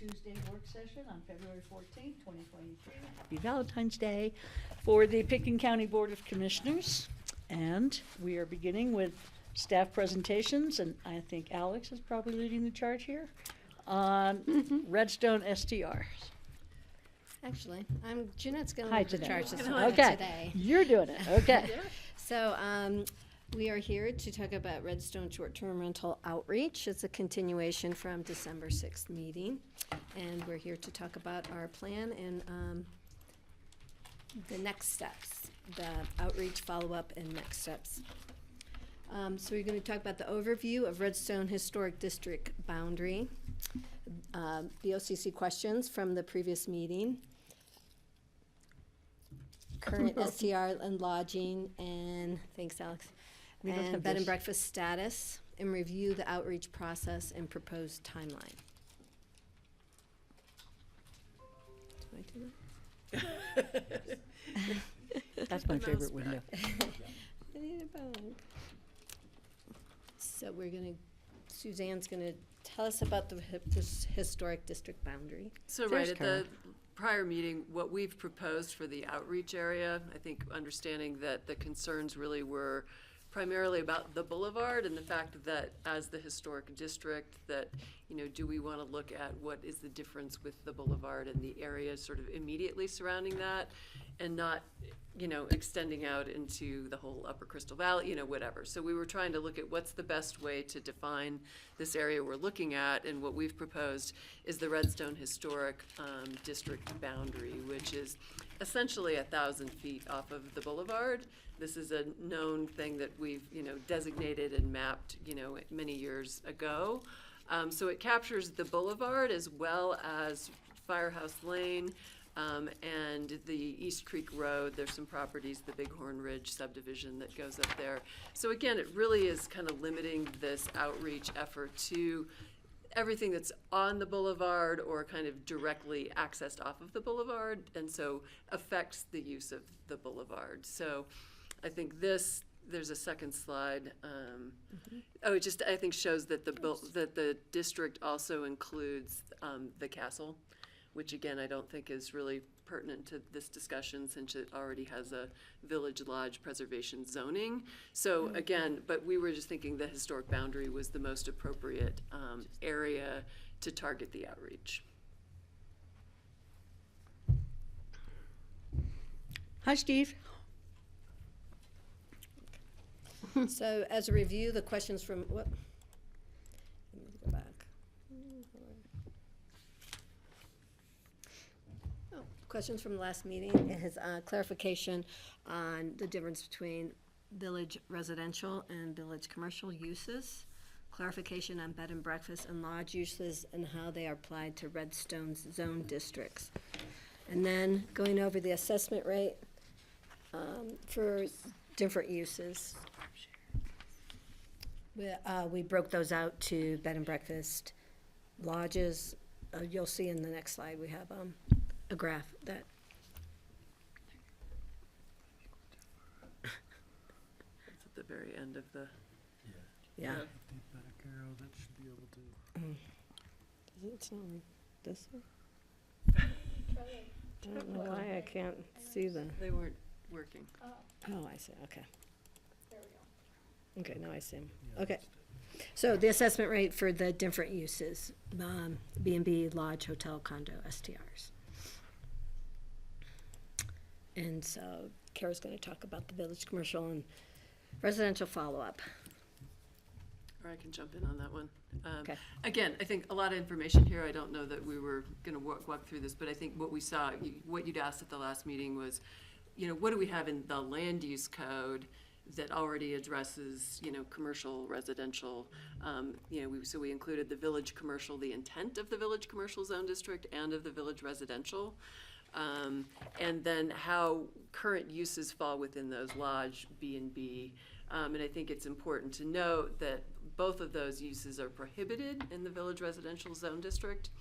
Tuesday work session on February 14th, 2023. Happy Valentine's Day for the Pickton County Board of Commissioners. And we are beginning with staff presentations, and I think Alex is probably leading the charge here on Redstone STRs. Actually, Jeanette's going Hi, to Jeanette. charge this one Okay, today. you're doing it, okay. So we are here to talk about Redstone short-term rental outreach. It's a continuation from December 6th meeting. And we're here to talk about our plan and the next steps, the outreach, follow-up, and next steps. So we're going to talk about the overview of Redstone Historic District boundary, BOCC questions from the previous meeting, current STR and lodging, and thanks, Alex, and bed and breakfast status, and review the outreach process and proposed timeline. Do I do that? That's my favorite window. I need a bone. So Suzanne's gonna tell us about this historic district boundary. So right, at the prior meeting, what we've proposed for the outreach area, I think understanding that the concerns really were primarily about the boulevard and the fact that as the historic district that, do we want to look at what is the difference with the boulevard and the area sort of immediately surrounding that and not, extending out into the whole upper Crystal Valley, whatever. So we were trying to look at what's the best way to define this area we're looking at, and what we've proposed is the Redstone Historic District boundary, which is essentially 1,000 feet off of the boulevard. This is a known thing that we've, designated and mapped, many years ago. So it captures the boulevard as well as Firehouse Lane, and the East Creek Road. There's some properties, the Bighorn Ridge subdivision that goes up there. So again, it really is kind of limiting this outreach effort to everything that's on the boulevard or kind of directly accessed off of the boulevard, and so affects the use of the boulevard. So I think there's a second slide. Oh, it just, I think, shows that the district also includes the castle, which again, I don't think is really pertinent to this discussion since it already has a village lodge preservation zoning. So again, but we were just thinking the historic boundary was the most appropriate area to target the outreach. Hi, Steve. So as a review, the questions from, let me go back. Questions from the last meeting is clarification on the difference between village residential and village commercial uses, clarification on bed and breakfast and lodge uses and how they are applied to Redstone's zone districts. And then going over the assessment rate for different uses. We broke those out to bed and breakfast, lodges. You'll see in the next slide we have a graph that. It's at the very end of the. Yeah. Back arrow, that should be able to. It's not like this one? I don't know why I can't see the. They weren't working. Oh, I see, okay. There we go. Okay, now I see them. Okay. So the assessment rate for the different uses, B&B, lodge, hotel, condo, STRs. And so Kara's going to talk about the village commercial and residential follow-up. Or I can jump in on that one. Okay. Again, I think a lot of information here. I don't know that we were going to walk through this, but I think what we saw, what you'd asked at the last meeting was, what do we have in the land use code that already addresses, commercial, residential, so we included the village commercial, the intent of the village commercial zone district and of the village residential. And then how current uses fall within those lodge, B&B. And I think it's important to note that both of those uses are prohibited in the village residential zone district.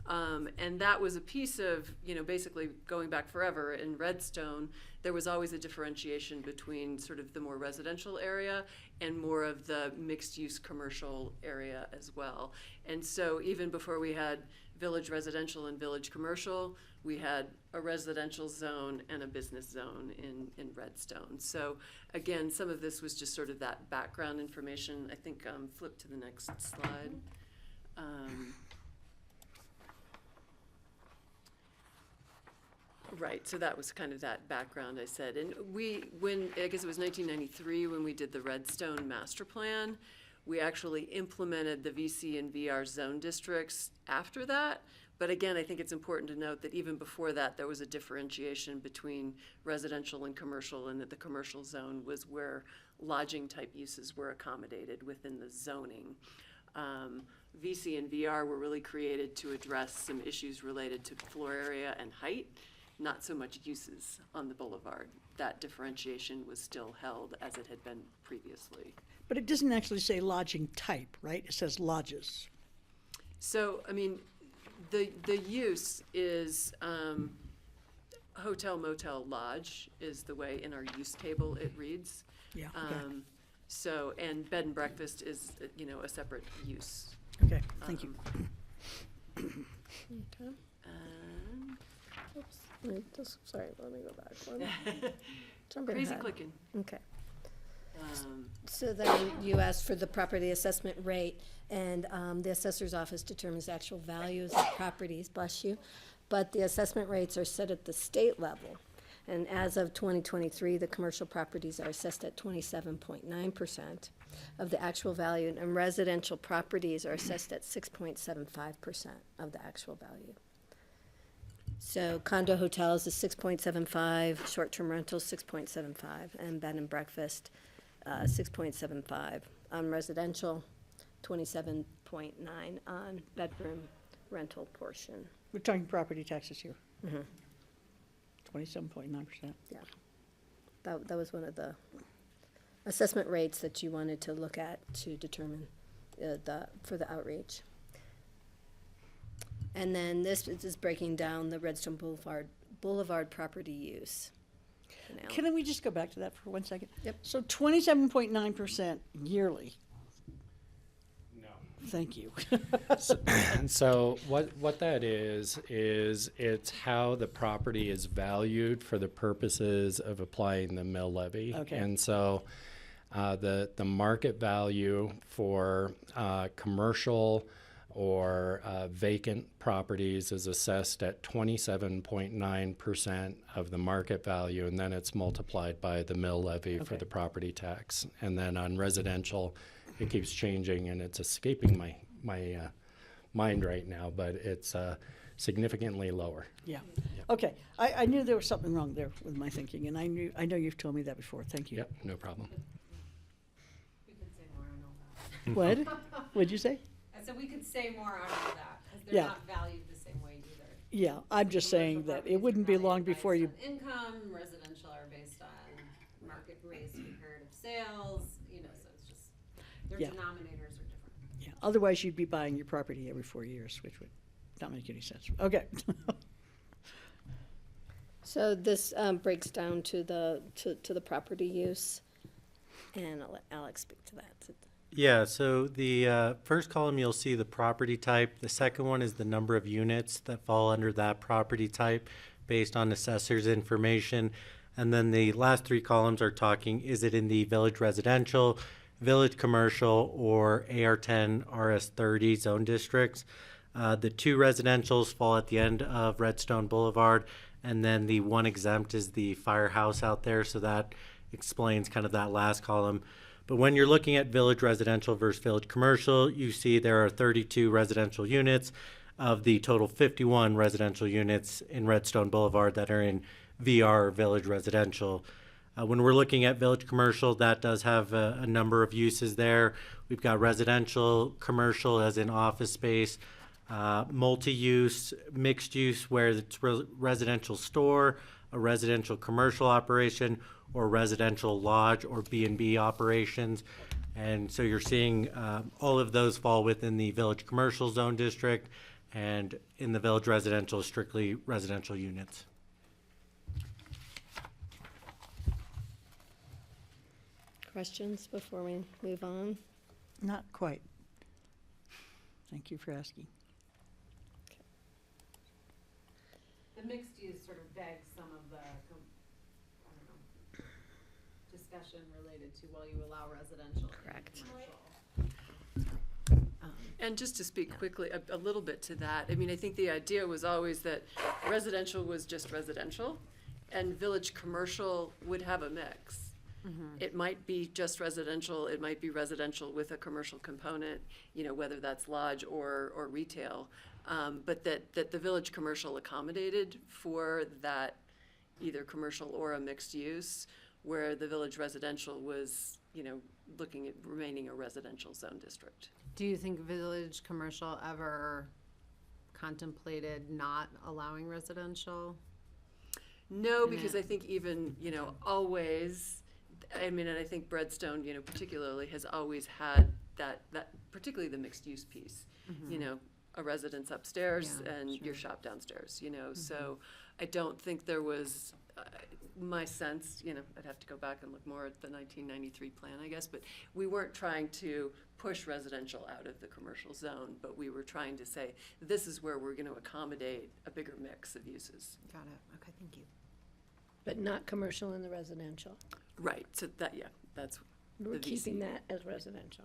And that was a piece of, basically going back forever in Redstone, there was always a differentiation between sort of the more residential area and more of the mixed use commercial area as well. And so even before we had village residential and village commercial. We had a residential zone and a business zone in Redstone. So again, some of this was just sort of that background information. I think flip to the next slide. Right, so that was kind of that background I said. And I guess it was 1993 when we did the Redstone master plan, we actually implemented the VC and VR zone districts after that. But again, I think it's important to note that even before that, there was a differentiation between residential and commercial, and that the commercial zone was where lodging type uses were accommodated within the zoning. VC and VR were really created to address some issues related to floor area and height, not so much uses on the boulevard. That differentiation was still held as it had been previously. But it doesn't actually say lodging type, right? It says lodges. So, I mean, the use is hotel, motel, lodge is the way in our use table it reads. Yeah, okay. So, and bed and breakfast is, a separate use. Okay, thank you. Okay. And Oops. Sorry, let me go back. Jumping crazy ahead. clicking. Okay. So then you asked for the property assessment rate, and the assessor's office determines the actual values of properties, bless you. But the assessment rates are set at the state level. And as of 2023, the commercial properties are assessed at 27.9% of the actual value, and residential properties are assessed at 6.75% of the actual value. So condo hotels is 6.75, short-term rentals 6.75, and bed and breakfast 6.75 on residential, 27.9 on bedroom rental portion. We're talking property taxes here. Mm-hmm. 27.9%. Yeah, that was one of the assessment rates that you wanted to look at to determine for the outreach. And then this is breaking down the Redstone Boulevard property use. Now, Can we just go back to that for 1 second? Yep. So 27.9% yearly. No. Thank you. And so what that is it's how the property is valued for the purposes of applying the mill levy. Okay. And so the market value for commercial or vacant properties is assessed at 27.9% of the market value, and then it's multiplied by the mill levy for Okay. the property tax. And then on residential, it keeps changing, and it's escaping my mind right now, but it's significantly lower. Yeah. Okay. I knew there was something wrong there with my thinking, and I know you've told me that before. Thank you. Yep, no problem. We could say more on all that. What? What'd you say? I said we could say more on all that, because they're Yeah. not valued the same way either. Yeah, I'm just saying Commercial that it wouldn't be long properties are before you, based on income, residential are based on market rates, comparative sales, so it's just, their Yeah. denominators are different. yeah, otherwise you'd be buying your property every 4 years, which would not make any sense. Okay. so this breaks down to the property use, and I'll let Alex speak to that. Yeah, so the first column, you'll see the property type. The second one is the number of units that fall under that property type based on assessor's information. And then the last three columns are talking, is it in the village residential, village commercial, or AR10, RS30 zone districts? The two residentials fall at the end of Redstone Boulevard, and then the one exempt is the firehouse out there, so that explains kind of that last column. But when you're looking at village residential versus village commercial, you see there are 32 residential units of the total 51 residential units in Redstone Boulevard that are in VR, village residential. When we're looking at village commercial, that does have a number of uses there. We've got residential, commercial as in office space, multi-use, mixed use where it's residential store, a residential commercial operation, or residential lodge or B&B operations. And so you're seeing all of those fall within the village commercial zone district, and in the village residential, strictly residential units. Questions before we move on? Not quite. Thank you for asking. the mixed use sort of begs some of the, I don't know, discussion related to, well, you allow residential and Correct. commercial. And just to speak quickly, a little bit to that, I mean, I think the idea was always that residential was just residential, and village commercial would have a mix. It might be just residential, it might be residential with a commercial component, you know, whether that's lodge or retail. But that the village commercial accommodated for that either commercial or a mixed use, where the village residential was, you know, looking at remaining a residential zone district. Do you think village commercial ever contemplated not allowing residential? No, And because it- I think even, you know, always, I mean, and I think Redstone, you know, particularly has always had that, particularly the mixed use piece. You know, a residence upstairs Yeah, and your sure. shop downstairs, you know, so I don't think there was, my sense, you know, I'd have to go back and look more at the 1993 plan, I guess, but we weren't trying to push residential out of the commercial zone, but we were trying to say, this is where we're gonna accommodate a bigger mix of uses. Got it, okay, thank you. But not commercial in the residential. Right, so that, yeah, that's We're The keeping VC. that as residential.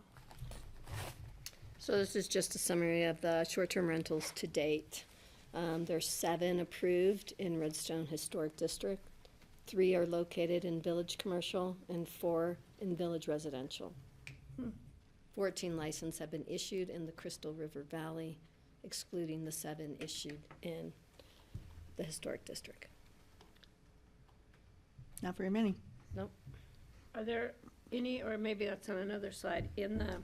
So this is just a summary of the short-term rentals to date. There's 7 approved in Redstone Historic District. 3 are located in Village Commercial and 4 in Village Residential. 14 licenses have been issued in the Crystal River Valley, excluding the 7 issued in the Historic District. Not very many. Nope. Are there any, or maybe that's on another slide, in the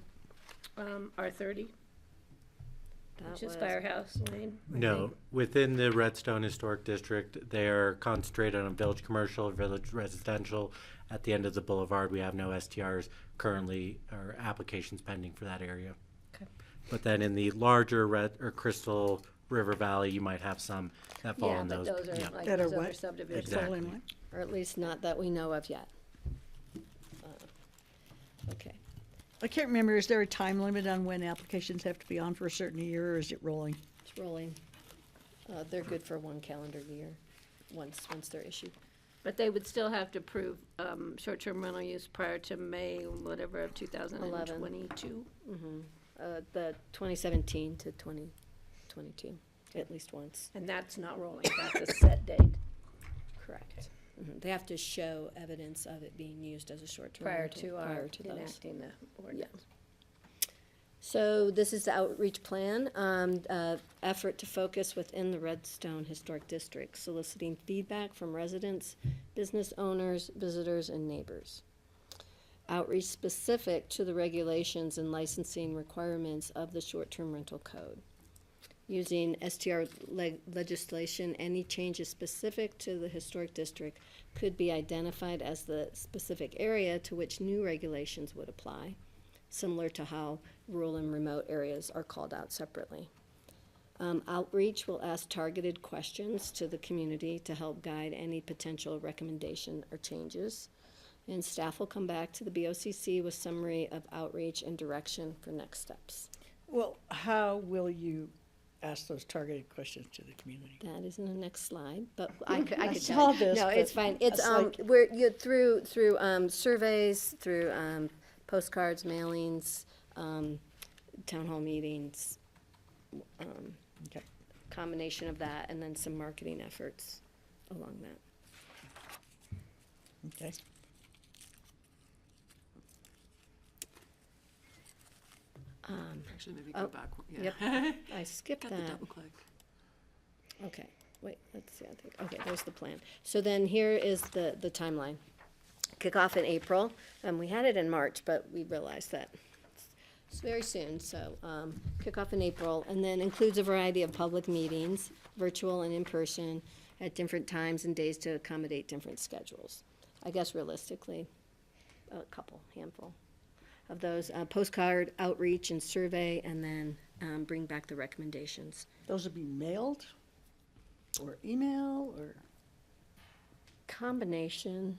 R30, That which is was- Firehouse Lane? I No, think? within the Redstone Historic District, they are concentrated on village commercial, village residential. At the end of the boulevard, we have no STRs currently or applications pending for that area. Okay. But then in the larger Crystal River Valley, you might have some that fall Yeah, in but those. those yeah. are like That are those other what? subdivisions. Exactly. Fall in line. Or at least not that we know of yet. Okay. I can't remember, is there a time limit on when applications have to be on for a certain year, or is it rolling? It's rolling. They're good for 1 calendar year, once they're issued. But they would still have to prove short-term rental use prior to May, whatever, of 2022. The 2017 to 2022, at least once. And that's not rolling, that's a set date Correct. They have to show evidence of it being used as a short-term prior rental. to our Prior to those. enacting the ordinance. So this is the outreach plan, effort to focus within the Redstone Historic District, soliciting feedback from residents, business owners, visitors, and neighbors. Outreach specific to the regulations and licensing requirements of the short-term rental code. Using STR legislation, any changes specific to the historic district could be identified as the specific area to which new regulations would apply, similar to how rural and remote areas are called out separately. Outreach will ask targeted questions to the community to help guide any potential recommendation or changes. And staff will come back to the BOCC with summary of outreach and direction for next steps. Well, how will you ask those targeted questions to the community? That is in the next slide, but I could I tell saw you. this, No, it's but fine. It's, it's like- through surveys, through, postcards, mailings, town hall meetings, Okay. combination of that, and then some marketing efforts along that. Okay. Actually, maybe Oh, go back, yeah. Yep, I skipped Got the that. double click. Okay, wait, let's see, I think, okay, there's the plan. So then here is the timeline. Kick off in April, we had it in March, but we realized that it's very soon, so, kick off in April, and then includes a variety of public meetings, virtual and in-person, at different times and days to accommodate different schedules. I guess realistically, a couple, handful of those, postcard outreach and survey, and then, bring back the recommendations. Those would be mailed or email or? Combination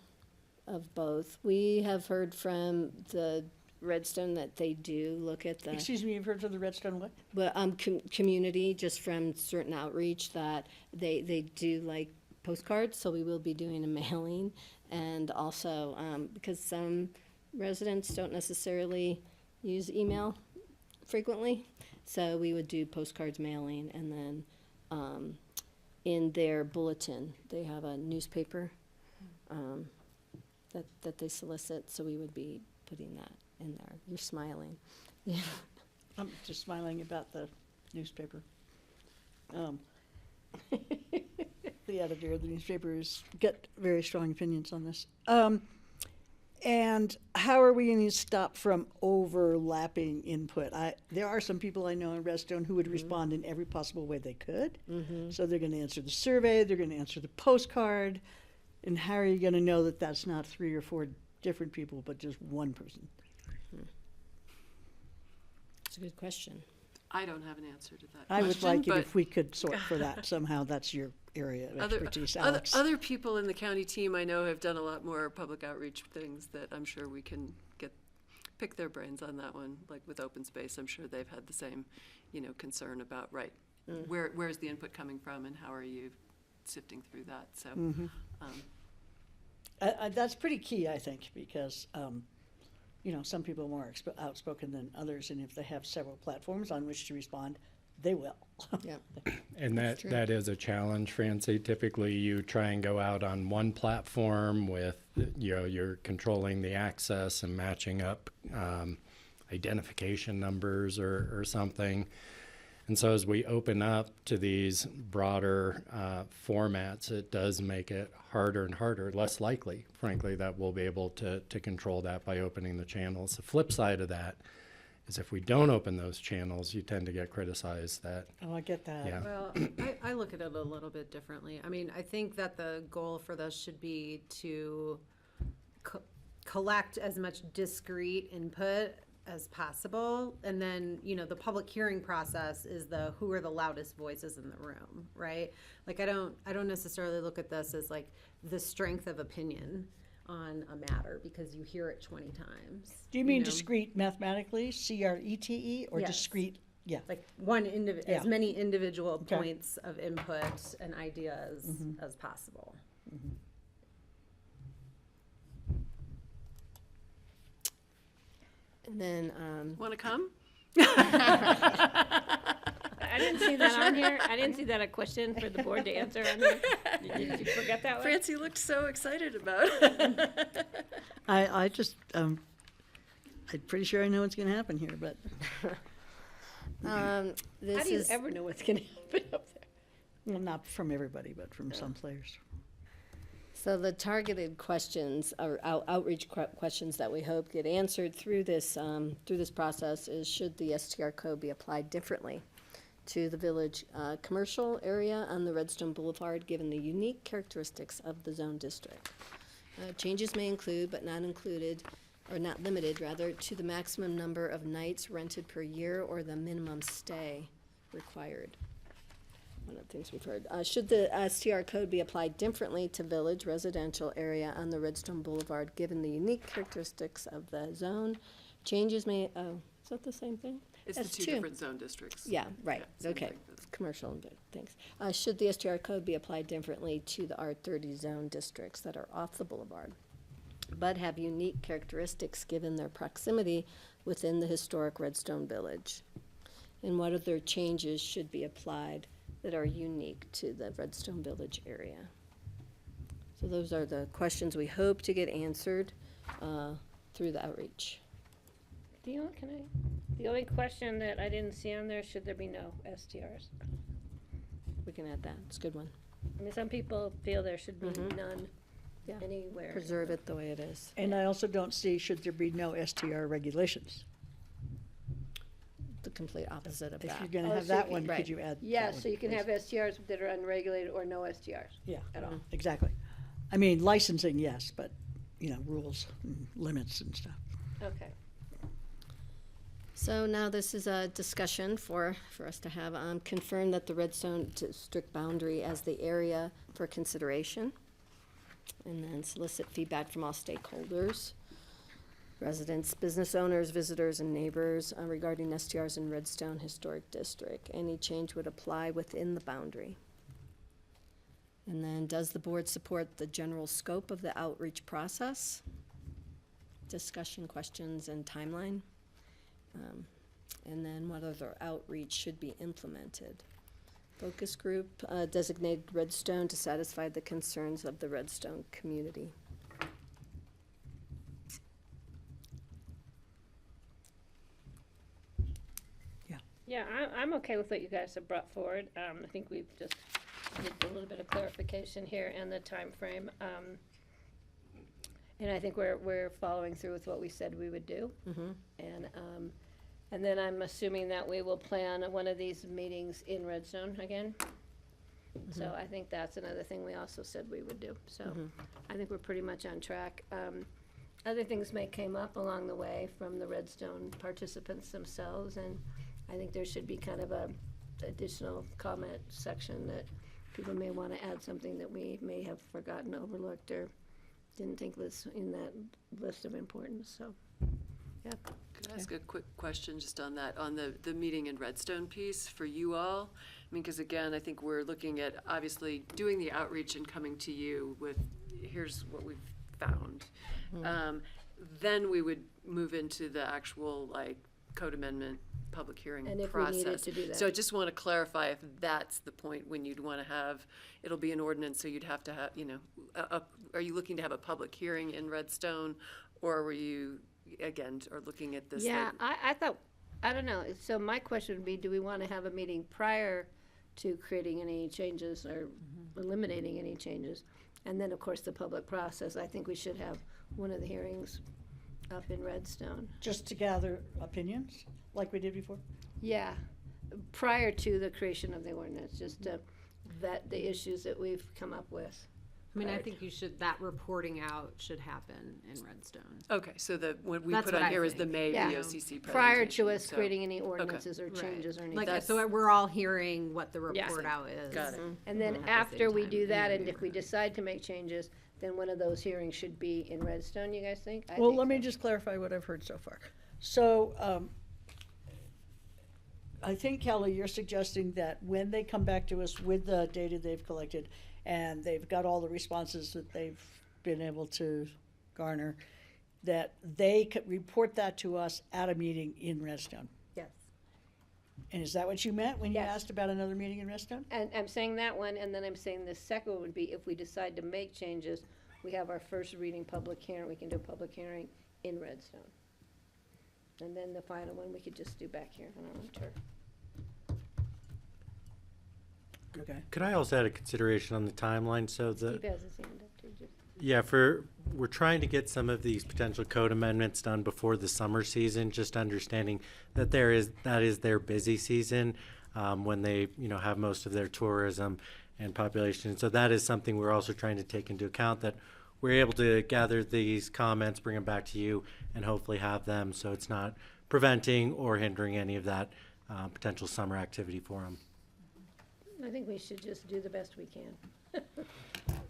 of both. We have heard from the Redstone that they do look at the. Excuse me, you've heard of the Redstone what? Well, community, just from certain outreach, that they do like postcards, so we will be doing a mailing. And also, because some residents don't necessarily use email frequently, so we would do postcards mailing, and then, in their bulletin, they have a newspaper, that they solicit, so we would be putting that in there. You're smiling. Yeah. I'm just smiling about the newspaper. The editor of the newspaper has got very strong opinions on this. And how are we going to stop from overlapping input? There are some people I know in Redstone who would respond in every possible way they could. So they're going to answer the survey, they're going to answer the postcard. And how are you going to know that that's not 3 or 4 different people, but just one person? It's a good question. I don't have an answer to that I would question, like it but if we could sort for that somehow. That's your area of expertise, other Alex. other people in the county team I know have done a lot more public outreach things that I'm sure we can pick their brains on that one. Like with open space, I'm sure they've had the same, concern about, where's the input coming from and how are you sifting through that? So, That's pretty key, I think, because some people are more outspoken than others, and if they have several platforms on which to respond, they will. Yeah. And that is a challenge, Francie. Typically, you try and go out on one platform with, you're controlling the access and matching up identification numbers or something. And so as we open up to these broader formats, it does make it harder and harder, less likely, frankly, that we'll be able to control that by opening the channels. The flip side of that is if we don't open those channels, you tend to get criticized that, Oh, I get that. yeah. Well, I look at it a little bit differently. I mean, I think that the goal for this should be to collect as much discrete input as possible. And then, the public hearing process is who are the loudest voices in the room, right? Like, I don't necessarily look at this as like the strength of opinion on a matter because you hear it 20 times. Do you mean discrete mathematically, CRETE, or Yes. discrete? Yeah. Like Yeah. as many individual Okay. points of input and ideas as possible. And then, Want to come? I didn't see that on here. I didn't see that a question for the board to answer on here. Did you forget that one? Francie looked so excited about it. I just, I'm pretty sure I know what's going to happen here, but this How do you is, ever know what's gonna happen up there? well, not from everybody, but from some players. so the targeted questions or outreach questions that we hope get answered through this process is, should the STR code be applied differently to the village commercial area on the Redstone Boulevard, given the unique characteristics of the zone district? Changes may include, but not included, or not limited, rather, to the maximum number of nights rented per year or the minimum stay required. One of the things we've heard. Should the STR code be applied differently to village residential area on the Redstone Boulevard, given the unique characteristics of the zone? Changes may, is that the same thing? It's That's the two two. different zone districts. Yeah, right, same okay. thing. Commercial and things. Should the STR code be applied differently to the R30 zone districts that are off the boulevard, but have unique characteristics given their proximity within the historic Redstone Village? And what other changes should be applied that are unique to the Redstone Village area? So those are the questions we hope to get answered through the outreach. The only question that I didn't see on there, should there be no STRs? We can add that, it's a good one. I mean, some people feel there should be none Yeah. anywhere. Preserve it the way it is. And I also don't see, should there be no STR regulations? The complete opposite of If that. you're going to Oh, have so you that can- one, right. could you add? Yeah, that one, so you can please? have STRs that are unregulated or no STRs. Yeah, at all. exactly. I mean, licensing, yes, but, rules and limits and stuff. Okay. So now this is a discussion for us to have. Confirm that the Redstone district boundary as the area for consideration. And then solicit feedback from all stakeholders. residents, business owners, visitors, and neighbors regarding STRs in Redstone Historic District. Any change would apply within the boundary. And then, does the board support the general scope of the outreach process? Discussion, questions, and timeline. And then what other outreach should be implemented? Focus group designated Redstone to satisfy the concerns of the Redstone community. Yeah, I'm okay with what you guys have brought forward. I think we've just did a little bit of clarification here and the timeframe. And I think we're following through with what we said we would do. And then I'm assuming that we will plan one of these meetings in Redstone again. So I think that's another thing we also said we would do. So I think we're pretty much on track. Other things may came up along the way from the Redstone participants themselves, and I think there should be kind of a additional comment section that people may want to add something that we may have forgotten, overlooked, or didn't think was in that list of importance, so, yeah. Could I ask a quick question just on that, on the meeting in Redstone piece for you all? I mean, because again, I think we're looking at obviously doing the outreach and coming to you with, here's what we've found. Then we would move into the actual like code amendment public hearing And if we process. needed to do that. So I just want to clarify if that's the point when you'd want to have, it'll be an ordinance, so you'd have to have, are you looking to have a public hearing in Redstone? Or were you, again, are looking at this? Yeah, I thought, I don't know, so my question would be, do we want to have a meeting prior to creating any changes or eliminating any changes? And then, of course, the public process, I think we should have one of the hearings up in Redstone. Just to gather opinions, like we did before? Yeah, prior to the creation of the ordinance, just to vet the issues that we've come up with. I mean, I Right. think that reporting out should happen in Redstone. Okay, so what we That's put what on I here is the think. May Yeah. BOCC presentation. Prior to us so- creating any ordinances or Right. changes or anything. Like, That's- so we're all hearing what the Yeah. report out is. Got it. And then At the after same we time, do that, yeah, and if we decide to make changes, then one of those hearings should be in Redstone, you guys think? I Well, think let me so. just clarify what I've heard so far. So, I think, Kelly, you're suggesting that when they come back to us with the data they've collected, and they've got all the responses that they've been able to garner, that they could report that to us at a meeting in Redstone. Yes. And is that what you meant when you Yes. asked about another meeting in Redstone? And I'm saying that one, and then I'm saying the second one would be if we decide to make changes, we have our first reading public hearing, we can do a public hearing in Redstone. And then the final one, we could just do back here on our own turf. Okay. Could I also add a consideration on the timeline? So Steve has his hand up too, just. yeah, we're trying to get some of these potential code amendments done before the summer season, just understanding that that is their busy season, when they, have most of their tourism and population. So that is something we're also trying to take into account, that we're able to gather these comments, bring them back to you, and hopefully have them, so it's not preventing or hindering any of that potential summer activity for them. I think we should just do the best we can.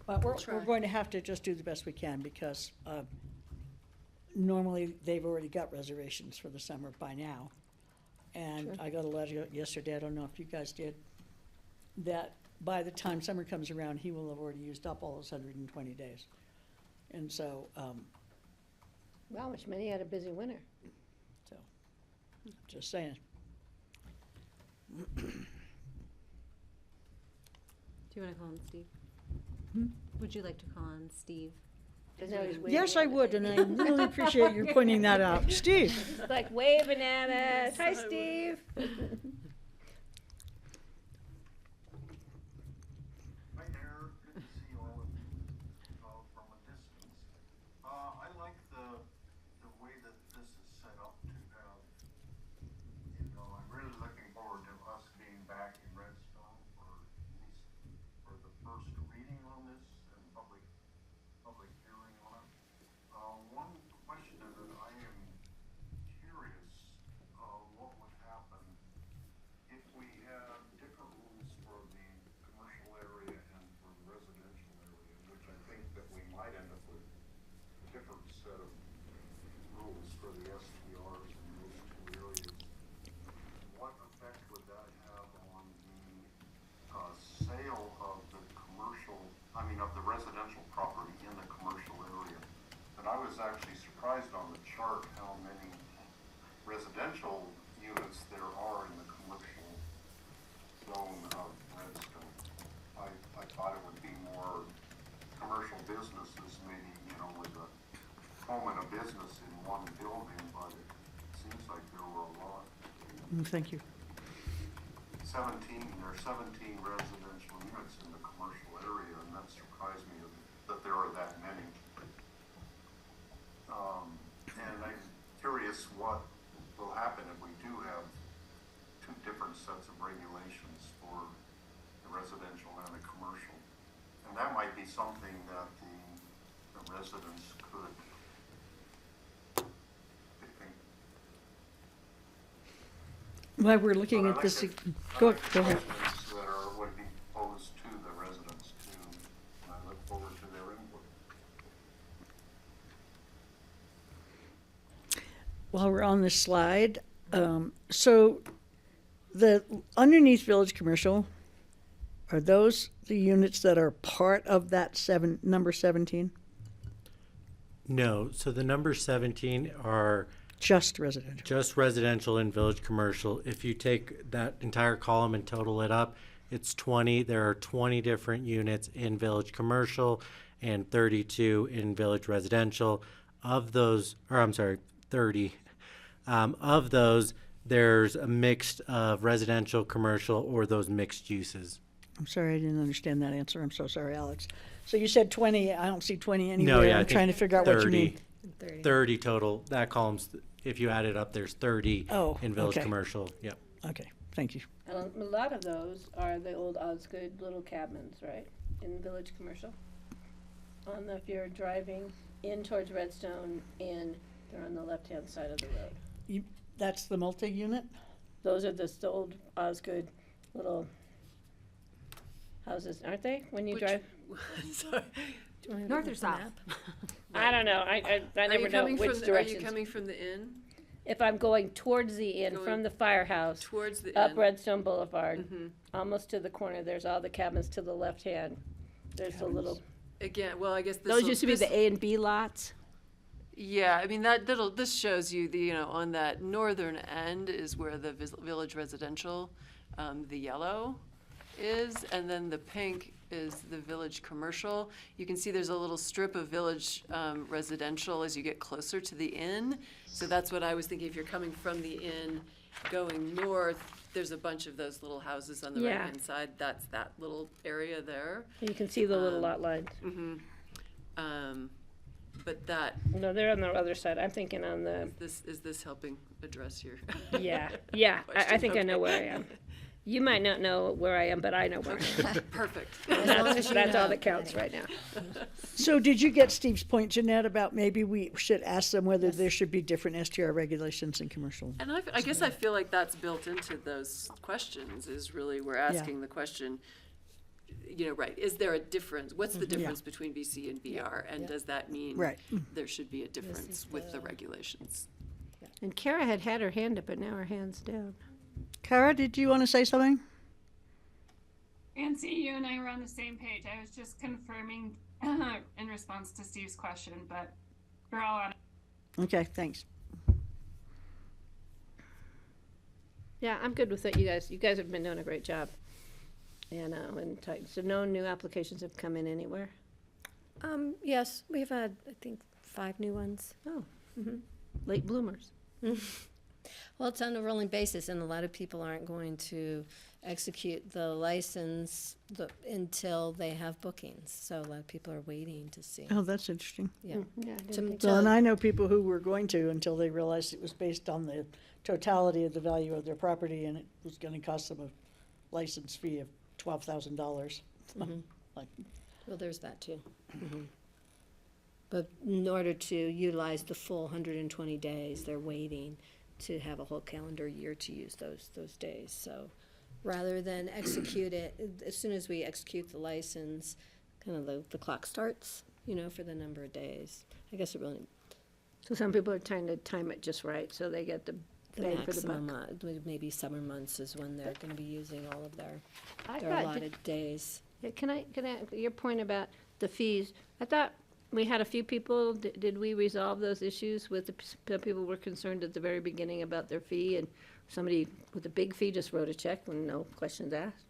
But we're going to have to just do the best we can, because normally they've already got reservations for the summer by now. And I got a letter yesterday, I don't know if you guys did, that by the time summer comes around, he will have already used up all those 120 days. And so, Wow, which many had a busy winter. just saying. Do you want to call on Steve? Would you like to call on Steve? 'Cause now he's waving Yes, I at us. would, and I really appreciate you pointing that out. Steve? He's like waving at us. Hi, Steve. Hi there, good to see you all from a distance. I like the way that this is set up to have, I'm really looking forward to us being back in Redstone for at least for the first reading on this and public hearing on it. One question that I am curious, what would happen if we had different rules for the commercial area and for the residential area, which I think that we might end up with a different set of rules I was actually surprised on the chart how many residential units there are in the commercial zone of Redstone. I thought it would be more commercial businesses, maybe, you know, with a home and a business in one building, but it seems like there were a lot. Thank you. 17, there are 17 residential units in the commercial area, and that surprised me that there are that many. And I'm curious what will happen if we do have two different sets of regulations for the residential and the commercial. And that might be something that the residents could think. While we're looking But at this, I like go the ahead. questions that would be posed to the residents too, and I look forward to their input. While we're on this slide, so the underneath Village Commercial, are those the units that are part of that number 17? No, so the number 17 are Just residential? just residential and village commercial. If you take that entire column and total it up, it's 20. There are 20 different units in village commercial and 32 in village residential. Of those, or I'm sorry, 30. Of those, there's a mix of residential, commercial, or those mixed uses. I'm sorry, I didn't understand that answer. I'm so sorry, Alex. So you said 20. I don't see 20 anywhere. yeah, I I'm think trying to figure out what you mean. 30 total. That column's, if you add it up, there's 30 Oh, in village okay. commercial. Yep. Okay, thank you. And a lot of those are the old Osgood little cabins, right, in Village Commercial? If you're driving in towards Redstone, they're on the left-hand side of the road. That's the multi-unit? Those are the old Osgood little houses, aren't they, when you Which- drive? Sorry. North or south? I don't know, I Are never you know coming which from, are you directions. coming from the inn If I'm going towards the inn Going from the firehouse, towards the up inn? Redstone Boulevard, Mhm. almost to the corner, there's all the cabins to the left hand. There's a little, Again, well, I guess this those will- used to be this- the A and B lots. Yeah, I mean, this shows you the, you know, on that northern end is where the village residential, the yellow is, and then the pink is the village commercial. You can see there's a little strip of village residential as you get closer to the inn. So that's what I was thinking, if you're coming from the inn going north, there's a bunch of those little houses on the Yeah. right-hand side. That's that little area there. You can see the little lot lines. But that, No, they're on the other side. I'm thinking on the, is this helping address your? yeah, I question? think I know Okay. where I am. You might not know where I am, but I know where I am. Perfect. That's all that counts right now. So did you get Steve's point, Jeanette, about maybe we should ask them whether there should be different STR regulations in commercial? And I guess I feel like that's built into those questions, is really, we're asking the question, you know, right, is there a difference? What's the difference between VC and VR? And does that mean Right. there should be a difference with the regulations? And Kara had her hand up, but now her hand's down. Kara, did you want to say something? Nancy, you and I were on the same page. I was just confirming in response to Steve's question, but we're all on it. Okay, thanks. Yeah, I'm good with it, you guys. You guys have been doing a great job. And so no new applications have come in anywhere? Yes, we've had, I think, 5 new ones. Oh, late bloomers. Well, it's on a rolling basis, and a lot of people aren't going to execute the license until they have bookings. So a lot of people are waiting to see. Oh, that's interesting. Yeah. Yeah, I didn't To- think to- Well, and I know people who were going to until they realized it was based on the totality of the value of their property and it was going to cost them a license fee of $12,000. Like, Well, there's that too. But in order to utilize the full 120 days, they're waiting to have a whole calendar year to use those days. So rather than execute it, as soon as we execute the license, kind of the clock starts, for the number of days. I guess it really, So some people are trying to time it just right, so they get the the bang for the maximum, buck. maybe summer months is when they're going to be using all of their I their thought, allotted days. can I, your point about the fees, I thought we had a few people, did we resolve those issues with, some people were concerned at the very beginning about their fee, and somebody with a big fee just wrote a check and no questions asked?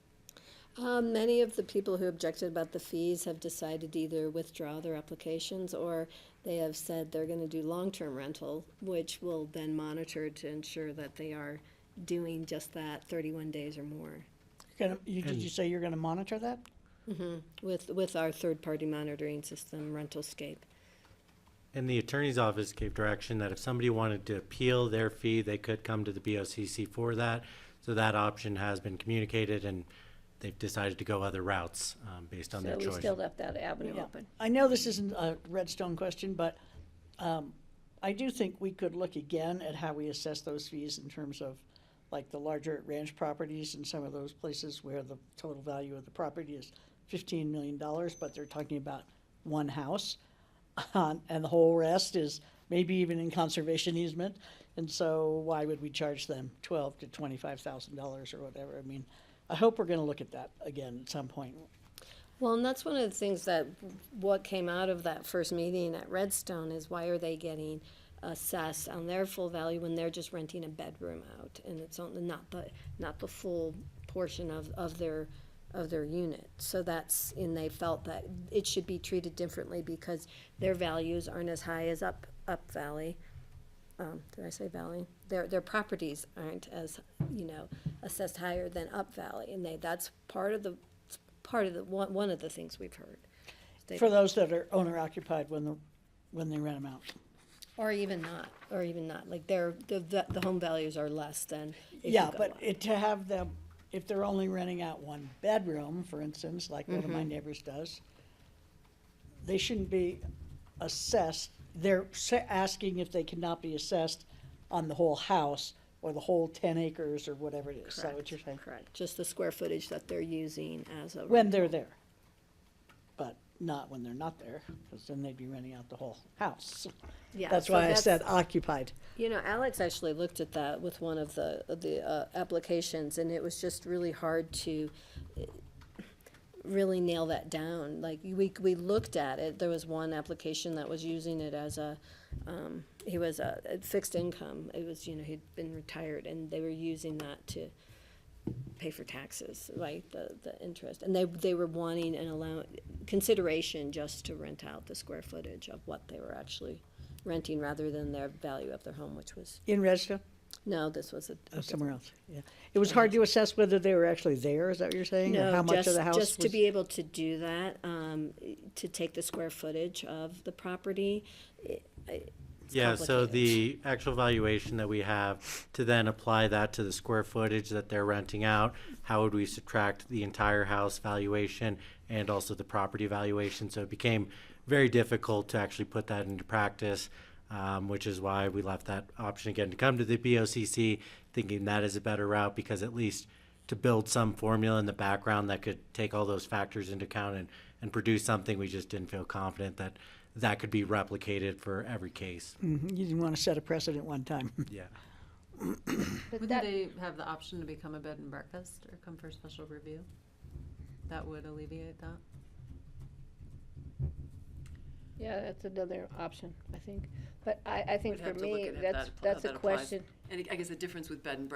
Many of the people who objected about the fees have decided to either withdraw their applications, or they have said they're gonna do long-term rental, which will then monitor to ensure that they are doing just that, 31 days or more. Did you say you're gonna monitor that? With our third-party monitoring system, Rentalscape. And the attorney's office gave direction that if somebody wanted to appeal their fee, they could come to the BOCC for that. So that option has been communicated, and they've decided to go other routes based on their So we choice. still left that avenue Yeah. open. I know this isn't a Redstone question, but I do think we could look again at how we assess those fees in terms of like the larger ranch properties and some of those places where the total value of the property is $15 million, but they're talking about one house. And the whole rest is maybe even in conservation easement. And so why would we charge them $12,000 to $25,000 or whatever? I mean, I hope we're gonna look at that again at some point. Well, and that's one of the things that, what came out of that first meeting at Redstone is why are they getting assessed on their full value when they're just renting a bedroom out, and it's only not the full portion of their unit. So that's, and they felt that it should be treated differently because their values aren't as high as up Valley. Did I say Valley? Their properties aren't as, assessed higher than Up Valley, and that's part of the one of the things we've heard. For those that are owner occupied when they rent them out. Or even not, like the home values are less than if you Yeah, go but up. to have them, if they're only renting out one bedroom, for instance, like one of my neighbors does, they shouldn't be assessed. They're asking if they cannot be assessed on the whole house or the whole 10 acres or whatever it is. Is that what you're saying? Correct, just the square footage that they're using as a. When they're there, but not when they're not there, because then they'd be renting out the whole house. Yeah, That's so why I said occupied. Alex actually looked at that with one of the applications, and it was just really hard to really nail that down. Like, we looked at it, there was one application that was using it as he was a fixed income. It was, he'd been retired, and they were using that to pay for taxes, right, the interest. And they were wanting consideration just to rent out the square footage of what they were actually renting rather than their value of their home, which was, In Redstone? no, this was Somewhere else, yeah. It was hard to assess whether they were actually there, is that what you're saying? Or No, how much of the house just to was- be able to do that, to take the square footage of the property. It's Yeah, so complicated. the actual valuation that we have, to then apply that to the square footage that they're renting out, how would we subtract the entire house valuation and also the property valuation? So it became very difficult to actually put that into practice, which is why we left that option again to come to the BOCC, thinking that is a better route, because at least to build some formula in the background that could take all those factors into account and produce something, we just didn't feel confident that could be replicated for every case. You didn't want to set a precedent one time. Yeah. Wouldn't they have the option to become a bed and breakfast or come for a special review? That would alleviate that. Yeah, that's another option, I think. But I think We'd for have to look me, at how that's a that applies. question. And I guess the difference with bed and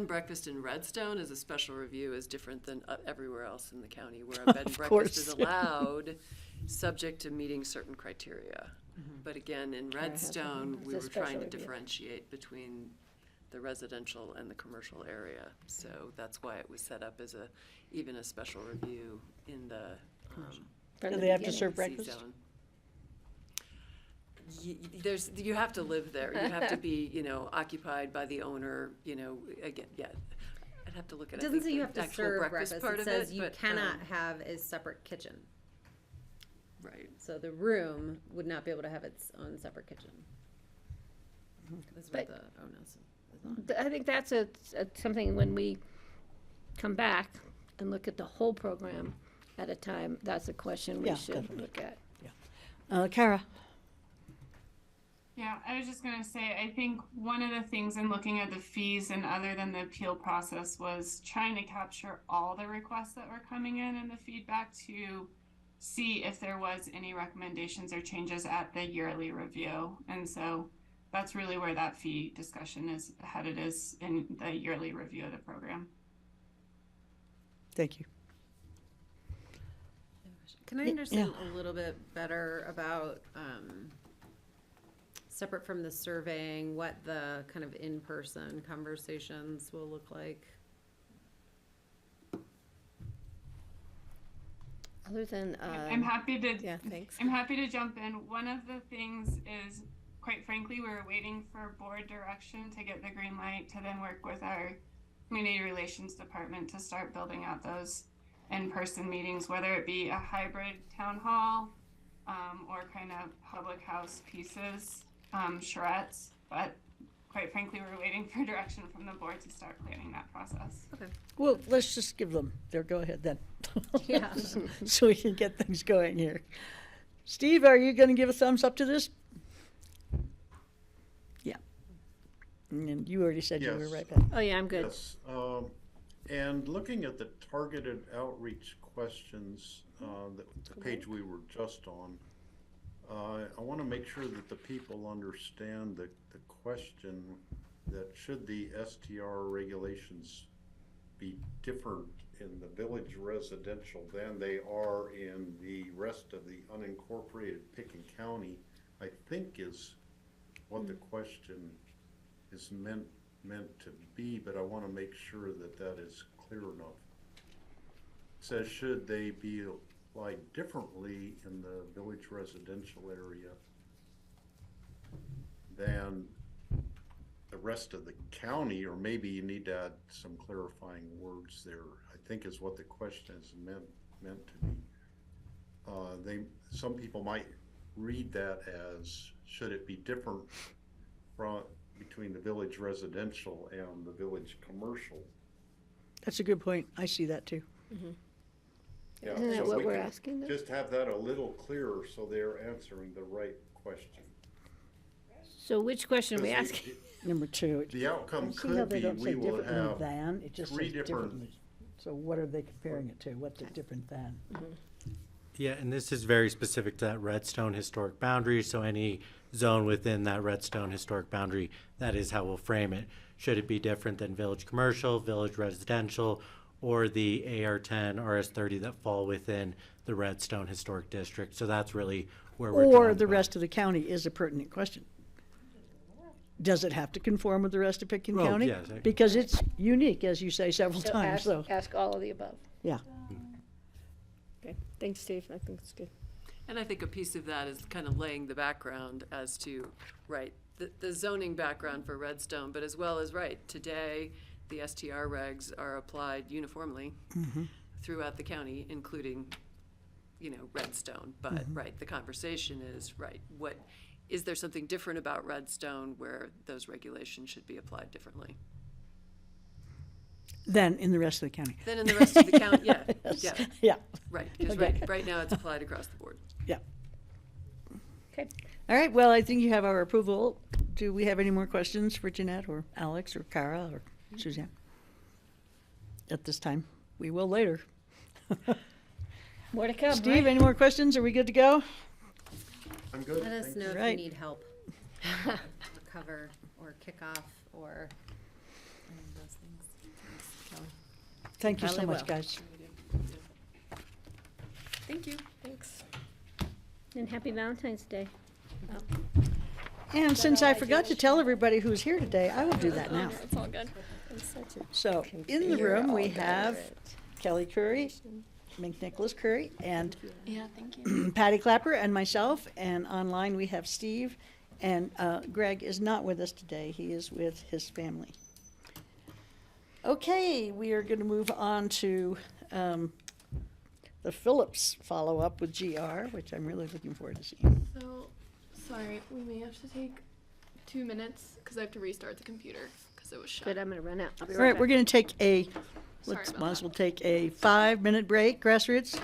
breakfast in Redstone is a special review is different than everywhere else in the county, where a bed and breakfast is course. allowed, subject to meeting certain criteria. But again, in has Redstone, it's we a were trying special to review. differentiate between the residential and the commercial area. So that's why it was set up as even a special review in the From Do the they have to beginning. serve C breakfast? zone. You have to live there. You have to be, occupied by the owner, again, yeah. I'd have to look at It it. doesn't say you have to serve part breakfast. of It says it, you but, cannot have a separate kitchen. Right. So the room would not be able to have its own separate kitchen. That's what But- the onus is on. I think that's something when we come back and look at the whole program at a time, that's a question we Yeah, should definitely. look at. Kara? Yeah, I was just gonna say, I think one of the things in looking at the fees and other than the appeal process was trying to capture all the requests that were coming in and the feedback to see if there was any recommendations or changes at the yearly review. And so that's really where that fee discussion is headed, is in the yearly review of the program. Thank you. Can I understand a little bit better about, separate from the surveying, what the kind of in-person conversations will look like? Other than, I'm happy to Yeah, thanks. I'm happy to jump in. One of the things is, quite frankly, we're waiting for board direction to get the green light to then work with our community relations department to start building out those in-person meetings, whether it be a hybrid town hall or kind of public house pieces, charrettes. But quite frankly, we're waiting for direction from the board to start planning that process. Well, let's just give them their go-ahead then. Yeah. So we can get things going here. Steve, are you going to give a thumbs up to this? Yeah. And you already said you were Yes. right back. oh yeah, I'm good. Yes, and looking at the targeted outreach questions, the page we were just on, I want to make sure that the people understand the question that should the STR regulations be different in the village residential than they are in the rest of the unincorporated Picken County, I think is what the question is meant to be, but I want to make sure that that is clear enough. It says, should they be applied differently in the village residential area than the rest of the county, or maybe you need to add some clarifying words there, I think is what the question is meant to be. Some people might read that as, should it be different between the village residential and the village commercial? That's a good point. I see that too. Yeah, Isn't that so what we we're can asking them? just have that a little clearer so they're answering the right question. So which question are we 'Cause asking? Number two. The outcome See how could they be, don't say we will differently have than, it just three says different- differently. So what are they comparing it to? What's it different than? Yeah, and this is very specific to that Redstone historic boundary, so any zone within that Redstone historic boundary, that is how we'll frame it. Should it be different than village commercial, village residential, or the AR10, RS30 that fall within the Redstone historic district? So that's really where we're Or drawing the line. rest of the county is a pertinent question. Does it have to conform with the rest of Picken Well, County? yes, I- Because it's unique, as you say several So times, so, ask all of the above. yeah. Okay, thanks, Steve, I think it's good. And I think a piece of that is kind of laying the background as to, right, the zoning background for Redstone, but as well as, right, today, the STR regs are applied uniformly throughout the county, including, Redstone. But, right, the conversation is, right, is there something different about Redstone where those regulations should be applied differently? Then in the rest of the county. Then in the rest of the county, yeah, Yes. yeah, Yeah, right, because Okay. right now it's applied across the board. yeah. Okay. All right, well, I think you have our approval. Do we have any more questions for Jeanette or Alex or Kara or Suzanne? At this time, we will later. More to come, Steve, right? any more questions? Are we good to go? I'm good. Let us thanks. know if you Right. need help. Recover or kick off or any of those things. Thanks, Kelly. Thank you so Probably much, will. guys. Thank you. Thanks. And happy Valentine's Day. And since I forgot to tell everybody who's here today, I will do that now. It's all good. I'm such a So, in the You're room, all we good have at it. Kelly Curry, McNicholas Curry, and Yeah, thank you. Patty Clapper and myself, and online we have Steve, and Greg is not with us today. He is with his family. Okay, we are going to move on to the Phillips follow-up with GR, which I'm really looking forward to seeing. So, sorry, we may have to take 2 minutes because I have to restart the computer because it was shut. Good, I'm gonna run out. I'll be All right, back. we're going to take a, Sorry let's, about might as that. well take a 5-minute break, grassroots.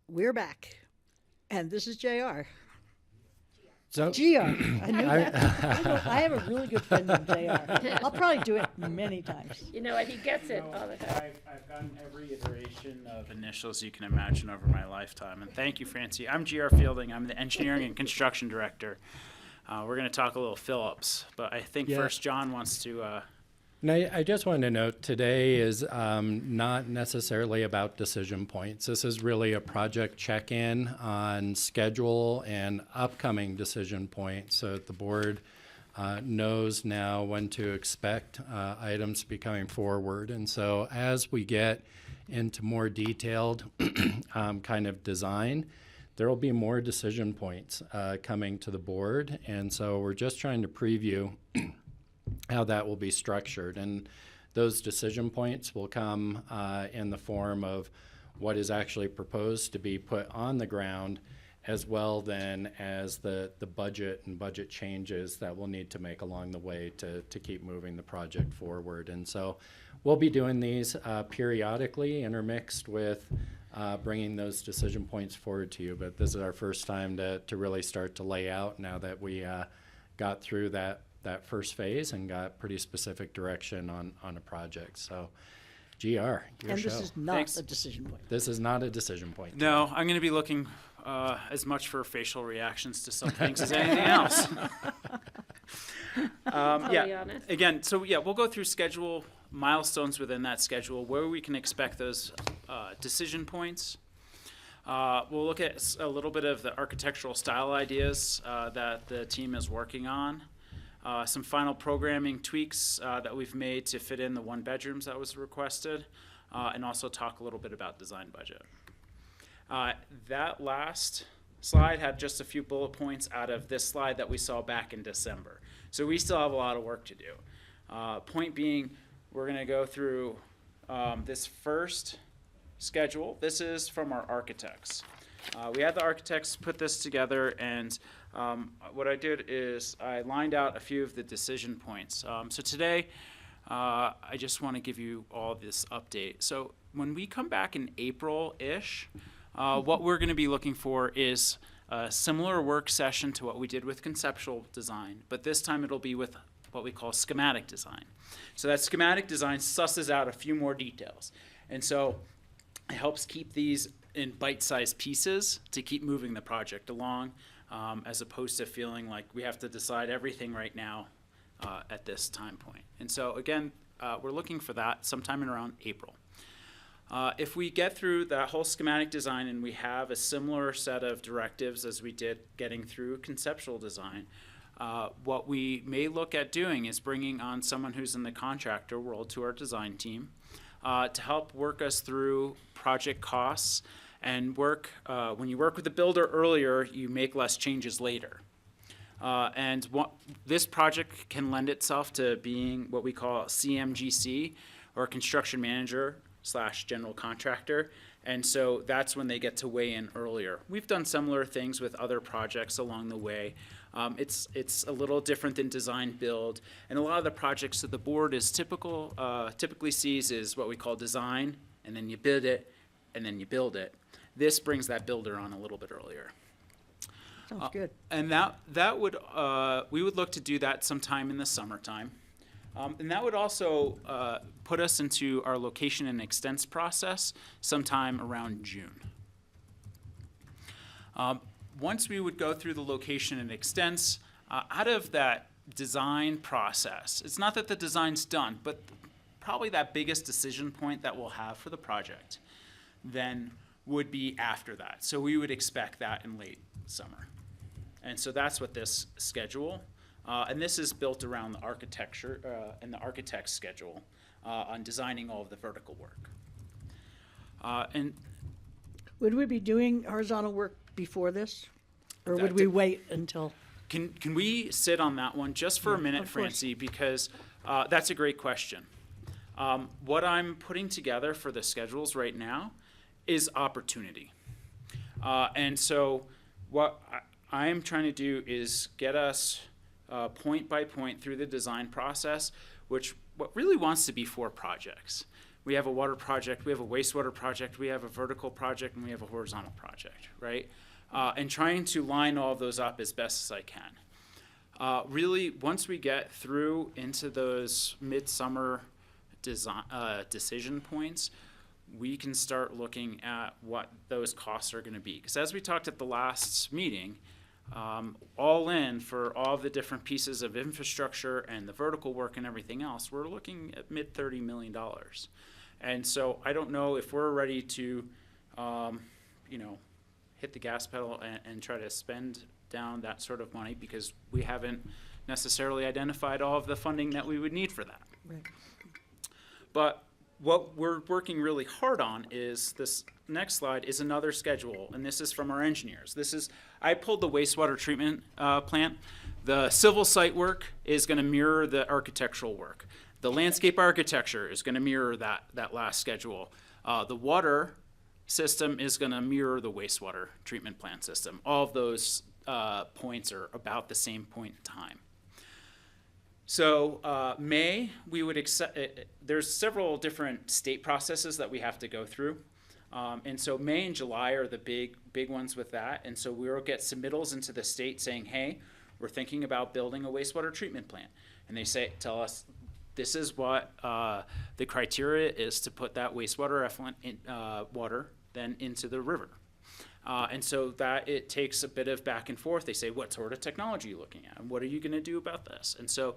we're back. And this is JR. So, GR. I knew that. I have a really good friend named JR. I'll probably do it many times. You know what, he gets it all the time. I've gotten every iteration of initials you can imagine over my lifetime. And thank you, Francie. I'm GR Fielding. I'm the Engineering and Construction Director. We're going to talk a little Phillips, but I think Yeah. first John wants to... now, I just wanted to note today is not necessarily about decision points. This is really a project check-in on schedule and upcoming decision points, so that the board knows now when to expect items to be coming forward. And so as we get into more detailed kind of design, there will be more decision points coming to the board. And so we're just trying to preview how that will be structured. And those decision points will come in the form of what is actually proposed to be put on the ground, as well then as the budget and budget changes that we'll need to make along the way to keep moving the project forward. And so we'll be doing these periodically, intermixed with bringing those decision points forward to you. But this is our first time to really start to lay out now that we got through that first phase and got pretty specific direction on a project. So, GR, your And show. this is not Thanks. a decision point. This is not a decision point. No, I'm going to be looking as much for facial reactions to some things as anything else. I'll be Yeah, honest. again, so yeah, we'll go through schedule, milestones within that schedule, where we can expect those decision points. We'll look at a little bit of the architectural style ideas that the team is working on. Some final programming tweaks that we've made to fit in the 1 bedrooms that was requested, and also talk a little bit about design budget. That last slide had just a few bullet points out of this slide that we saw back in December. So we still have a lot of work to do. Point being, we're going to go through this first schedule. This is from our architects. We had the architects put this together, and what I did is I lined out a few of the decision points. So today, I just want to give you all this update. So when we come back in April-ish, what we're going to be looking for is a similar work session to what we did with conceptual design, but this time it'll be with what we call schematic design. So that schematic design susses out a few more details. And so it helps keep these in bite-sized pieces to keep moving the project along, as opposed to feeling like we have to decide everything right now at this time point. And so again, we're looking for that sometime in around April. If we get through that whole schematic design and we have a similar set of directives as we did getting through conceptual design, what we may look at doing is bringing on someone who's in the contractor world to our design team to help work us through project costs and work. When you work with the builder earlier, you make less changes later. This project can lend itself to being what we call CMGC, or construction manager / general contractor. And so that's when they get to weigh in earlier. We've done similar things with other projects along the way. It's a little different than design build. And a lot of the projects that the board is typically sees is what we call design, and then you bid it, and then you build it. This brings that builder on a little bit earlier. Sounds good. And that would we would look to do that sometime in the summertime. And that would also put us into our location and extents process sometime around June. Once we would go through the location and extents, out of that design process, it's not that the design's done, but probably that biggest decision point that we'll have for the project then would be after that. So we would expect that in late summer. And so that's what this schedule, and this is built around the architecture and the architect's schedule on designing all of the vertical work. And Would we be doing horizontal work before this? Or would That we de- wait until? can we sit on that one just for a minute, of course. Francie, because that's a great question. What I'm putting together for the schedules right now is opportunity. And so what I'm trying to do is get us point by point through the design process, what really wants to be 4 projects. we have a water project, we have a wastewater project, we have a vertical project, and we have a horizontal project, right? And trying to line all of those up as best as I can. Really, once we get through into those midsummer decision points, we can start looking at what those costs are going to be. Because as we talked at the last meeting, all in for all the different pieces of infrastructure and the vertical work and everything else, we're looking at mid $30 million. And so I don't know if we're ready to, hit the gas pedal and try to spend down that sort of money, because we haven't necessarily identified all of the funding that we would need for that. Right. But what we're working really hard on is this next slide is another schedule, and this is from our engineers. I pulled the wastewater treatment plant. The civil site work is going to mirror the architectural work. The landscape architecture is going to mirror that last schedule. The water system is going to mirror the wastewater treatment plant system. All of those points are about the same point in time. So May, we would accept, there's several different state processes that we have to go through. And so May and July are the big ones with that. And so we'll get submittals into the state saying, hey, we're thinking about building a wastewater treatment plant. And they tell us, this is what the criteria is to put that wastewater effluent water then into the river. And so that it takes a bit of back and forth. They say, what sort of technology are you looking at? And what are you going to do about this? And so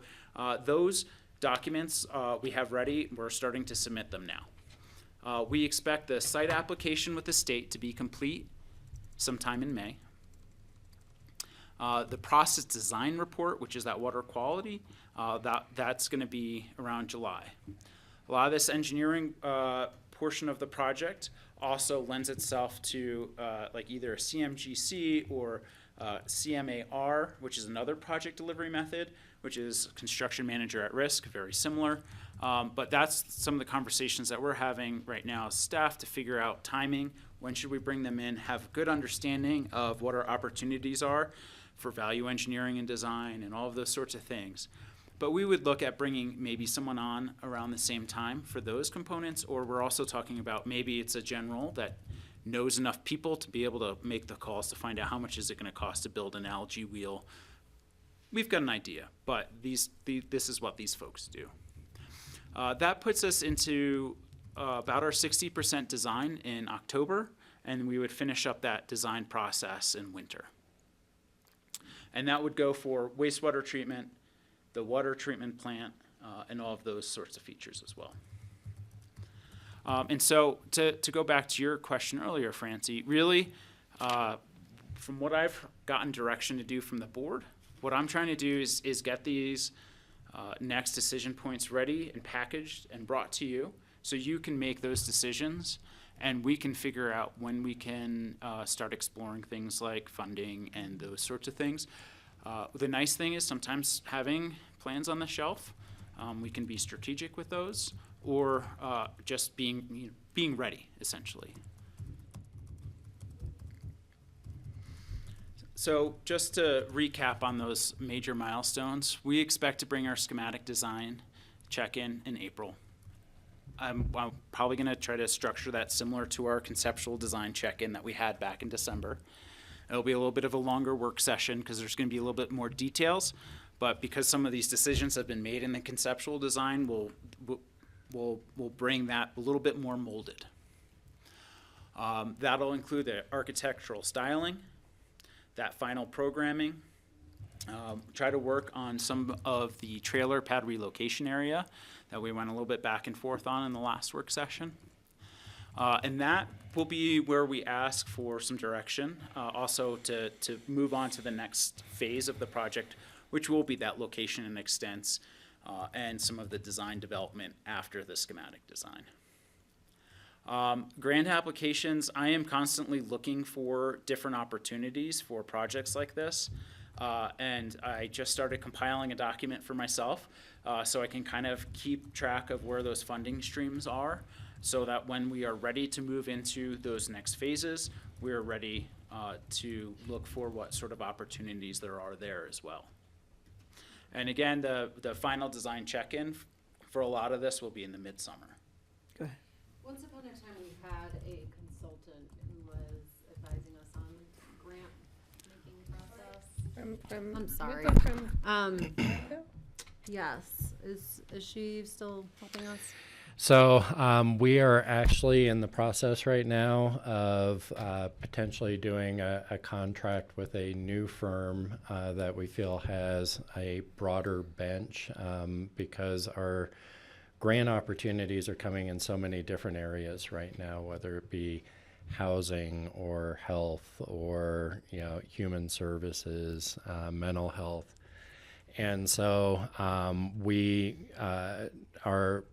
those documents we have ready. We're starting to submit them now. We expect the site application with the state to be complete sometime in May. The process design report, which is that water quality, that's going to be around July. A lot of this engineering portion of the project also lends itself to like either a CMGC or CMAR, which is another project delivery method, which is construction manager at risk, very similar. But that's some of the conversations that we're having right now as staff to figure out timing. When should we bring them in? Have a good understanding of what our opportunities are for value engineering and design and all of those sorts of things. But we would look at bringing maybe someone on around the same time for those components, or we're also talking about maybe it's a general that knows enough people to be able to make the calls to find out how much is it going to cost to build an algae wheel. We've got an idea, but this is what these folks do. That puts us into about our 60% design in October, and we would finish up that design process in winter. And that would go for wastewater treatment, the water treatment plant, and all of those sorts of features as well. And so to go back to your question earlier, Francie, really, from what I've gotten direction to do from the board, what I'm trying to do is get these next decision points ready and packaged and brought to you so you can make those decisions, and we can figure out when we can start exploring things like funding and those sorts of things. The nice thing is sometimes having plans on the shelf, we can be strategic with those, or just being ready, essentially. So just to recap on those major milestones, we expect to bring our schematic design check-in in April. I'm probably going to try to structure that similar to our conceptual design check-in that we had back in December. It'll be a little bit of a longer work session because there's going to be a little bit more details, but because some of these decisions have been made in the conceptual design, we'll bring that a little bit more molded. That'll include the architectural styling, that final programming, try to work on some of the trailer pad relocation area that we went a little bit back and forth on in the last work session. And that will be where we ask for some direction, also to move on to the next phase of the project, which will be that location and extents and some of the design development after the schematic design. Grant applications, I am constantly looking for different opportunities for projects like this. And I just started compiling a document for myself so I can kind of keep track of where those funding streams are, so that when we are ready to move into those next phases, we're ready to look for what sort of opportunities there are there as well. And again, the final design check-in for a lot of this will be in the midsummer. Go ahead. Once upon a time, we had a consultant who was advising us on grant making process. I'm sorry. Yes, is she still helping us? So we are actually in the process right now of potentially doing a contract with a new firm that we feel has a broader bench because our grant opportunities are coming in so many different areas right now, whether it be housing or health or human services, mental health. And so we are,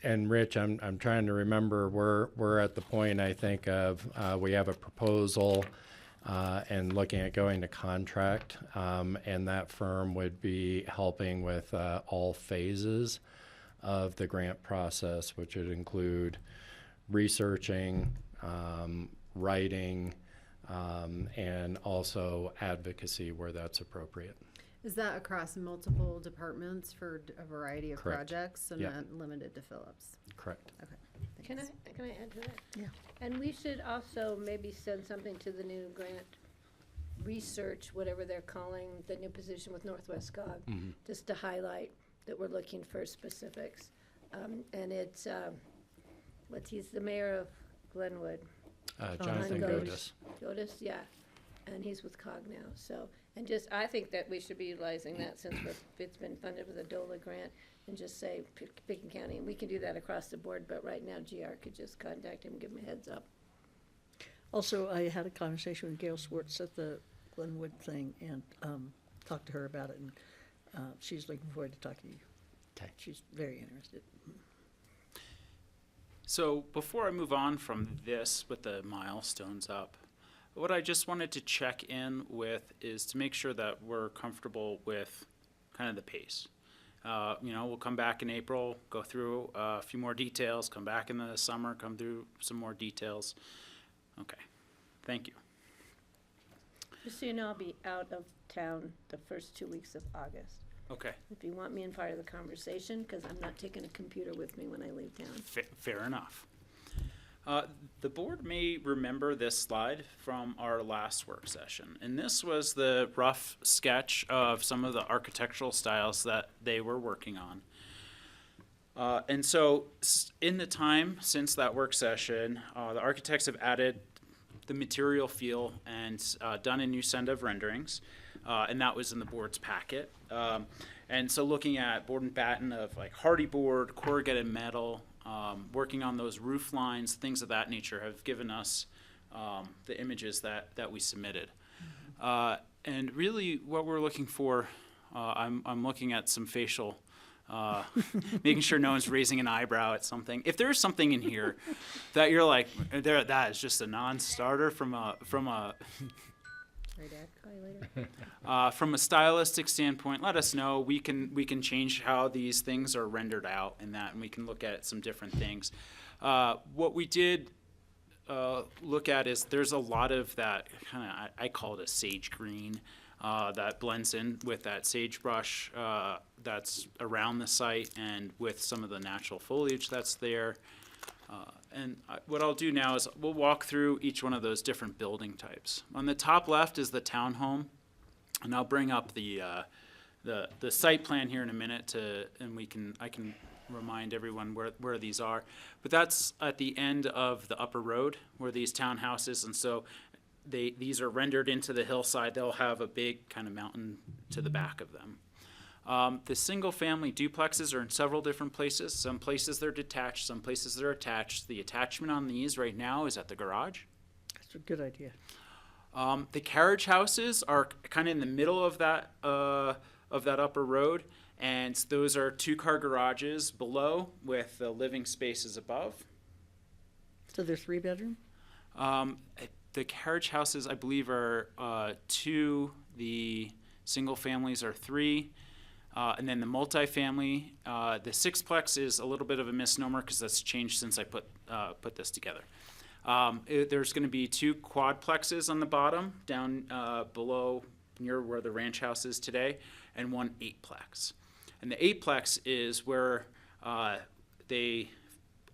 and Rich, I'm trying to remember, we're at the point, I think, of we have a proposal and looking at going to contract, and that firm would be helping with all phases of the grant process, which would include researching, writing, and also advocacy where that's appropriate. Is that across multiple departments for a variety of Correct. projects and Yep. not limited to Phillips? Correct. Okay. Can thanks. I add to that? Yeah. And we should also maybe send something to the new grant research, whatever they're calling the new position with Northwest COG, just to highlight that we're looking for specifics. And it's, he's the mayor of Glenwood. Jonathan Godis. Godis, yeah, and he's with COG now, so, and just, I think that we should be utilizing that since it's been funded with a DOLA grant, and just say Picken County, and we can do that across the board, but right now GR could just contact him, give him a heads up. Also, I had a conversation with Gail Swartz at the Glenwood thing and talked to her about it, and she's looking forward to talking to you. Okay. She's very interested. So before I move on from this with the milestones up, what I just wanted to check in with is to make sure that we're comfortable with kind of the pace. We'll come back in April, go through a few more details, come back in the summer, come through some more details. Okay, thank you. Just so you know, I'll be out of town the first 2 weeks of August. Okay, If you want me in part of the conversation, because I'm not taking a computer with me when I leave town. fair enough. The board may remember this slide from our last work session, and this was the rough sketch of some of the architectural styles that they were working on. And so in the time since that work session, the architects have added the material feel and done a new set of renderings, and that was in the board's packet. And so looking at board and batten of like hardy board, corrugated metal, working on those roof lines, things of that nature have given us the images that we submitted. And really what we're looking for, I'm looking at some facial, making sure no one's raising an eyebrow at something. If there's something in here that you're like, that is just a non-starter from a from a stylistic standpoint, let us know. We can change how these things are rendered out and we can look at some different things. What we did look at is there's a lot of that kind of, I call it a sage green, that blends in with that sagebrush that's around the site and with some of the natural foliage that's there. What I'll do now is we'll walk through each one of those different building types. On the top left is the townhome, and I'll bring up the site plan here in a minute and I can remind everyone where these are. But that's at the end of the upper road where these townhouses, and so these are rendered into the hillside. They'll have a big kind of mountain to the back of them. The single-family duplexes are in several different places. Some places they're detached, some places they're attached. The attachment on these right now is at the garage. That's a good idea. The carriage houses are kind of in the middle of that upper road, and those are two-car garages below with the living spaces above. So they're 3-bedroom? The carriage houses, I believe, are 2. The single families are 3. And then the multifamily, the 6-plex is a little bit of a misnomer because that's changed since I put this together. There's going to be 2 quadplexes on the bottom, down below near where the ranch house is today, and 1 8-plex. And the 8-plex is where they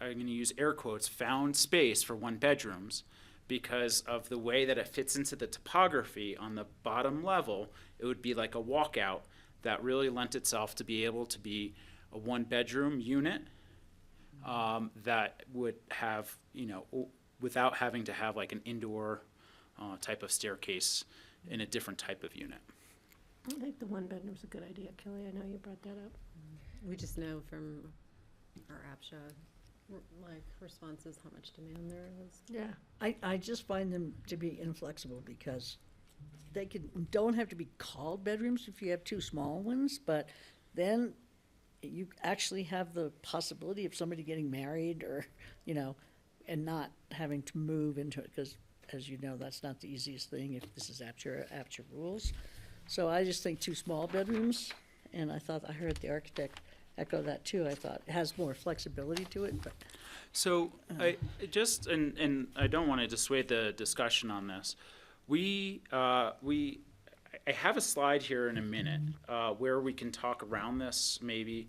I'm going to use air quotes, found space for one bedrooms because of the way that it fits into the topography on the bottom level. It would be like a walkout that really lent itself to be able to be a one bedroom unit that would have, without having to have like an indoor type of staircase in a different type of unit. I think the one bedroom's a good idea, Kelly. I know you brought that up. We just know from our APSHA, responses how much demand there is. Yeah, I just find them to be inflexible because they don't have to be called bedrooms if you have two small ones, but then you actually have the possibility of somebody getting married or, and not having to move into it, because as you know, that's not the easiest thing if this is APSHA rules. So I just think two small bedrooms, and I heard the architect echo that too. I thought it has more flexibility to it, but. So I just, and I don't want to dissuade the discussion on this. I have a slide here in a minute where we can talk around this maybe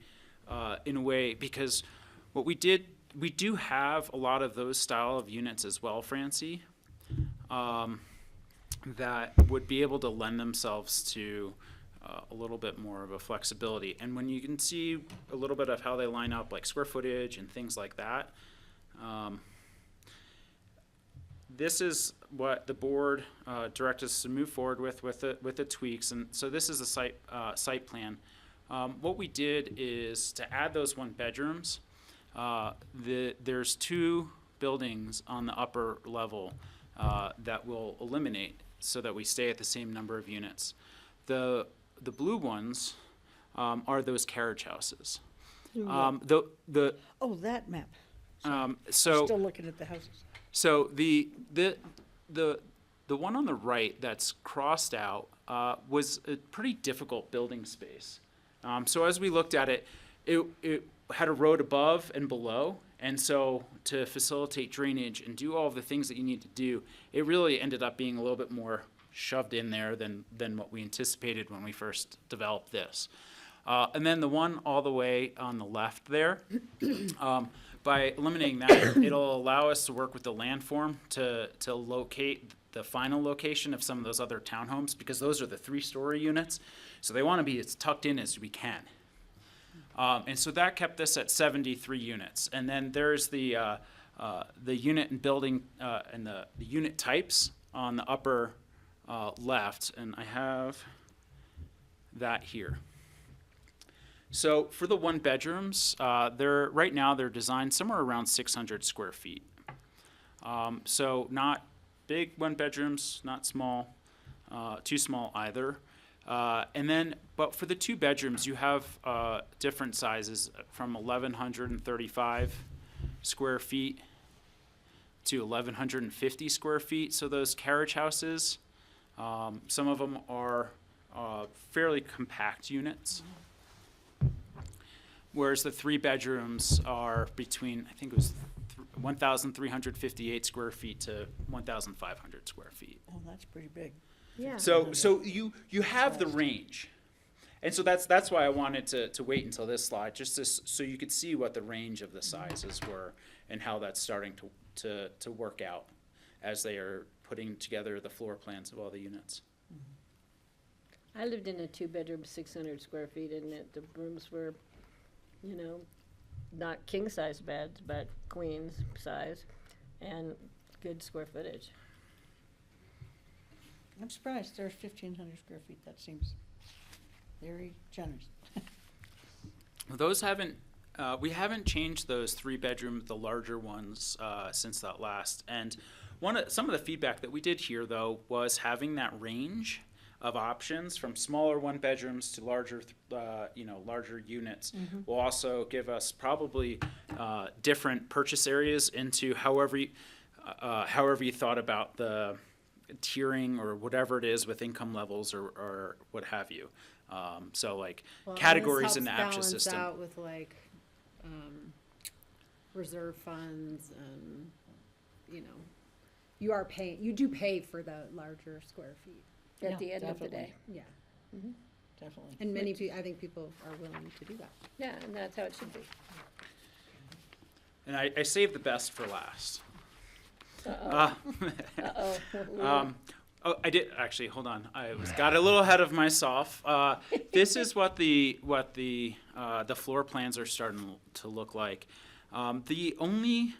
in a way, because what we do have a lot of those style of units as well, Francie, that would be able to lend themselves to a little bit more of a flexibility. And when you can see a little bit of how they line up, like square footage and things like that, this is what the board directed us to move forward with the tweaks. And so this is a site plan. What we did is to add those one bedrooms. There's two buildings on the upper level that will eliminate so that we stay at the same number of units. The blue ones are those carriage houses. Oh, that map. So Still looking at the houses. So the one on the right that's crossed out was a pretty difficult building space. So as we looked at it, it had a road above and below, and so to facilitate drainage and do all of the things that you need to do, it really ended up being a little bit more shoved in there than what we anticipated when we first developed this. And then the one all the way on the left there, by eliminating that, it'll allow us to work with the landform to locate the final location of some of those other townhomes, because those are the 3-story units. So they want to be as tucked in as we can. And so that kept us at 73 units. And then there's the unit and building and the unit types on the upper left, and I have that here. So for the one bedrooms, right now they're designed somewhere around 600 square feet. So not big one bedrooms, not small, too small either. But for the two bedrooms, you have different sizes from 1,135 square feet to 1,150 square feet. So those carriage houses, some of them are fairly compact units, whereas the 3 bedrooms are between, I think it was 1,358 square feet to 1,500 square feet. Oh, that's pretty big. Yeah. So you have the range, and so that's why I wanted to wait until this slide, just so you could see what the range of the sizes were and how that's starting to work out as they are putting together the floor plans of all the units. I lived in a 2-bedroom, 600 square feet, and the rooms were, not king-size beds, but queen size, and good square footage. I'm surprised there's 1,500 square feet. That seems very generous. Those we haven't changed those 3-bedroom, the larger ones, since that last. And some of the feedback that we did hear, though, was having that range of options from smaller 1 bedrooms to larger, larger units will also give us probably different purchase areas into however you thought about the tiering or whatever it is with income levels or what have you. So like categories in the APSHA system. Out with like reserve funds and you do pay for the larger square feet. At the end of the day. Yeah. Definitely. And I think people are willing to do that. Yeah, and that's how it should be. And I saved the best for last. Uh-oh. Oh, I did actually. Hold on, got a little ahead of myself. This is what the floor plans are starting to look like. The only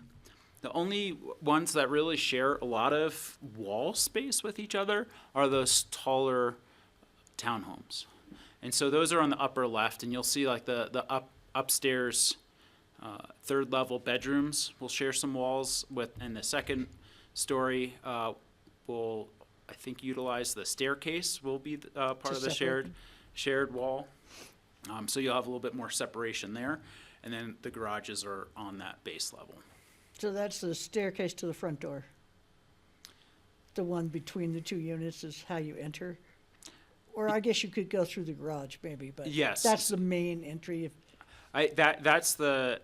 ones that really share a lot of wall space with each other are those taller townhomes, and so those are on the upper left, and you'll see like the upstairs third level bedrooms will share some walls with, and the second story will, I think, utilize the staircase will be part of the shared wall. So you'll have a little bit more separation there, and then the garages are on that base level. So that's the staircase to the front door. The one between the two units is how you enter. Or I guess you could go through the garage maybe, but Yes. that's the main entry. That's the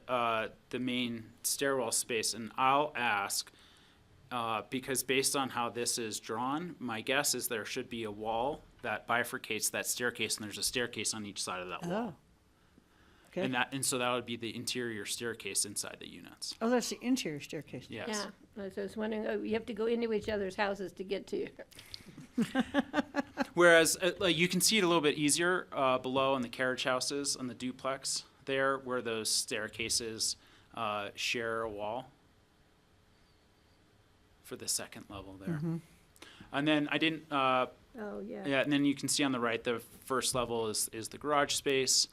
main stairwell space, and I'll ask because based on how this is drawn, my guess is there should be a wall that bifurcates that staircase, and there's a staircase on each side of that wall. Oh. Okay. And so that would be the interior staircase inside the units. Oh, that's the interior staircase. Yes. Yeah, I was wondering, you have to go into each other's houses to get to Whereas like you can see it a little bit easier below in the carriage houses on the duplex there, where those staircases share a wall for the second level there. And then I didn't. Oh, yeah. Yeah, and then you can see on the right, the first level is the garage space,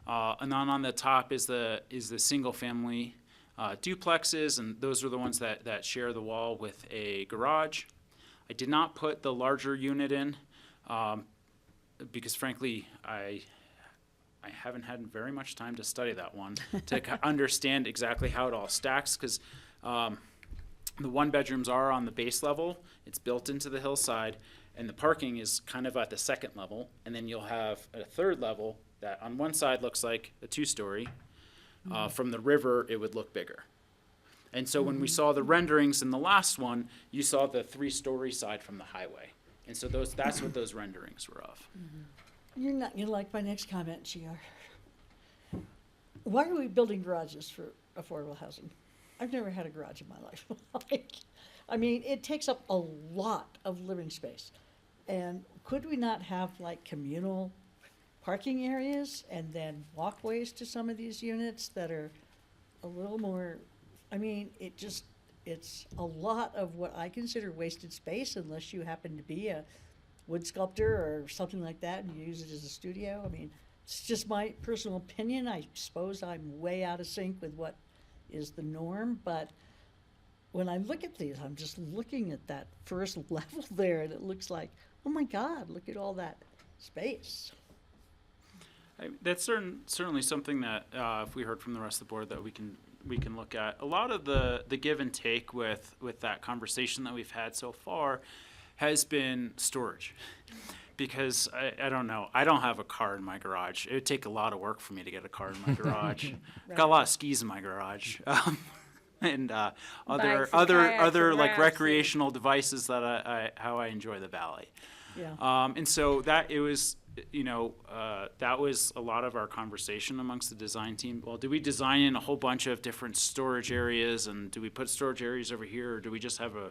and then on the top is the single family duplexes, and those are the ones that share the wall with a garage. I did not put the larger unit in because, frankly, I haven't had very much time to study that one to understand exactly how it all stacks, because the one bedrooms are on the base level. It's built into the hillside, and the parking is kind of at the second level, and then you'll have a third level that on one side looks like a two-story. From the river, it would look bigger. And so when we saw the renderings in the last one, you saw the three-story side from the highway. And so that's what those renderings were of. You're not going to like my next comment, GR. Why are we building garages for affordable housing? I've never had a garage in my life. I mean, it takes up a lot of living space. And could we not have like communal parking areas and then walkways to some of these units that are a little more, I mean, it's a lot of what I consider wasted space unless you happen to be a wood sculptor or something like that and you use it as a studio. I mean, it's just my personal opinion. I suppose I'm way out of sync with what is the norm, but when I look at these, I'm just looking at that first level there and it looks like, oh my God, look at all that space. That's certainly something that if we heard from the rest of the board that we can look at. A lot of the give and take with that conversation that we've had so far has been storage. Because I don't know, I don't have a car in my garage. It would take a lot of work for me to get a car in my garage. I've got a lot of skis in my garage. And other kayaks, like rafts, recreational devices that how I enjoy the valley. Yeah. And so that it was, that was a lot of our conversation amongst the design team. Well, do we design in a whole bunch of different storage areas, and do we put storage areas over here, or do we just have a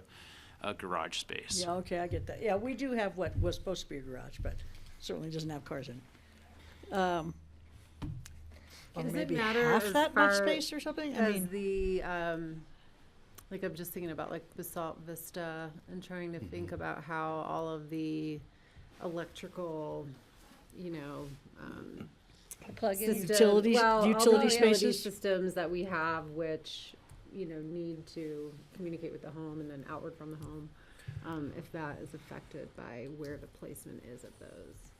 garage space? Yeah, okay, I get that. Yeah, we do have what was supposed to be a garage, but certainly doesn't have cars in it. Or Does it maybe matter half as that much far space or something? I As mean, the, like I'm just thinking about like Basalt Vista and trying to think about how all of the electrical, plug-in. Utilities- all the utility utility spaces? systems that we have, which, need to communicate with the home and then outward from the home, if that is affected by where the placement is at those.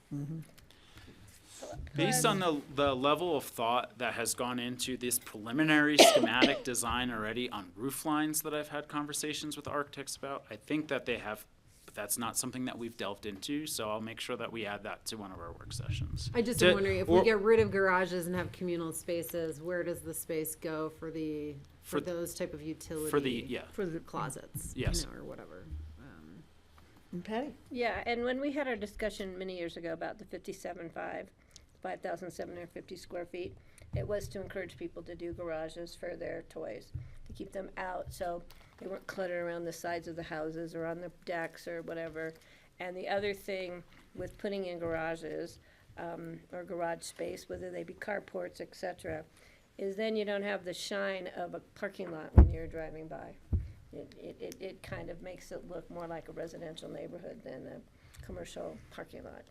Based on the level of thought that has gone into this preliminary schematic design already on roof lines that I've had conversations with architects about, I think that they have, but that's not something that we've delved into, so I'll make sure that we add that to one of our work sessions. I just To- am wondering if or- we get rid of garages and have communal spaces, where does the space go for For- those type of utility? for the Closets, Yes. or whatever. Patty? Yeah, and when we had our discussion many years ago about the 5,750 square feet, it was to encourage people to do garages for their toys, to keep them out, so they weren't cluttered around the sides of the houses or on the decks or whatever. And the other thing with putting in garages, or garage space, whether they be carports, et cetera, is then you don't have the shine of a parking lot when you're driving by. It kind of makes it look more like a residential neighborhood than a commercial parking lot.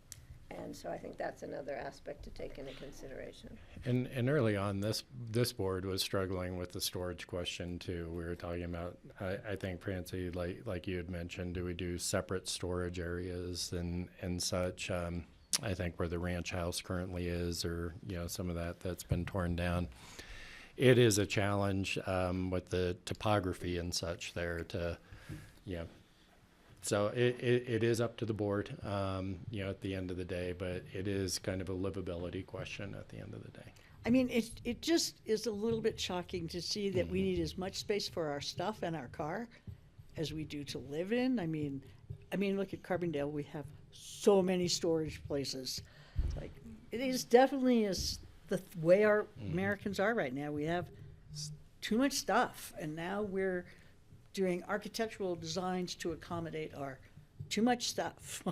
And so I think that's another aspect to take into consideration. And early on, this board was struggling with the storage question too. We were talking about, I think, Francie, like you had mentioned, do we do separate storage areas and such? I think where the ranch house currently is, or some of that's been torn down. It is a challenge with the topography and such there to, So it is up to the board, at the end of the day, but it is kind of a livability question at the end of the day. I mean, it just is a little bit shocking to see that we need as much space for our stuff and our car as we do to live in. I mean, look at Carbondale. We have so many storage places. Like, it is definitely the way our Americans are right now. We have too much stuff, and now we're doing architectural designs to accommodate our too much stuff.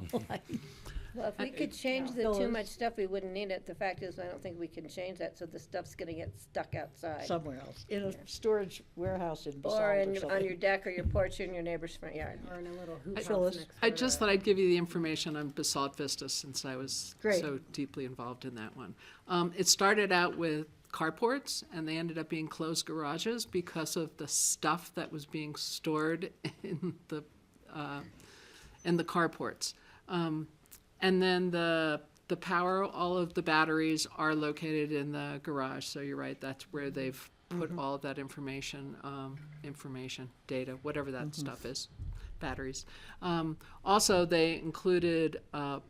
Well, if we could change the too much stuff, we wouldn't need it. The fact is, I don't think we can change that, so the stuff's gonna get stuck outside. Somewhere else, in a storage warehouse in Or Basalt or on something. your deck or your porch or in your neighbor's front yard. Or in a little hoop house Phyllis. next I door just to thought I'd give you the information on Basalt Vista since I was Great. so deeply involved in that one. It started out with carports, and they ended up being closed garages because of the stuff that was being stored in the carports. And then the power, all of the batteries are located in the garage. So you're right, that's where they've put all of that information, data, whatever that stuff is, batteries. Also, they included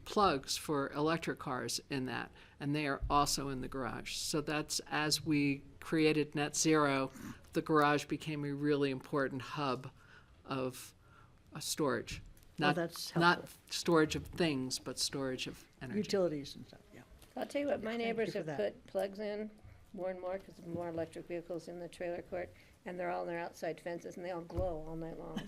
plugs for electric cars in that, and they are also in the garage. So that's, as we created net zero, the garage became a really important hub of storage. Well, that's Not helpful. storage of things, but storage of energy. Utilities and stuff, yeah. I'll tell you what, my Thank you neighbors for have that. put plugs in more and more because of more electric vehicles in the trailer court, and they're all on their outside fences, and they all glow all night long.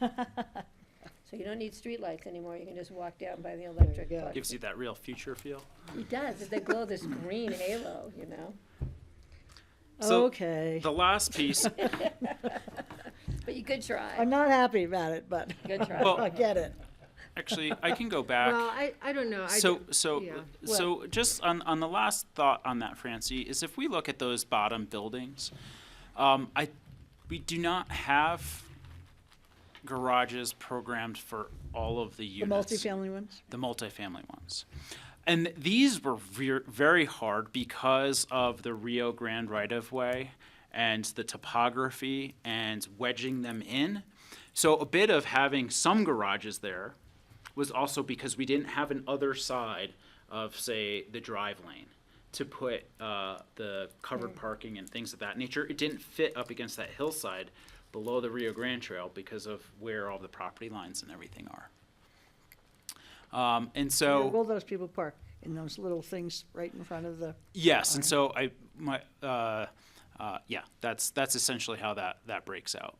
So you don't need street lights anymore, you can just walk down by the electric go. plug. Gives you that real future feel. It does, they glow this green halo, So Okay. the last piece, But you could try, I'm not happy about it, but good try. Well, I get it. actually, I can go back. Well, I don't know. So just on the last thought on that, Francie, is if we look at those bottom buildings, we do not have garages programmed for all of the The units. multifamily ones? The multifamily ones. And these were very hard because of the Rio Grande right-of-way and the topography and wedging them in. So a bit of having some garages there was also because we didn't have an other side of, say, the drive lane to put the covered parking and things of that nature. It didn't fit up against that hillside below the Rio Grande Trail because of where all the property lines and everything are. And so... Where will those people park? In those little things right in front of the... Yes, and so that's essentially how that breaks out.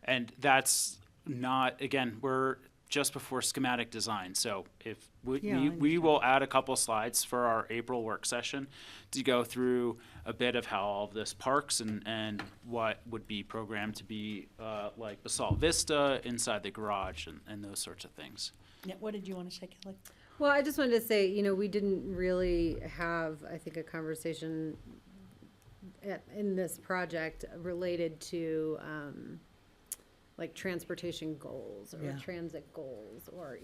And that's not, again, we're just before schematic design, so if we will add a couple slides for our April work session to go through a bit of how all of this parks and what would be programmed to be like Basalt Vista inside the garage and those sorts of things. Yeah, what did you want to say, Kelly? Well, I just wanted to say, we didn't really have, I think, a conversation in this project related to, like transportation goals or Yeah. transit goals, or,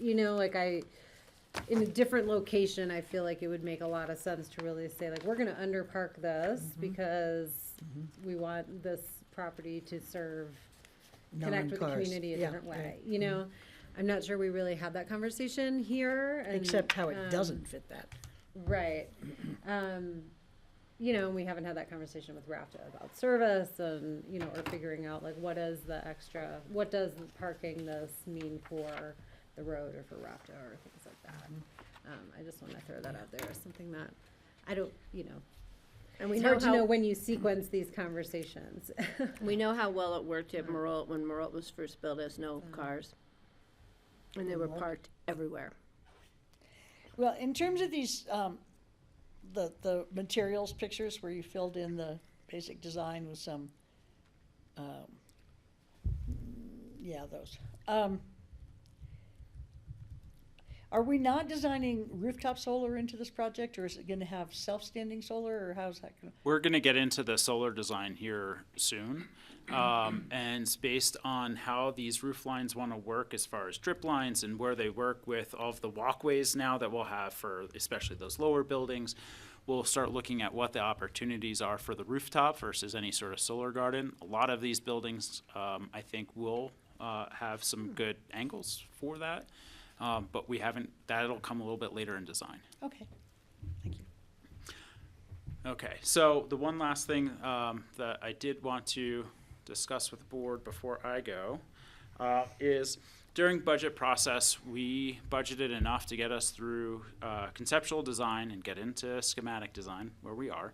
in a different location, I feel like it would make a lot of sense to really say, like, we're gonna underpark this because we want this property to connect with the Non-cars. community a Yeah, different way, right. I'm not sure we really had that conversation here. And, Except how it doesn't fit that. Right. We haven't had that conversation with RAFTA about service and, or figuring out like what does parking this mean for the road or for RAFTA or things like that. I just want to throw that out there as something that I don't, you know, And we it's know hard to know how, when you sequence these conversations. we know how well it worked at Merle when Merle was first built as no cars. And they were parked everywhere. Well, in terms of these, the materials pictures where you filled in the basic design with some, yeah, those. Are we not designing rooftop solar into this project, or is it gonna have self-standing solar, or how's that gonna? We're going to get into the solar design here soon. And based on how these roof lines want to work as far as drip lines and where they work with all of the walkways now that we'll have for especially those lower buildings, we'll start looking at what the opportunities are for the rooftop versus any sort of solar garden. A lot of these buildings, I think, will have some good angles for that. But we haven't, that'll come a little bit later in design. Okay, thank you. Okay, so the one last thing that I did want to discuss with the board before I go is during budget process, we budgeted enough to get us through conceptual design and get into schematic design, where we are,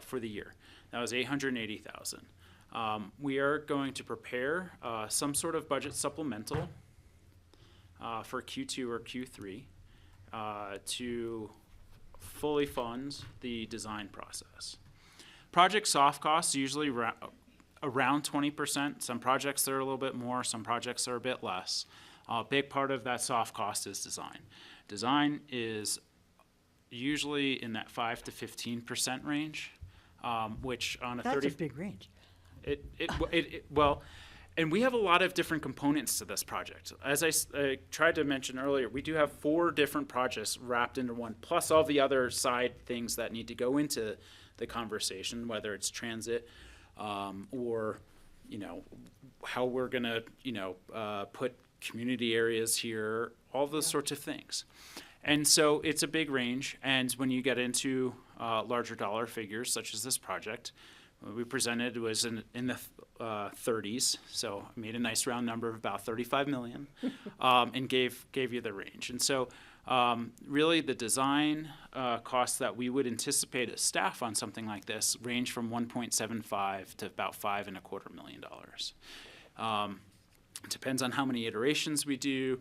for the year. That was $880,000. We are going to prepare some sort of budget supplemental for Q2 or Q3 to fully fund the design process. Project soft costs usually around 20%. Some projects are a little bit more, some projects are a bit less. A big part of that soft cost is design. Design is usually in that 5 to 15% range, which on a That's a big range. Well, and we have a lot of different components to this project. As I tried to mention earlier, we do have 4 different projects wrapped into one, plus all the other side things that need to go into the conversation, whether it's transit or, you know, how we're gonna, you know, put community areas here, all those sorts of things. And so it's a big range, and when you get into larger dollar figures, such as this project, we presented was in the 30s, so I made a nice round number of about 35 million, and gave you the range. And so really the design costs that we would anticipate as staff on something like this range from 1.75 to about $5.25 million. It depends on how many iterations we do.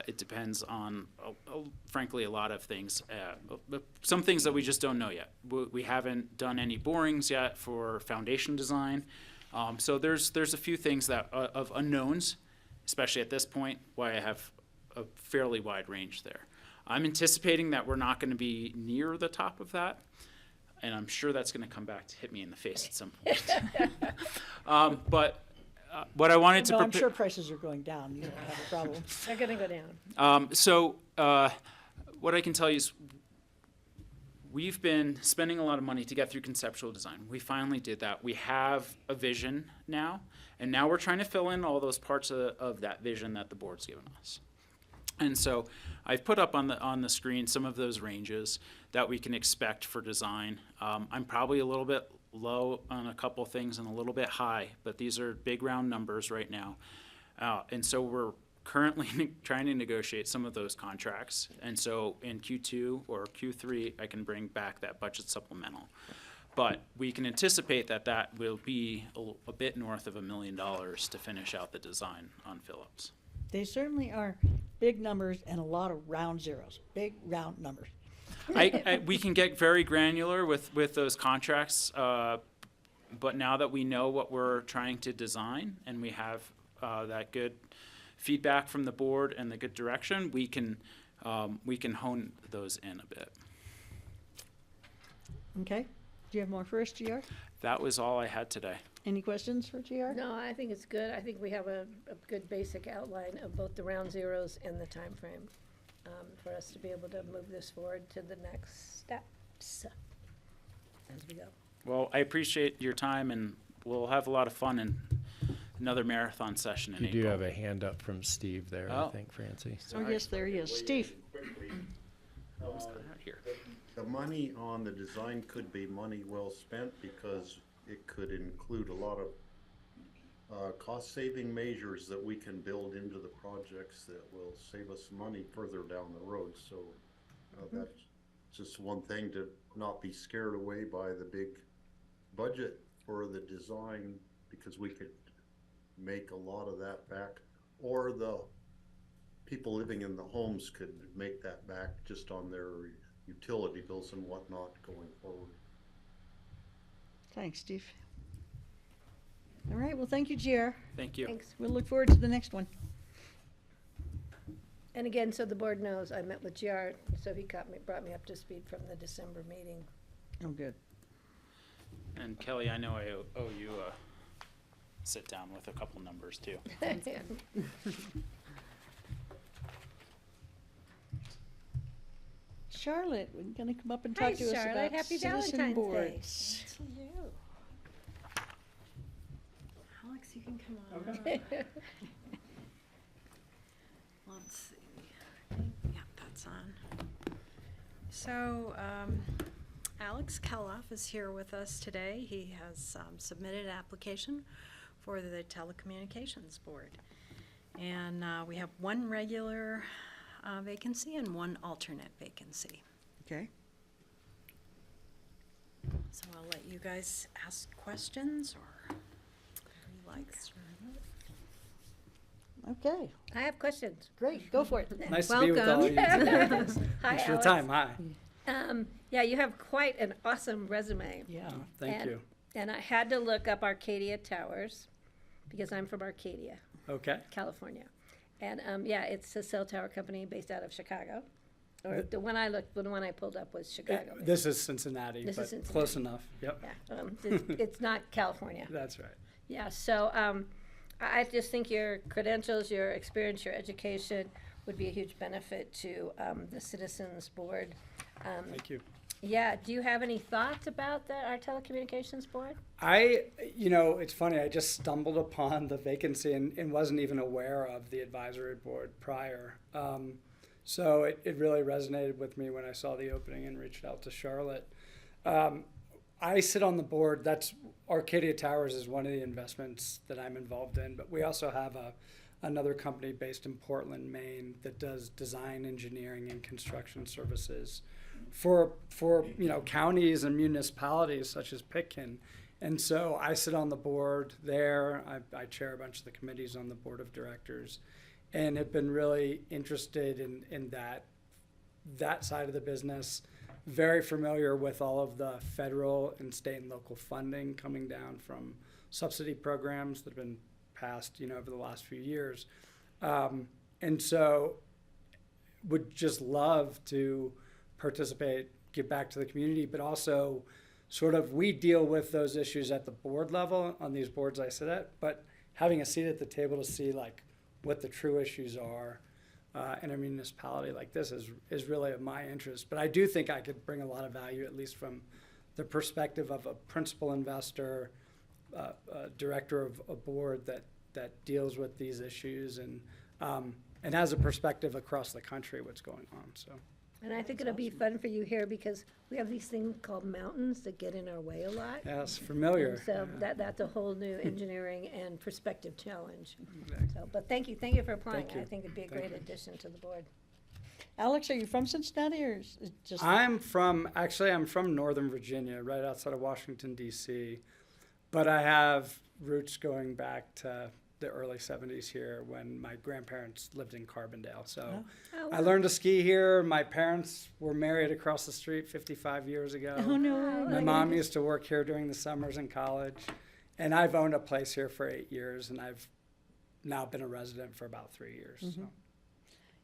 It depends on, frankly, a lot of things. Some things that we just don't know yet. We haven't done any borings yet for foundation design. So there's a few things that of unknowns, especially at this point, why I have a fairly wide range there. I'm anticipating that we're not going to be near the top of that, and I'm sure that's going to come back to hit me in the face at some point. But what I wanted to No, I'm sure prices are going down. You don't have a problem. They're gonna go down. So what I can tell you is we've been spending a lot of money to get through conceptual design. We finally did that. We have a vision now, and now we're trying to fill in all those parts of that vision that the board's given us. And so I've put up on the screen some of those ranges that we can expect for design. I'm probably a little bit low on a couple things and a little bit high, but these are big round numbers right now. And so we're currently trying to negotiate some of those contracts. And so in Q2 or Q3, I can bring back that budget supplemental. But we can anticipate that that will be a bit north of $1 million to finish out the design on Phillips. They certainly are big numbers and a lot of round zeros, big round numbers. We can get very granular with those contracts, but now that we know what we're trying to design and we have that good feedback from the board and the good direction, we can hone those in a bit. Okay. Do you have more for us, GR? That was all I had today. Any questions for GR? No, I think it's good. I think we have a good basic outline of both the round zeros and the time frame for us to be able to move this forward to the next steps as we go. Well, I appreciate your time, and we'll have a lot of fun in another marathon session in You April. do have a hand up from Steve there, Oh. I think, Francie. Oh, yes, there he is. Steve? Here. The money on the design could be money well spent because it could include a lot of cost-saving measures that we can build into the projects that will save us money further down the road. So just one thing to not be scared away by the big budget for the design, because we could make a lot of that back, or the people living in the homes could make that back just on their utility bills and whatnot going forward. Thanks, Steve. All right, well, thank you, GR. Thank you. Thanks. We'll look forward to the next one. And again, so the board knows, I met with GR, so he brought me up to speed from the December meeting. Oh, good. And Kelly, I know I owe you a sit down with a couple numbers too. Charlotte, we're gonna come up and Hi, talk to us Charlotte. about Happy citizen Valentine's Day. boards. To you. Alex, you can come on up. Let's see. Yeah, that's on. So, Alex Keloff is here with us today. He has submitted an application for the Telecommunications Board. And we have one regular vacancy and one alternate vacancy. Okay. So I'll let you guys ask questions or whatever you like. Okay, I have questions. great, go for it. Nice to be with all of you today. Hi, Thanks for the Alex. time. Hi. Yeah, you have quite an awesome resume. Yeah. Oh, thank And- you. And I had to look up Arcadia Towers because I'm from Arcadia, Okay. California. And yeah, it's a cell tower company based out of Chicago. Or the one I pulled up was Chicago. This is Cincinnati, This but is Cincinnati. close enough. Yep. Yeah, it's not California. That's right. Yeah, so I just think your credentials, your experience, your education would be a huge benefit to the Citizens Board. Thank you. Yeah, do you have any thoughts about our telecommunications board? It's funny, I just stumbled upon the vacancy and wasn't even aware of the advisory board prior. So it really resonated with me when I saw the opening and reached out to Charlotte. I sit on the board. Arcadia Towers is one of the investments that I'm involved in, but we also have another company based in Portland, Maine that does design, engineering, and construction services for counties and municipalities such as Pitkin. And so I sit on the board there. I chair a bunch of the committees on the board of directors, and have been really interested in that side of the business. Very familiar with all of the federal and state and local funding coming down from subsidy programs that have been passed, over the last few years. And so would just love to participate, give back to the community, but also we deal with those issues at the board level on these boards I sit at, but having a seat at the table to see what the true issues are in a municipality like this is really of my interest. But I do think I could bring a lot of value, at least from the perspective of a principal investor, director of a board that deals with these issues and has a perspective across the country what's going on. So. And I think it'll be fun for you here because we have these things called mountains that get in our way a lot. Yes, familiar. And so Yeah. that's a whole new engineering and perspective challenge. Exactly. So, but thank you for applying. Thank you. I think it'd be a Thank great you. addition to the board. Alex, are you from Cincinnati or is it just? I'm from Northern Virginia, right outside of Washington, D.C., but I have roots going back to the early 70s here when my grandparents lived in Carbondale. So I learned to ski here. My parents were married across the street 55 years ago. Oh, no. My mom used to work here during the summers in college. And I've owned a place here for 8 years, and I've now been a resident for about 3 years. So.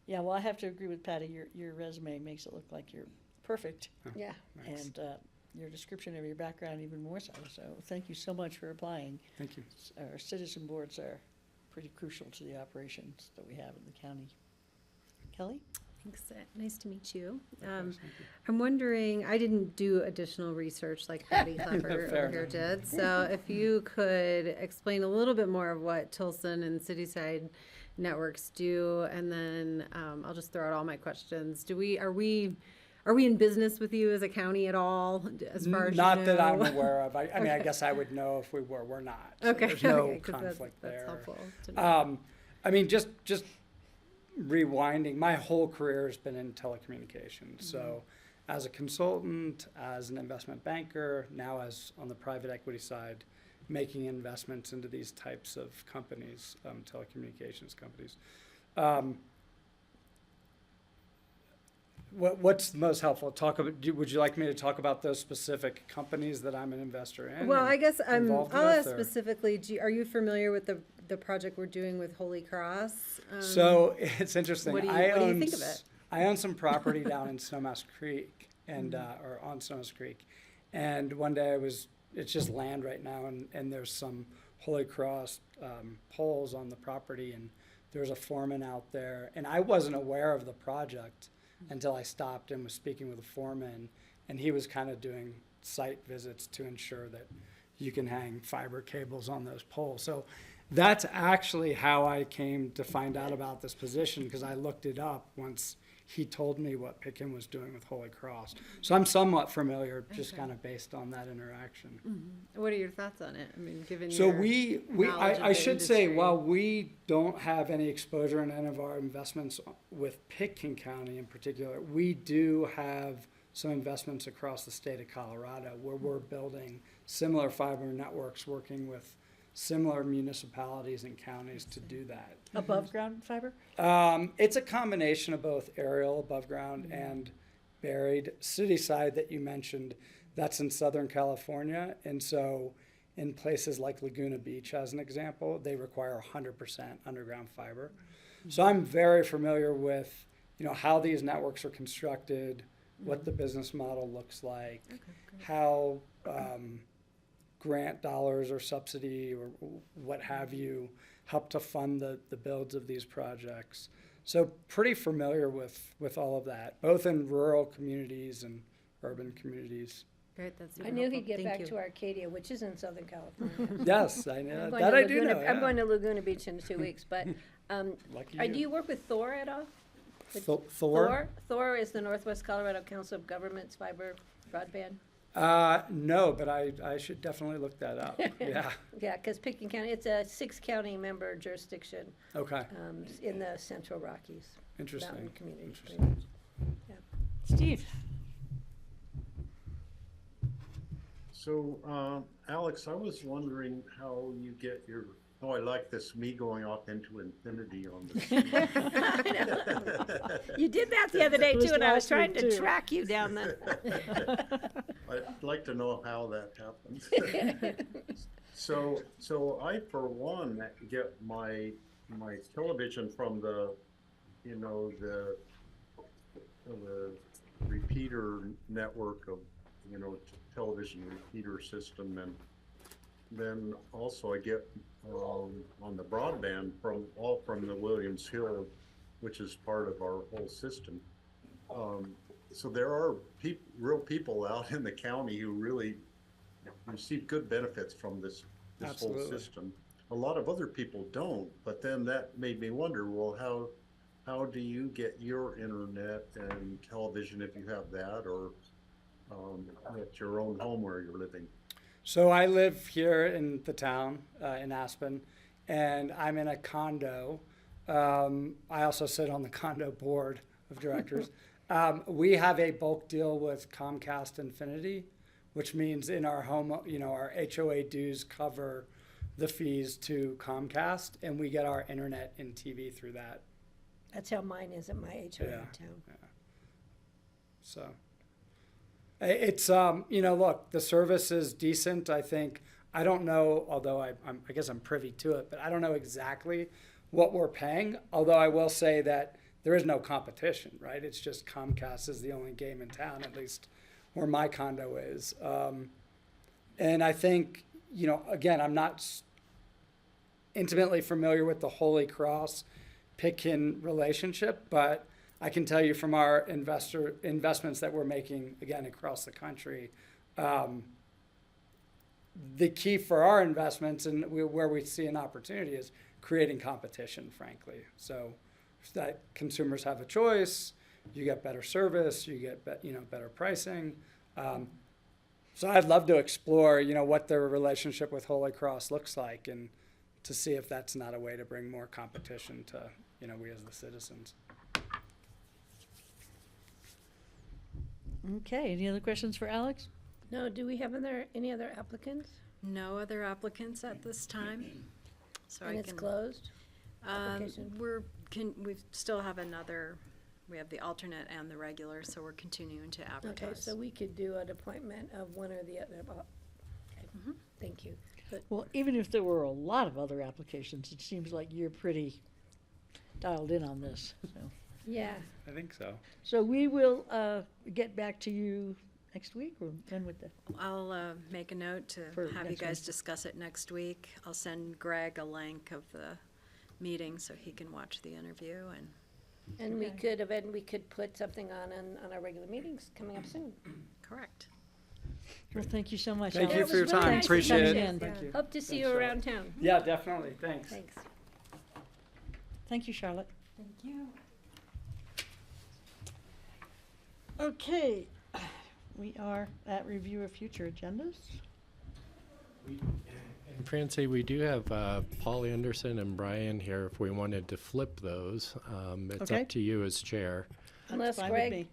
Yeah, well, I have to agree with Patty. Your resume makes it look like you're perfect. Yeah. Nice. And your description of your background even more so. So thank you so much for applying. Thank you. Our citizen boards are pretty crucial to the operations that we have in the county. Kelly? Thanks. Nice to meet you. Thank you. I'm wondering, I didn't do additional research like Patty Klepper Fair over here enough. did. So if you could explain a little bit more of what Tilson and Cityside networks do, and then I'll just throw out all my questions. Are we in business with you as a county at all, as far as Not you that I'm know? aware of. I mean, I Okay. guess I would know if we were. We're not. So Okay. There's no okay, 'cause conflict that's there. helpful to know. I mean, just rewinding, my whole career has been in telecommunications. So as a consultant, as an investment banker, now as on the private equity side, making investments into these types of companies, telecommunications companies. What's most helpful? Would you like me to talk about those specific companies that I'm an investor in? Well, and I guess involved I'll with, ask or- specifically, are you familiar with the project we're doing with Holy Cross? So it's interesting. What do you think of it? I own some property down in Snowmass Creek and or on Snowmass Creek, and one day it's just land right now, and there's some Holy Cross poles on the property, and there's a foreman out there, and I wasn't aware of the project until I stopped and was speaking with a foreman, and he was kind of doing site visits to ensure that you can hang fiber cables on those poles. So that's actually how I came to find out about this position, because I looked it up once he told me what Picken was doing with Holy Cross. So I'm somewhat familiar, just kind of based on that interaction. What are your thoughts on it? I mean, given So your knowledge of I the should say, industry. while we don't have any exposure in any of our investments with Pitkin County in particular, we do have some investments across the state of Colorado where we're building similar fiber networks, working with similar municipalities and counties to do that. Above ground fiber? It's a combination of both aerial, above ground, and buried. City side that you mentioned, that's in Southern California. And so in places like Laguna Beach, as an example, they require 100% underground fiber. So I'm very familiar with, how these networks are constructed, what the business model looks like, how grant dollars or subsidy or what have you help to fund the builds of these projects. So pretty familiar with all of that, both in rural communities and urban communities. Great, that's I knew he'd get back to Arcadia, which is in Southern California. Yes, I know. I'm going That to I do Laguna- know. I'm yeah. going to Laguna Beach in 2 weeks, but Lucky do you work with Thor at all? Thor? Thor is the Northwest Colorado Council of Governments Fiber Broadband. No, but I should definitely look that up. Yeah. Yeah, because Pitkin County, it's a 6-county member jurisdiction Okay. in the Central Rockies. Interesting. Mountain community. Interesting. Steve? So, Alex, I was wondering how you get your, I like this, me going off into infinity on this. You did that the other day It was too, and I was last trying week, to too. track you down the. I'd like to know how that happens. So I, for one, get my television from the repeater network of, television repeater system, and then also I get on the broadband from the Williams Hill, which is part of our whole system. So there are real people out in the county who really receive good benefits from this whole Absolutely. system. A lot of other people don't, but then that made me wonder, well, how do you get your internet and television, if you have that, or at your own home where you're living? So I live here in the town, in Aspen, and I'm in a condo. I also sit on the condo board of directors. We have a bulk deal with Comcast Infinity, which means in our home, our HOA dues cover the fees to Comcast, and we get our internet and TV through that. That's how mine is at my HOA Yeah. town. So it's, look, the service is decent, I think. I don't know, although I guess I'm privy to it, but I don't know exactly what we're paying. Although I will say that there is no competition, right? It's just Comcast is the only game in town, at least where my condo is. And I think, again, I'm not intimately familiar with the Holy Cross Pitkin relationship, but I can tell you from our investments that we're making, again, across the country, the key for our investments and where we see an opportunity is creating competition, frankly. So that consumers have a choice, you get better service, you get better pricing. So I'd love to explore, what their relationship with Holy Cross looks like, and to see if that's not a way to bring more competition to, we as the citizens. Okay, any other questions for Alex? No, do we have any other applicants? No other applicants at this time, so And I it's can. closed? application? We still have we have the alternate and the regular, so we're continuing to advertise. Okay, so we could do an appointment of one or the other. Okay, thank you. But Well, even if there were a lot of other applications, it seems like you're pretty dialed in on this, so. yeah, I think so. So we will, get back to you next week, or when would that? I'll make a note to For have you next guys week. discuss it next week. I'll send Greg a link of the meeting so he can watch the interview and. and we could put something on our regular meetings coming up soon. Correct. Well, thank you so much. Thank Alex. you for your It was really time. nice to Appreciate meet it. you. Thank you. Hope to see Thanks, you Charlotte. around town. Yeah, definitely. Thanks. Thanks. Thank you, Charlotte. Thank you. Okay, we are at review of future agendas. And Francie, we do have Paul Anderson and Brian here if we wanted to flip those. It's Okay. up to you as chair. Unless fine with me.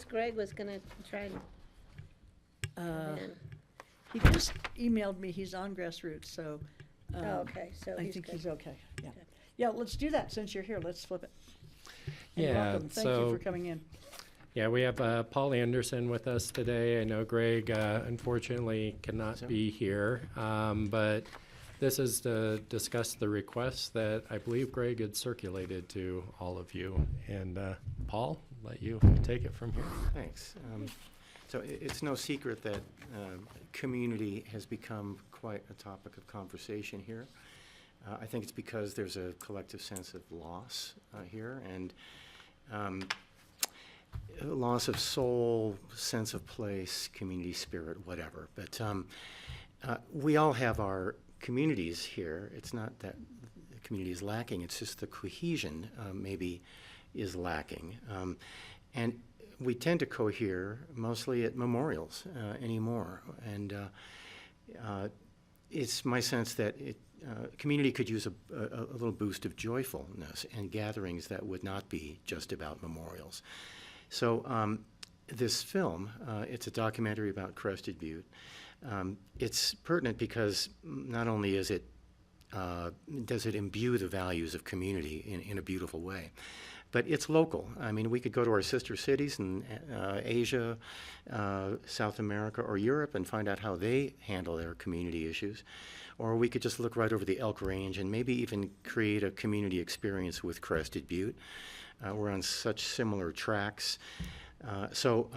Greg was gonna try and Uh, in. He just emailed me, he's on grassroots, so. Oh, okay, so I he's think good. he's okay, yeah. Okay. Yeah, let's do that, since you're here, let's flip it. And Yeah, welcome. Thank you so- for coming in. Yeah, we have Paul Anderson with us today. I know Greg unfortunately cannot be here, but this is to discuss the requests that I believe Greg had circulated to all of you. And Paul, let you take it from here. Thanks. So it's no secret that community has become quite a topic of conversation here. I think it's because there's a collective sense of loss here, and a loss of soul, sense of place, community spirit, whatever. But we all have our communities here. It's not that the community is lacking, it's just the cohesion maybe is lacking. And we tend to cohere mostly at memorials anymore. And it's my sense that community could use a little boost of joyfulness and gatherings that would not be just about memorials. So this film, it's a documentary about Crested Butte. It's pertinent because not only is it, does it imbue the values of community in a beautiful way, but it's local. I mean, we could go to our sister cities in Asia, South America, or Europe and find out how they handle their community issues. Or we could just look right over the Elk Range and maybe even create a community experience with Crested Butte. We're on such similar tracks. So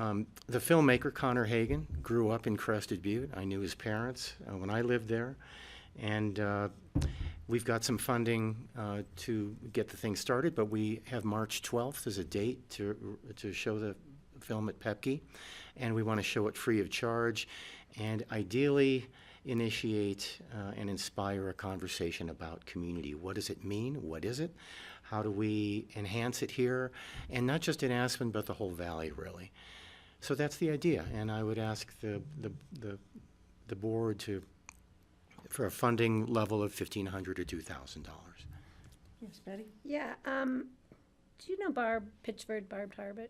the filmmaker, Connor Hagen, grew up in Crested Butte. I knew his parents when I lived there. And we've got some funding to get the thing started, but we have March 12th as a date to show the film at PEPC, and we want to show it free of charge, and ideally initiate and inspire a conversation about community. What does it mean? What is it? How do we enhance it here? And not just in Aspen, but the whole valley, really. So that's the idea, and I would ask the board for a funding level of $1,500 to $2,000. Yes, Betty? Yeah, do you know Barb Harbert?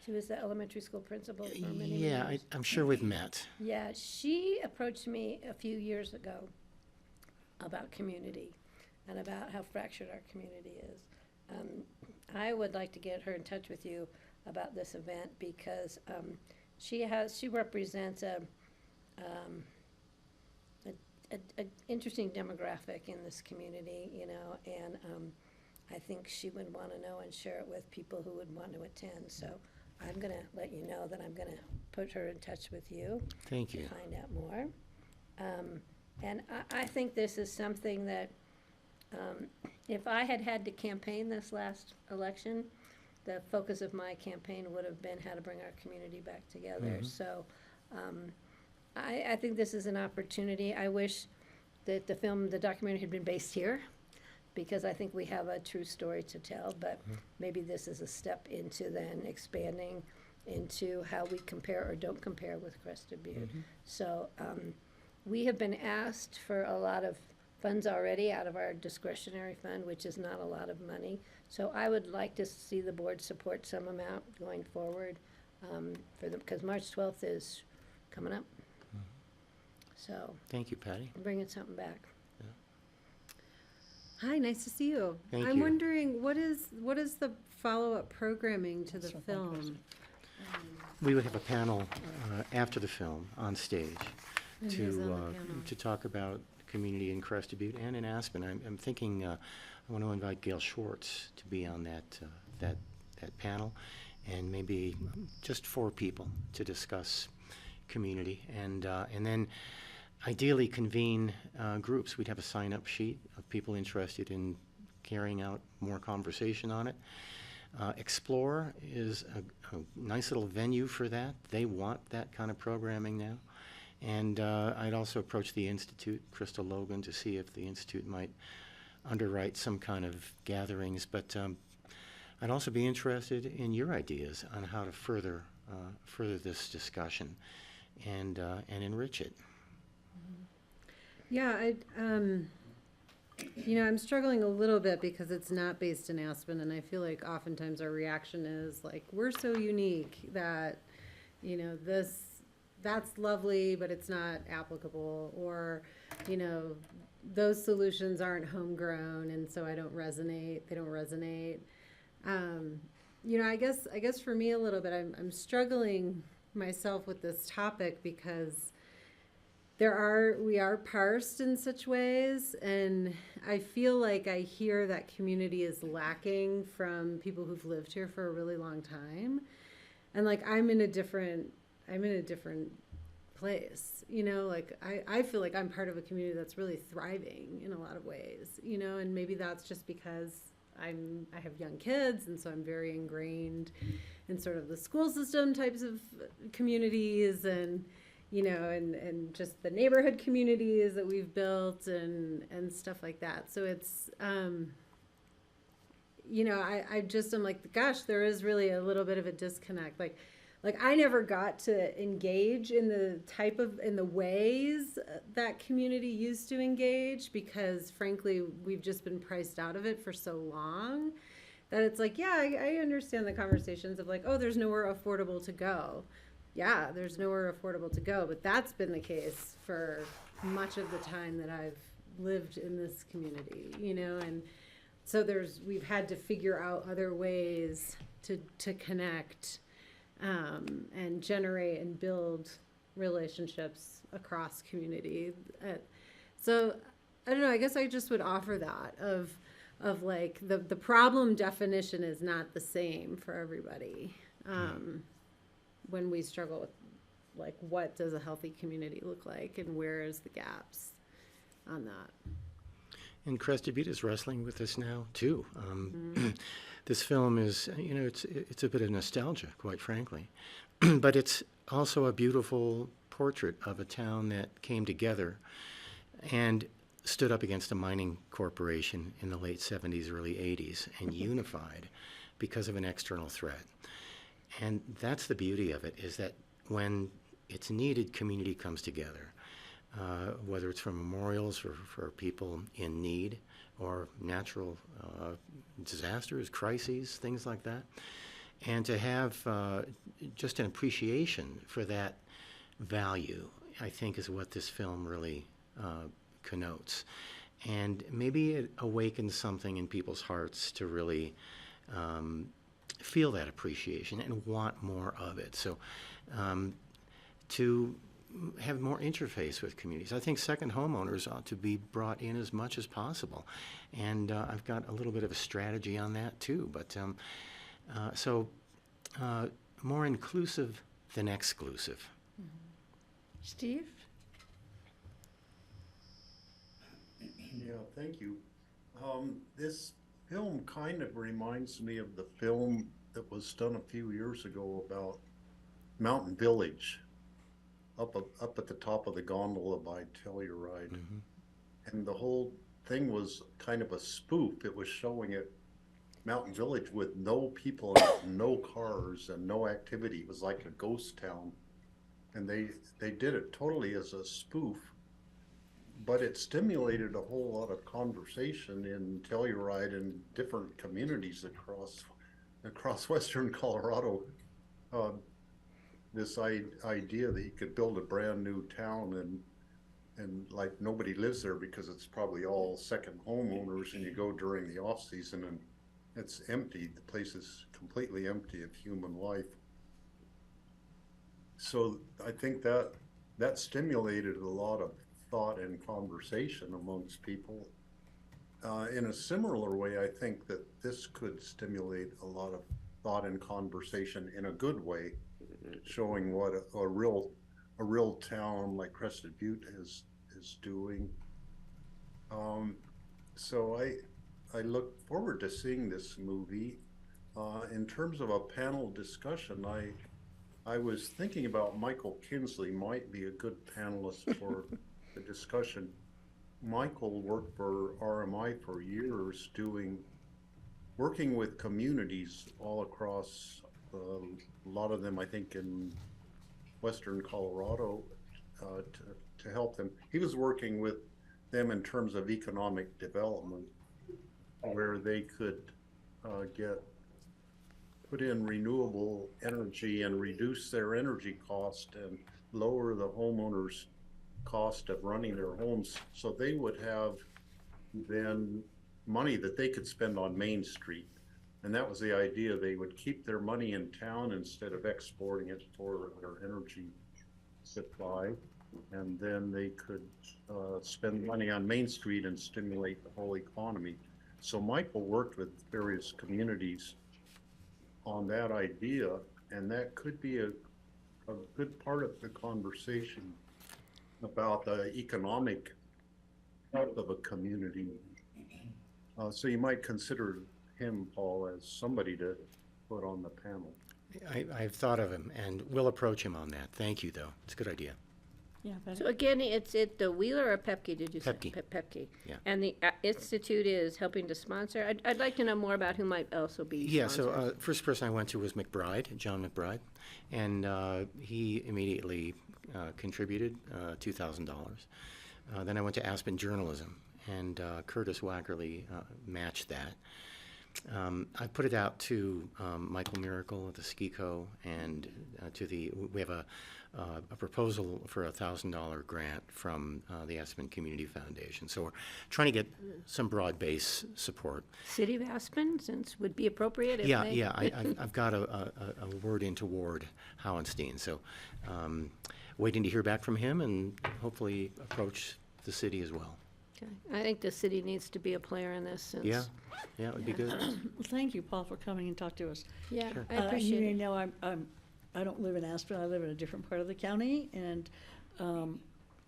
She was the elementary school principal for many, many Yeah, years. I'm sure we've met. Yeah, she approached me a few years ago about community and about how fractured our community is. I would like to get her in touch with you about this event because she represents a interesting demographic in this community, you know, and I think she would want to know and share it with people who would want to attend. So I'm going to let you know that I'm going to put her in touch with you. Thank you. To find out more. And I think this is something that if I had had to campaign this last election, the focus of my campaign would have been how to bring our community back together. So I think this is an opportunity. I wish that the documentary had been based here, because I think we have a true story to tell, but maybe this is a step into then expanding into how we compare or don't compare with Crested Butte. So we have been asked for a lot of funds already out of our discretionary fund, which is not a lot of money. So I would like to see the board support some amount going forward. because March 12th is coming up. So Thank you, Patty. I'm bringing something back. Hi, nice to see you. Thank I'm you. wondering, what is the follow-up programming to the film? We would have a panel after the film on stage And who's on the panel? to talk about community in Crested Butte and in Aspen. I'm thinking I want to invite Gail Schwartz to be on that panel, and maybe just 4 people to discuss community, and then ideally convene groups. We'd have a sign-up sheet of people interested in carrying out more conversation on it. Explore is a nice little venue for that. They want that kind of programming now. And I'd also approach the Institute, Crystal Logan, to see if the Institute might underwrite some kind of gatherings. But I'd also be interested in your ideas on how to further this discussion and enrich it. Yeah, I'm struggling a little bit because it's not based in Aspen, and I feel like oftentimes our reaction is like, we're so unique that, that's lovely, but it's not applicable, or, those solutions aren't homegrown, and so they don't resonate. I guess for me a little bit, I'm struggling myself with this topic because we are parsed in such ways, and I feel like I hear that community is lacking from people who've lived here for a really long time, and like I'm in a different place, I feel like I'm part of a community that's really thriving in a lot of ways, and maybe that's just because I have young kids, and so I'm very ingrained in sort of the school system types of communities, and and just the neighborhood communities that we've built and stuff like that. So it's, I'm like, gosh, there is really a little bit of a disconnect. Like I never got to engage in the ways that community used to engage, because frankly, we've just been priced out of it for so long that it's like, yeah, I understand the conversations of like, oh, there's nowhere affordable to go. Yeah, there's nowhere affordable to go, but that's been the case for much of the time that I've lived in this community, and so we've had to figure out other ways to connect and generate and build relationships across community. So I don't know, I guess I just would offer that of like the problem definition is not the same for everybody. When we struggle with like what does a healthy community look like and where is the gaps on that. And Crested Butte is wrestling with this now too. This film is, it's a bit of nostalgia, quite frankly, but it's also a beautiful portrait of a town that came together and stood up against a mining corporation in the late 70s, early 80s, and unified because of an external threat. And that's the beauty of it, is that when it's needed, community comes together, whether it's for memorials for people in need or natural disasters, crises, things like that. And to have just an appreciation for that value, I think, is what this film really connotes. And maybe it awakens something in people's hearts to really feel that appreciation and want more of it. So to have more interface with communities. I think second homeowners ought to be brought in as much as possible. And I've got a little bit of a strategy on that too. But more inclusive than exclusive. Steve? Yeah, thank you. This film kind of reminds me of the film that was done a few years ago about Mountain Village, up at the top of the gondola by Telluride. And the whole thing was kind of a spoof. It was showing it, Mountain Village, with no people, no cars, and no activity. It was like a ghost town. And they did it totally as a spoof. But it stimulated a whole lot of conversation in Telluride and different communities across western Colorado. this idea that you could build a brand new town and like nobody lives there because it's probably all second homeowners, and you go during the off season and it's empty. The place is completely empty of human life. So I think that stimulated a lot of thought and conversation amongst people. In a similar way, I think that this could stimulate a lot of thought and conversation in a good way, showing what a real town like Crested Butte is doing. So I look forward to seeing this movie. In terms of a panel discussion, I was thinking about Michael Kinsley might be a good panelist for the discussion. Michael worked for RMI for years working with communities all across, a lot of them I think in Western Colorado, to help them. He was working with them in terms of economic development, where they could put in renewable energy and reduce their energy cost and lower the homeowners' cost of running their homes, so they would have then money that they could spend on Main Street. And that was the idea. They would keep their money in town instead of exporting it for their energy supply, and then they could spend money on Main Street and stimulate the whole economy. So Michael worked with various communities on that idea, and that could be a good part of the conversation about the economic health of a community. So you might consider him, Paul, as somebody to put on the panel. I've thought of him, and we'll approach him on that. Thank you, though. It's a good idea. Yeah, So again, it's the Wheeler or Pepke, did you say? Pepke. Pepke. Yeah. And the Institute is helping to sponsor. I'd like to know more about who might also be Yeah, sponsors. so first person I went to was McBride, John McBride, and he immediately contributed $2,000. Then I went to Aspen Journalism, and Curtis Wackerly matched that. I put it out to Michael Miracle at the SKICO, and we have a proposal for a $1,000 grant from the Aspen Community Foundation. So we're trying to get some broad base support. City of Aspen, since would be appropriate if Yeah, they... yeah, I've got a word into Ward Howenstein, so waiting to hear back from him and hopefully approach the city as well. Okay. I think the city needs to be a player in this since... Yeah, it would be good. Well, thank you, Paul, for coming and talk to us. Yeah, Sure. I appreciate You may it. know I don't live in Aspen. I live in a different part of the county, and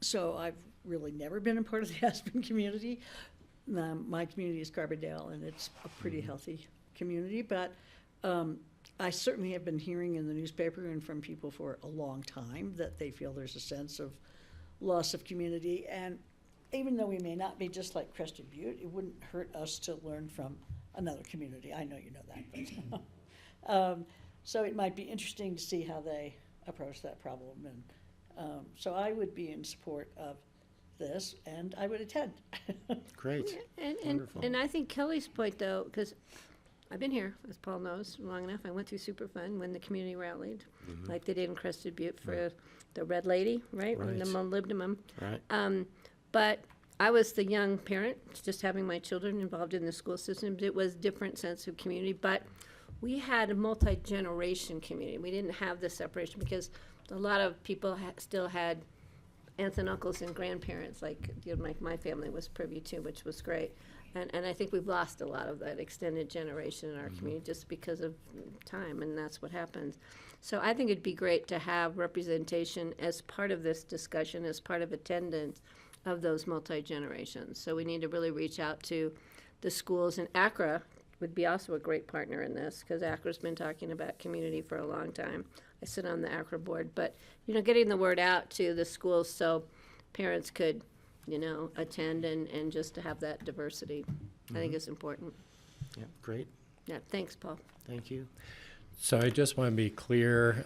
so I've really never been a part of the Aspen community. My community is Carbondale, and it's a pretty healthy community, but I certainly have been hearing in the newspaper and from people for a long time that they feel there's a sense of loss of community. And even though we may not be just like Crested Butte, it wouldn't hurt us to learn from another community. I know you know that, but so it might be interesting to see how they approach that problem. And so I would be in support of this, and I would attend. Great, And wonderful. I think Kelly's point, though, because I've been here, as Paul knows, long enough. I went through Superfund when the community rallied, like they did in Crested Butte for the Red Lady, right? Right. The molybdenum. Right. But I was the young parent, just having my children involved in the school system. It was a different sense of community, but we had a multi-generation community. We didn't have the separation because a lot of people still had aunts and uncles and grandparents, like my family was privy to, which was great. And I think we've lost a lot of that extended generation in our community just because of time, and that's what happens. So I think it'd be great to have representation as part of this discussion, as part of attendance of those multi-generations. So we need to really reach out to the schools, and ACRA would be also a great partner in this, because ACRA's been talking about community for a long time. I sit on the ACRA board, but, getting the word out to the schools so parents could, attend and just to have that diversity, I think is important. Yeah, great. Yeah, thanks, Paul. Thank you. So I just want to be clear,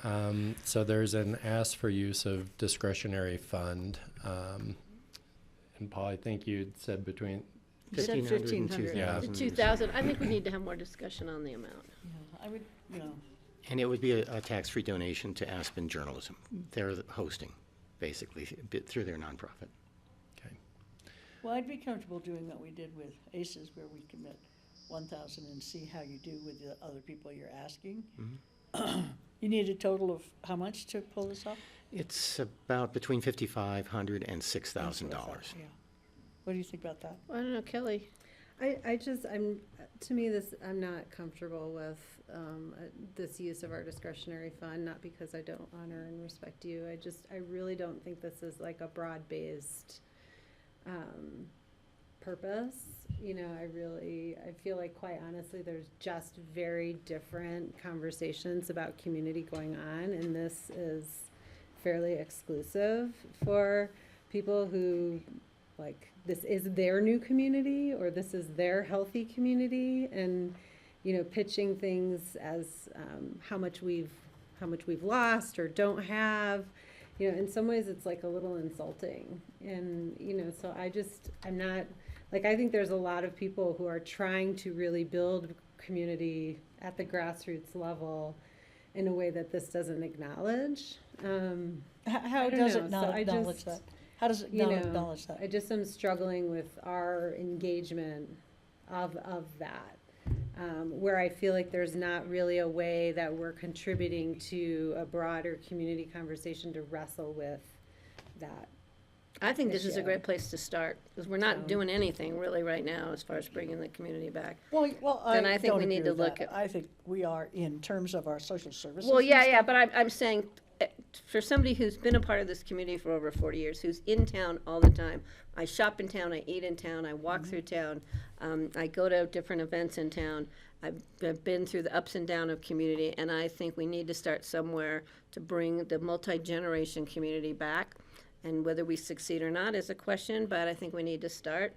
so there's an ask for use of discretionary fund. And Paul, I think you said between, You said 1,500 and 1,500. Yeah. The 2,000, I think we need to have more discussion on the amount. Yeah, I would, And it would be a tax-free donation to Aspen Journalism. They're hosting, basically, through their nonprofit. Okay. Well, I'd be comfortable doing what we did with ACES, where we commit 1,000 and see how you do with the other people you're asking. You need a total of how much to pull this off? It's about between $5,500 and $6,000. Yeah. What do you think about that? I don't know, Kelly. To me, I'm not comfortable with this use of our discretionary fund, not because I don't honor and respect you. I really don't think this is like a broad-based purpose. I feel like, quite honestly, there's just very different conversations about community going on, and this is fairly exclusive for people who, like, this is their new community, or this is their healthy community, and, pitching things as how much we've lost or don't have. In some ways it's like a little insulting. And, so I'm not, like, I think there's a lot of people who are trying to really build community at the grassroots level in a way that this doesn't acknowledge. How does it not acknowledge that? How does it not acknowledge that? I just am struggling with our engagement of that, where I feel like there's not really a way that we're contributing to a broader community conversation to wrestle with that. I think this is a issue. great place to start, because we're not doing anything really right now as far as bringing the community back. Well, Then I think don't we need agree to with look that. at- I think we are, in terms of our social services. Well, and yeah, stuff. but I'm saying, for somebody who's been a part of this community for over 40 years, who's in town all the time, I shop in town, I eat in town, I walk through town, I go to different events in town, I've been through the ups and downs of community, and I think we need to start somewhere to bring the multi-generation community back. And whether we succeed or not is a question, but I think we need to start.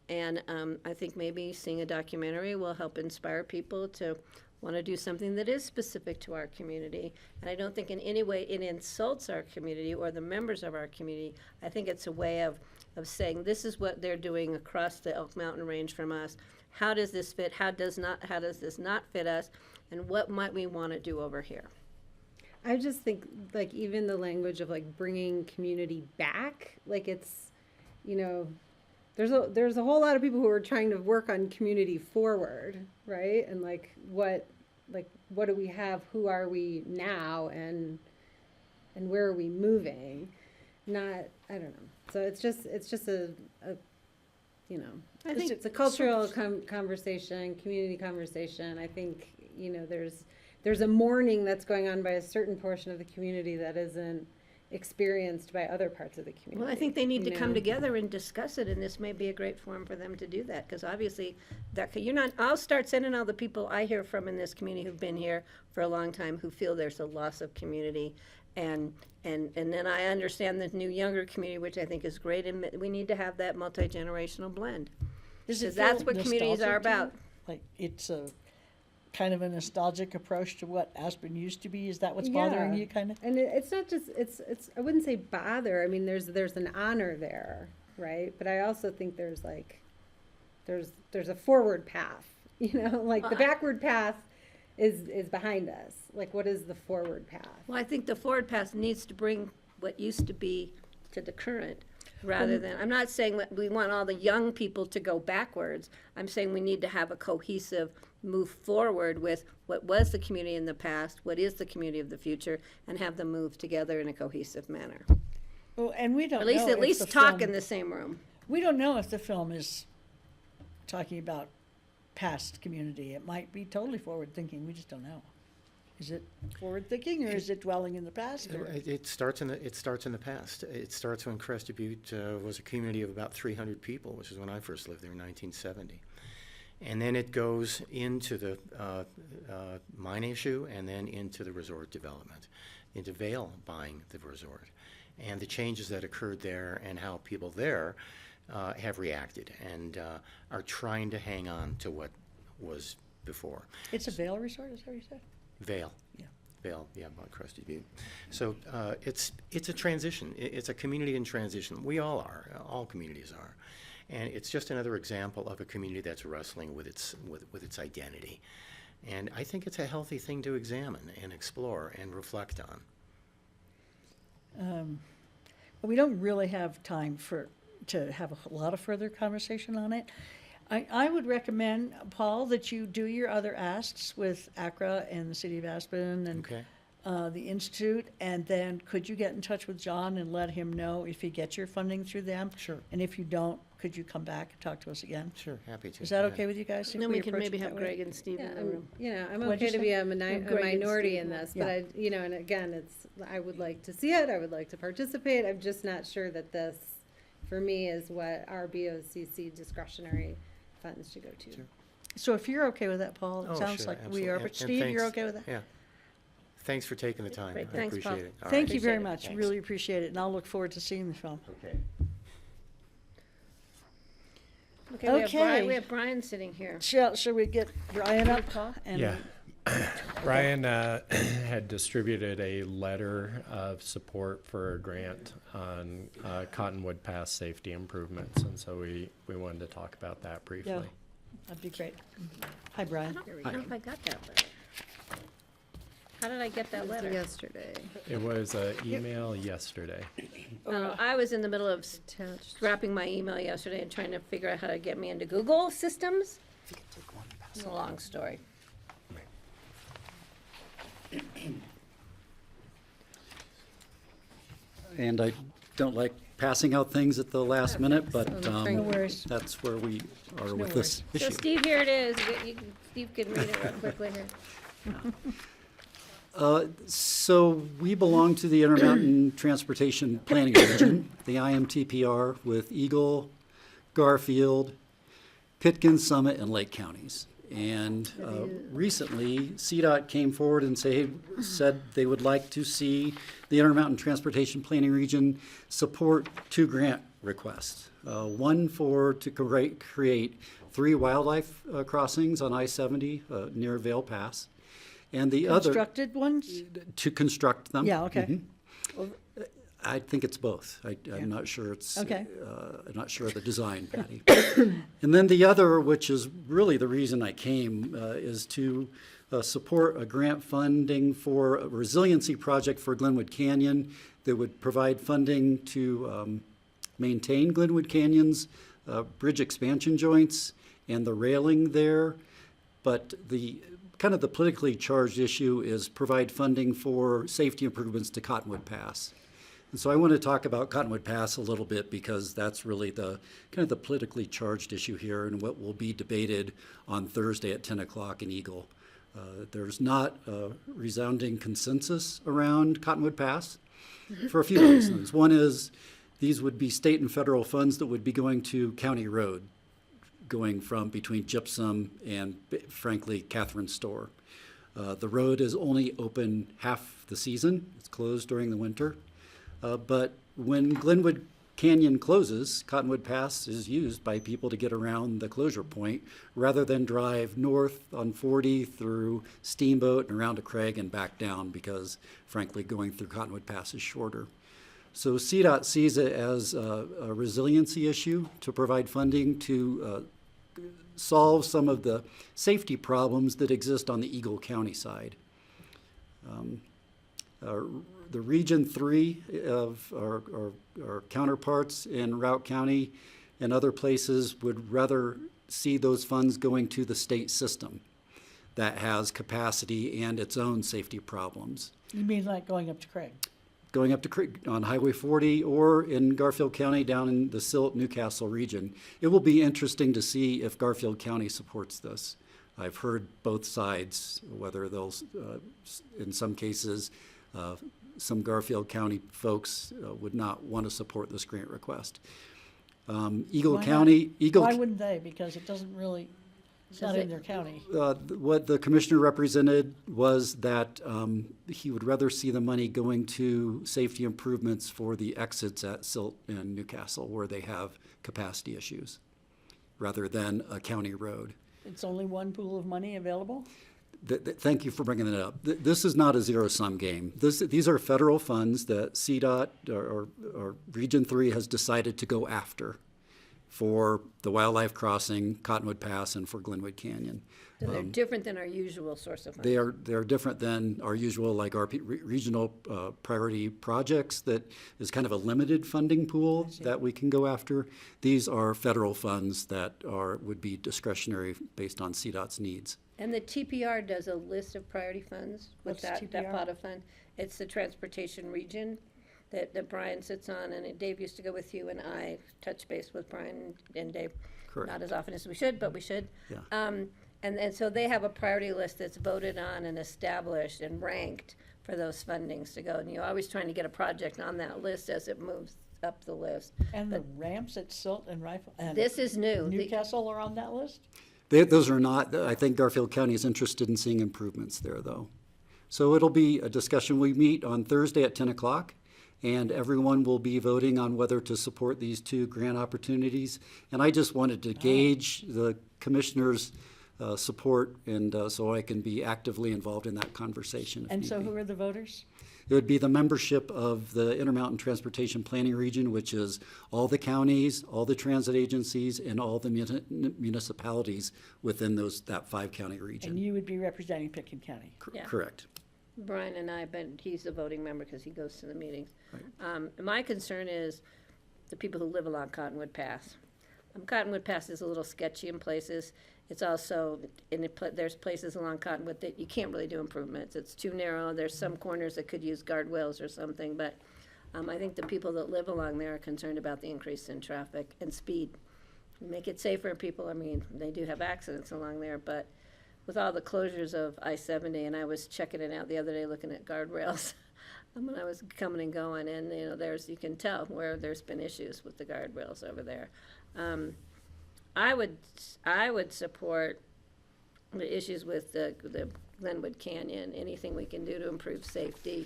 And I think maybe seeing a documentary will help inspire people to want to do something that is specific to our community. And I don't think in any way it insults our community or the members of our community. I think it's a way of saying, this is what they're doing across the Elk Mountain Range from us. How does this fit? How does this not fit us? And what might we want to do over here? I just think, like, even the language of, like, bringing community back, like, it's, there's a whole lot of people who are trying to work on community forward, right? And what do we have? Who are we now? And where are we moving? I don't know. So it's just a I think it's a cultural conversation, community conversation. I think, there's a mourning that's going on by a certain portion of the community that isn't experienced by other parts of the community. Well, I think they need to come together and discuss it, and this may be a great forum for them to do that, because obviously, I'll start sending all the people I hear from in this community who've been here for a long time, who feel there's a loss of community, and then I understand the new younger community, which I think is great, and we need to have that multi-generational blend. Because that's what communities are about. Like, it's a kind of a nostalgic approach to what Aspen used to be? Is that what's bothering you, kind of? And it's not just, it's I wouldn't say bother. I mean, there's an honor there, right? But I also think there's a forward path, the backward path is behind us. Like, what is the forward path? Well, I think the forward path needs to bring what used to be to the current, rather than, I'm not saying that we want all the young people to go backwards. I'm saying we need to have a cohesive move forward with what was the community in the past, what is the community of the future, and have them move together in a cohesive manner. Well, and we don't At know least if the talk film- in the same room. We don't know if the film is talking about past community. It might be totally forward-thinking. We just don't know. Is it forward-thinking, or is it dwelling in the past? Or? It starts in the past. It starts when Crested Butte was a community of about 300 people, which is when I first lived there in 1970. And then it goes into the mine issue, and then into the resort development, into Vail buying the resort, and the changes that occurred there, and how people there have reacted and are trying to hang on to what was before. It's a Vail resort, is that what you said? Vail. Yeah. Vail, yeah, about Crested Butte. So it's a transition. It's a community in transition. We all are. All communities are. And it's just another example of a community that's wrestling with its identity. And I think it's a healthy thing to examine and explore and reflect on. We don't really have time to have a lot of further conversation on it. I would recommend, Paul, that you do your other asks with ACRA and the City of Aspen and Okay. the Institute, and then could you get in touch with John and let him know if you get your funding through them? Sure. And if you don't, could you come back and talk to us again? Sure, happy to. Is that Yeah. okay with you guys? if And then we can approach maybe it have that way? Greg and Steve Yeah, in the I'm, room. I'm What'd you okay to say? be a And Greg and minority Steve. in this, Yeah. but and again, I would like to see it, I would like to participate, I'm just not sure that this, for me, is what our BOCC discretionary funds should go to. Sure. So if you're okay with that, Paul, Oh, it sounds sure, like absolutely. we are, And- but and Steve, you're thanks- okay with that? Yeah. Thanks for taking the time. Great, I thanks, Paul. appreciate it. All Thank right. you very Appreciate it. much, Thanks. really appreciate it, and I'll look forward to seeing the film. Okay. Okay, we have Brian, Okay. we have Brian sitting here. Shall we get Brian up? And Yeah. Brian had distributed a letter of support for a grant on Cottonwood Pass safety improvements, and so we wanted to talk about that briefly. Yeah, that'd be great. Hi, Brian. I don't know if I got that letter. How did I get that letter? Yesterday. It was an email yesterday. I was in the middle of scrapping my email yesterday and trying to figure out how to get me into Google systems. It's a long story. And I don't like passing out things at the last minute, but No worries. that's where we are No with this So issue. Steve, here it is. Steve can read it real quickly here. So we belong to the Intermountain Transportation Planning Region, the IMTPR, with Eagle, Garfield, Pitkin, Summit, and Lake counties. And recently, CDOT came forward and said they would like to see the Intermountain Transportation Planning Region support 2 grant requests. One to create 3 wildlife crossings on I-70 near Vail Pass. And the other, Constructed ones? to construct them. Yeah, okay. Mhm. I think it's both. I'm not sure it's, Okay. I'm not sure of the design, Patty. And then the other, which is really the reason I came, is to support a grant funding for a resiliency project for Glenwood Canyon that would provide funding to maintain Glenwood Canyon's bridge expansion joints and the railing there. But the kind of the politically charged issue is provide funding for safety improvements to Cottonwood Pass. And so I want to talk about Cottonwood Pass a little bit because that's really the kind of the politically charged issue here and what will be debated on Thursday at 10 o'clock in Eagle. There's not a resounding consensus around Cottonwood Pass for a few reasons. One is these would be state and federal funds that would be going to County Road, going from between Gypsum and, frankly, Catherine's Store. The road is only open half the season. It's closed during the winter. But when Glenwood Canyon closes, Cottonwood Pass is used by people to get around the closure point rather than drive north on 40 through Steamboat and around to Craig and back down because, frankly, going through Cottonwood Pass is shorter. So CDOT sees it as a resiliency issue to provide funding to solve some of the safety problems that exist on the Eagle County side. The Region 3 of our counterparts in Routt County and other places would rather see those funds going to the state system that has capacity and its own safety problems. You mean like going up to Craig? Going up to on Highway 40 or in Garfield County down in the Silt Newcastle region. It will be interesting to see if Garfield County supports this. I've heard both sides, whether they'll, in some cases, some Garfield County folks would not want to support this grant request. Eagle Why not? County, Why wouldn't they? Because it doesn't really, it's not in their county. what the commissioner represented was that he would rather see the money going to safety improvements for the exits at Silt and Newcastle where they have capacity issues, rather than a county road. It's only one pool of money available? Thank you for bringing that up. This is not a zero-sum game. These are federal funds that CDOT or Region 3 has decided to go after for the wildlife crossing, Cottonwood Pass, and for Glenwood Canyon. So they're different than our usual source of funds. They're different than our usual, like our regional priority projects that is kind of a limited funding pool that we can go after. These are federal funds that would be discretionary based on CDOT's needs. And the TPR does a list of priority funds with What's that TPR? pot of fund. It's the transportation region that Brian sits on, and Dave used to go with you, and I touch base with Brian and Dave. Correct. Not as often as we should, but we should. Yeah. And so they have a priority list that's voted on and established and ranked for those fundings to go. And you're always trying to get a project on that list as it moves up the list. And the ramps at Silt and Rifle, and This is new. Newcastle are on that list? Those are not, I think Garfield County is interested in seeing improvements there, though. So it'll be a discussion. We meet on Thursday at 10 o'clock, and everyone will be voting on whether to support these two grant opportunities. And I just wanted to gauge the commissioners' support, and so I can be actively involved in that conversation. And so who are the voters? It would be the membership of the Intermountain Transportation Planning Region, which is all the counties, all the transit agencies, and all the municipalities within that 5-county region. And you would be representing Pickens County? Yeah. Correct. Brian and I, but he's a voting member because he goes to the meetings. My concern is the people who live along Cottonwood Pass. Cottonwood Pass is a little sketchy in places. It's also, there's places along Cottonwood that you can't really do improvements. It's too narrow. There's some corners that could use guardrails or something, but I think the people that live along there are concerned about the increase in traffic and speed. Make it safer, people, I mean, they do have accidents along there, but with all the closures of I-70, and I was checking it out the other day, looking at guardrails, when I was coming and going, and, you can tell where there's been issues with the guardrails over there. I would support the issues with the Glenwood Canyon, anything we can do to improve safety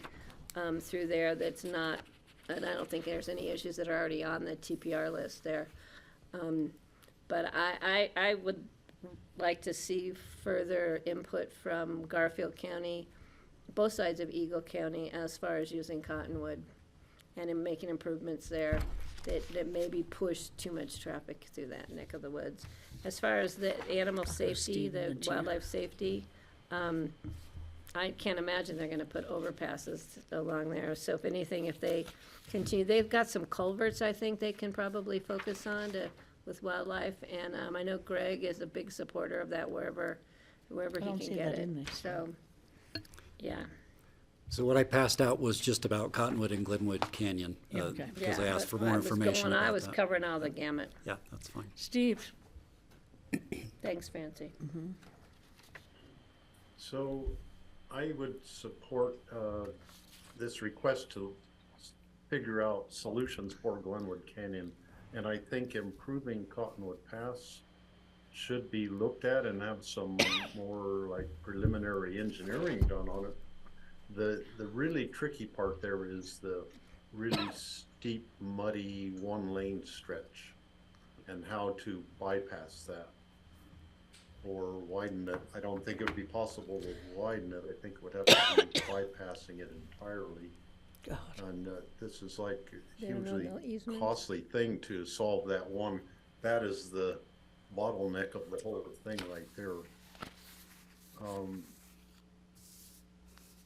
through there that's not, and I don't think there's any issues that are already on the TPR list there. But I would like to see further input from Garfield County, both sides of Eagle County, as far as using Cottonwood and in making improvements there that maybe push too much traffic through that neck of the woods. As far as the animal safety, the wildlife safety, I can't imagine they're gonna put overpasses along there. So if anything, if they continue, they've got some culverts I think they can probably focus on with wildlife. And I know Greg is a big supporter of that wherever he can get it. So, yeah. So what I passed out was just about Cottonwood and Glenwood Canyon, because I asked for more information about that. I was covering all the gamut. Yeah, that's fine. Steve? Thanks, Francie. So I would support this request to figure out solutions for Glenwood Canyon. And I think improving Cottonwood Pass should be looked at and have some more like preliminary engineering done on it. The really tricky part there is the really steep, muddy, one-lane stretch and how to bypass that or widen it. I don't think it would be possible to widen it. I think it would have to be bypassing it entirely. God. And this is like a They don't know hugely no easements? costly thing to solve that one. That is the bottleneck of the whole thing right there.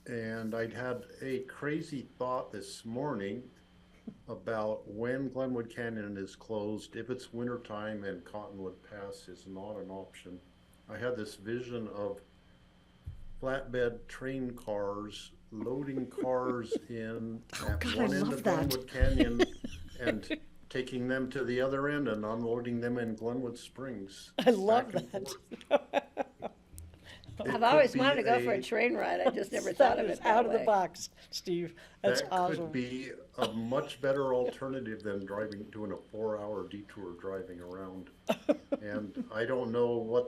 And I'd had a crazy thought this morning about when Glenwood Canyon is closed, if it's wintertime and Cottonwood Pass is not an option. I had this vision of flatbed train cars loading cars in at one end of Glenwood Canyon and taking them to the other end and unloading them in Glenwood Springs. I love that. I've always wanted to go for a train ride. I just never thought of it that out of the way. box, Steve. That's That awesome. could be a much better alternative than doing a 4-hour detour driving around. And I don't know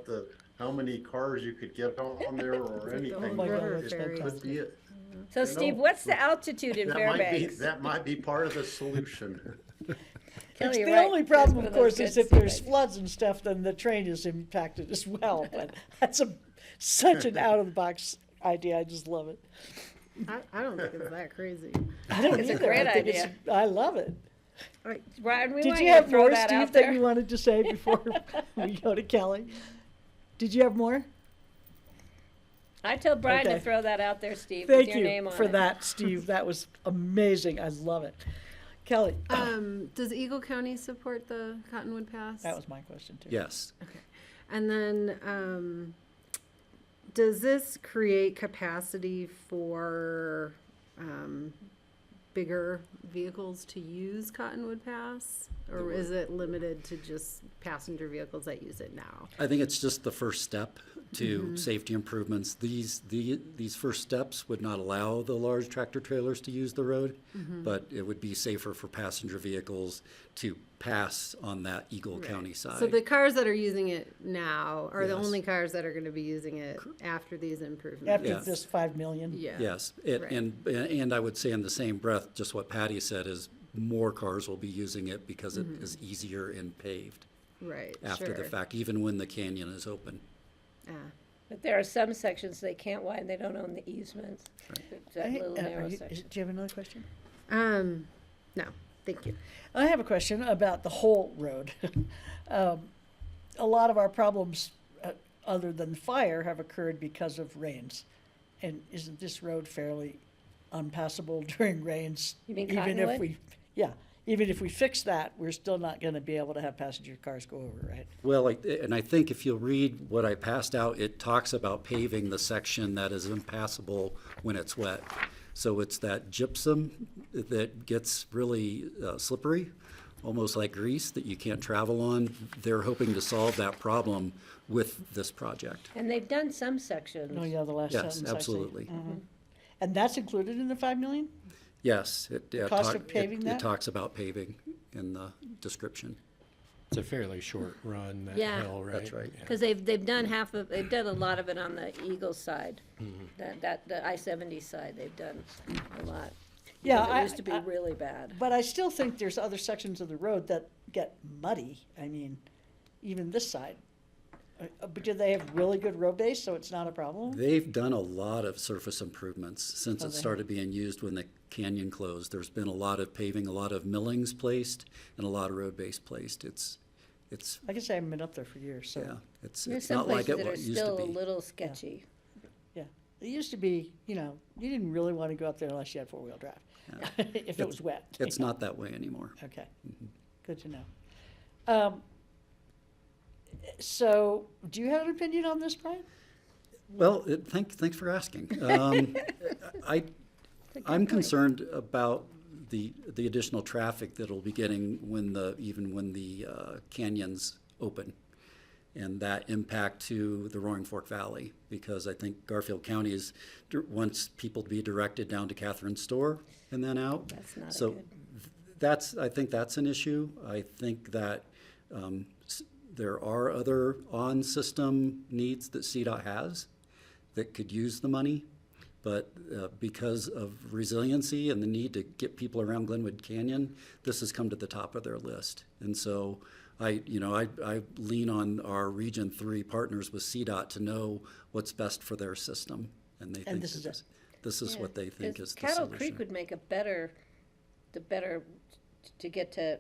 how many cars you could get on there or anything. my God, but that's it could be it. So You Steve, know, what's the altitude in Fairbanks? That might be part of the solution. Kelly, you're The right. only That's problem, one of those course, is good if there's sites. floods and stuff, then the train is impacted as well. But that's such an out-of-the-box idea. I just love it. I don't think it's that crazy. I don't It's a either. great I think it's- idea. I love it. Ryan, we Did want you to have throw more, that Steve, out that there. you wanted to say before we go to Kelly? Did you have more? I told Brian to Okay. throw that out there, Steve, with Thank your you name on for it. that, Steve. That was amazing. I love it. Kelly, Does Eagle County support the Cottonwood Pass? that was my question too. Yes. And then, does this create capacity for, bigger vehicles to use Cottonwood Pass? Or is it limited to just passenger vehicles that use it now? I think it's just the first step to safety improvements. These first steps would not allow the large tractor trailers to use the road, but it would be safer for passenger vehicles to pass on that Eagle County side. So the cars that are using it now are the Yes. only cars that are gonna be using it after these improvements? After Yeah. this 5 million. Yeah. Yes, Right. and I would say in the same breath, just what Patty said is more cars will be using it because it is easier and paved Right, after the sure. fact, even when the canyon is open. But there are some sections they can't widen, they don't own the easements. It's that little narrow section. Do you have another question? No, thank you. I have a question about the whole road. A lot of our problems, other than fire, have occurred because of rains. And isn't this road fairly unpassable during rains? You mean Even if Cottonwood? we, yeah, even if we fix that, we're still not gonna be able to have passenger cars go over, right? Well, and I think if you'll read what I passed out, it talks about paving the section that is impassable when it's wet. So it's that gypsum that gets really slippery, almost like grease, that you can't travel on. They're hoping to solve that problem with this project. And they've done some sections. Oh, yeah, the last Yes, sentence, I see. absolutely. And that's included in the 5 million? Yes. Cost of paving It that? talks about paving in the description. It's a fairly short run, that Yeah. hill, right? That's right. Yeah. Because they've done they've done a lot of it on the Eagle side. The I-70 side, they've done a lot. Yeah, Because I- it used to be really bad. But I still think there's other sections of the road that get muddy. I mean, even this side. But do they have really good road base, so it's not a problem? They've done a lot of surface improvements since Oh, it they started being used when the canyon closed. There's been a lot of paving, a lot of millings placed, and a lot of road base placed. It's, I guess I haven't been up there for years, so. yeah, it's There's not some like places it that are used to still a be. little sketchy. Yeah, it used to be, you didn't really want to go up there unless you had 4-wheel drive, if it was wet. It's not that way anymore. Okay, good to know. So, do you have an opinion on this, Brian? Well, thanks for asking. I'm concerned about the additional traffic that we'll be getting even when the canyons open, and that impact to the Roaring Fork Valley, because I think Garfield County wants people to be directed down to Catherine's store and then out. That's not So good. I think that's an issue. I think that there are other on-system needs that CDOT has that could use the money, but because of resiliency and the need to get people around Glenwood Canyon, this has come to the top of their list. And so I lean on our Region 3 partners with CDOT to know what's best for their system, and they think this is it. this is Yeah, what they think 'cause is the Cattle solution. Creek would make to get to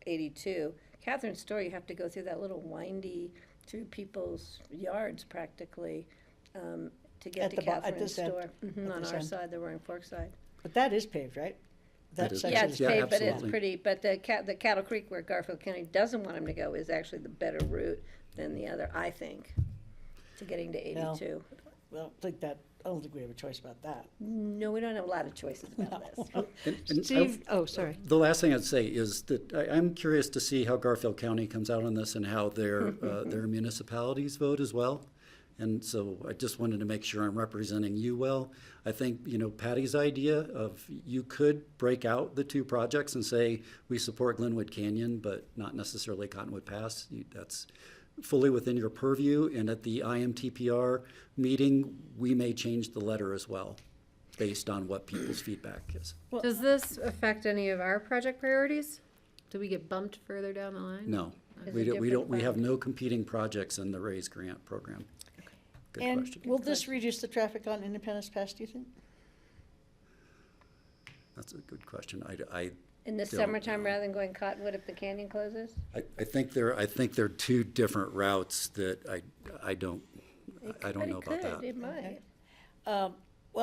82. Catherine's Store, you have to go through that little windy, through people's yards practically, to get At to the at Catherine's this end. Store. At On this our end. side, the Roaring Fork side. But that is paved, right? That is- section Yeah, it's is Yeah, paved, but it's absolutely. pretty, but the Cattle Creek where Garfield County doesn't want them to go is actually the better route than the other, I think, to getting to 82. Well, I don't think we have a choice about that. No, we don't have a lot of choices about this. And Steve, sorry. The last thing I'd say is that I'm curious to see how Garfield County comes out on this and how their municipalities vote as well. And so I just wanted to make sure I'm representing you well. I think, Patty's idea of you could break out the two projects and say, we support Glenwood Canyon, but not necessarily Cottonwood Pass. That's fully within your purview. And at the IMTPR meeting, we may change the letter as well, based on what people's feedback is. Does this affect any of our project priorities? Do we get bumped further down the line? No, It's we a don't, different we have fund. no competing projects in the RAISE grant program. Good And question. will this reduce the traffic on Independence Pass, do you think? That's a good question. In the Don't summertime, know. rather than going Cottonwood if the canyon closes? I think they're two different routes that I don't know about that. It might. Well,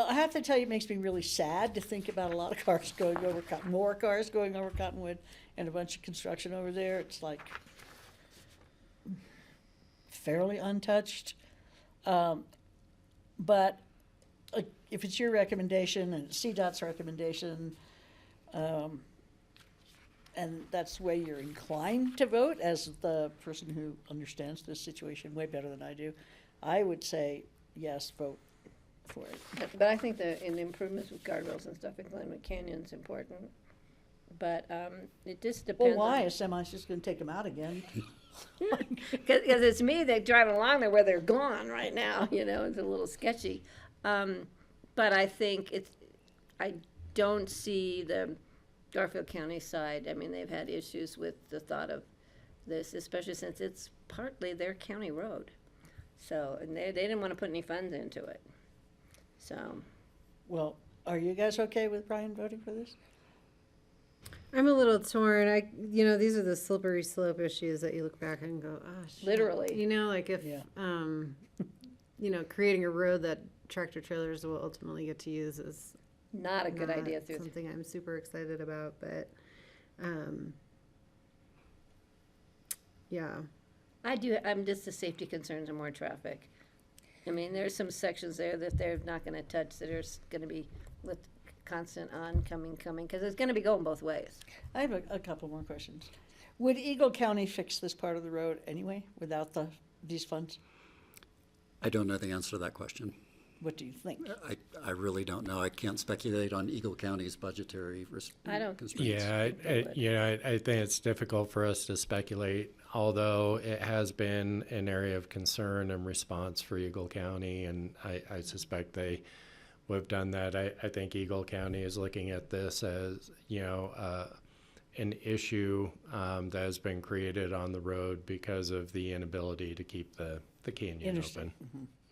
I have to tell you, it makes me really sad to think about a lot of cars going over, more cars going over Cottonwood and a bunch of construction over there. It's like fairly untouched. But if it's your recommendation and it's CDOT's recommendation, and that's the way you're inclined to vote as the person who understands this situation way better than I do, I would say yes, vote for it. But I think in the improvements with guardrails and stuff in Glenwood Canyon's important. But it just Well, depends. why? A semi's just gonna take them out again. Because it's me, they drive along there where they're gone right now, it's a little sketchy. But I think I don't see the Garfield County side. I mean, they've had issues with the thought of this, especially since it's partly their county road. So, and they didn't want to put any funds into it. So, Well, are you guys okay with Brian voting for this? I'm a little torn. These are the slippery slope issues that you look back and go, oh, shit. Literally. Like if, creating a road that tractor trailers will ultimately get to use is not a good not idea. something I'm super excited about, but, yeah. I'm just the safety concerns and more traffic. I mean, there's some sections there that they're not gonna touch, that are gonna be with constant coming, because it's gonna be going both ways. I have a couple more questions. Would Eagle County fix this part of the road anyway, without these funds? I don't know the answer to that question. What do you think? I really don't know. I can't speculate on Eagle County's budgetary constraints. Yeah, I think it's difficult for us to speculate, although it has been an area of concern and response for Eagle County, and I suspect they would have done that. I think Eagle County is looking at this as, an issue that has been created on the road because of the inability to keep the canyon open.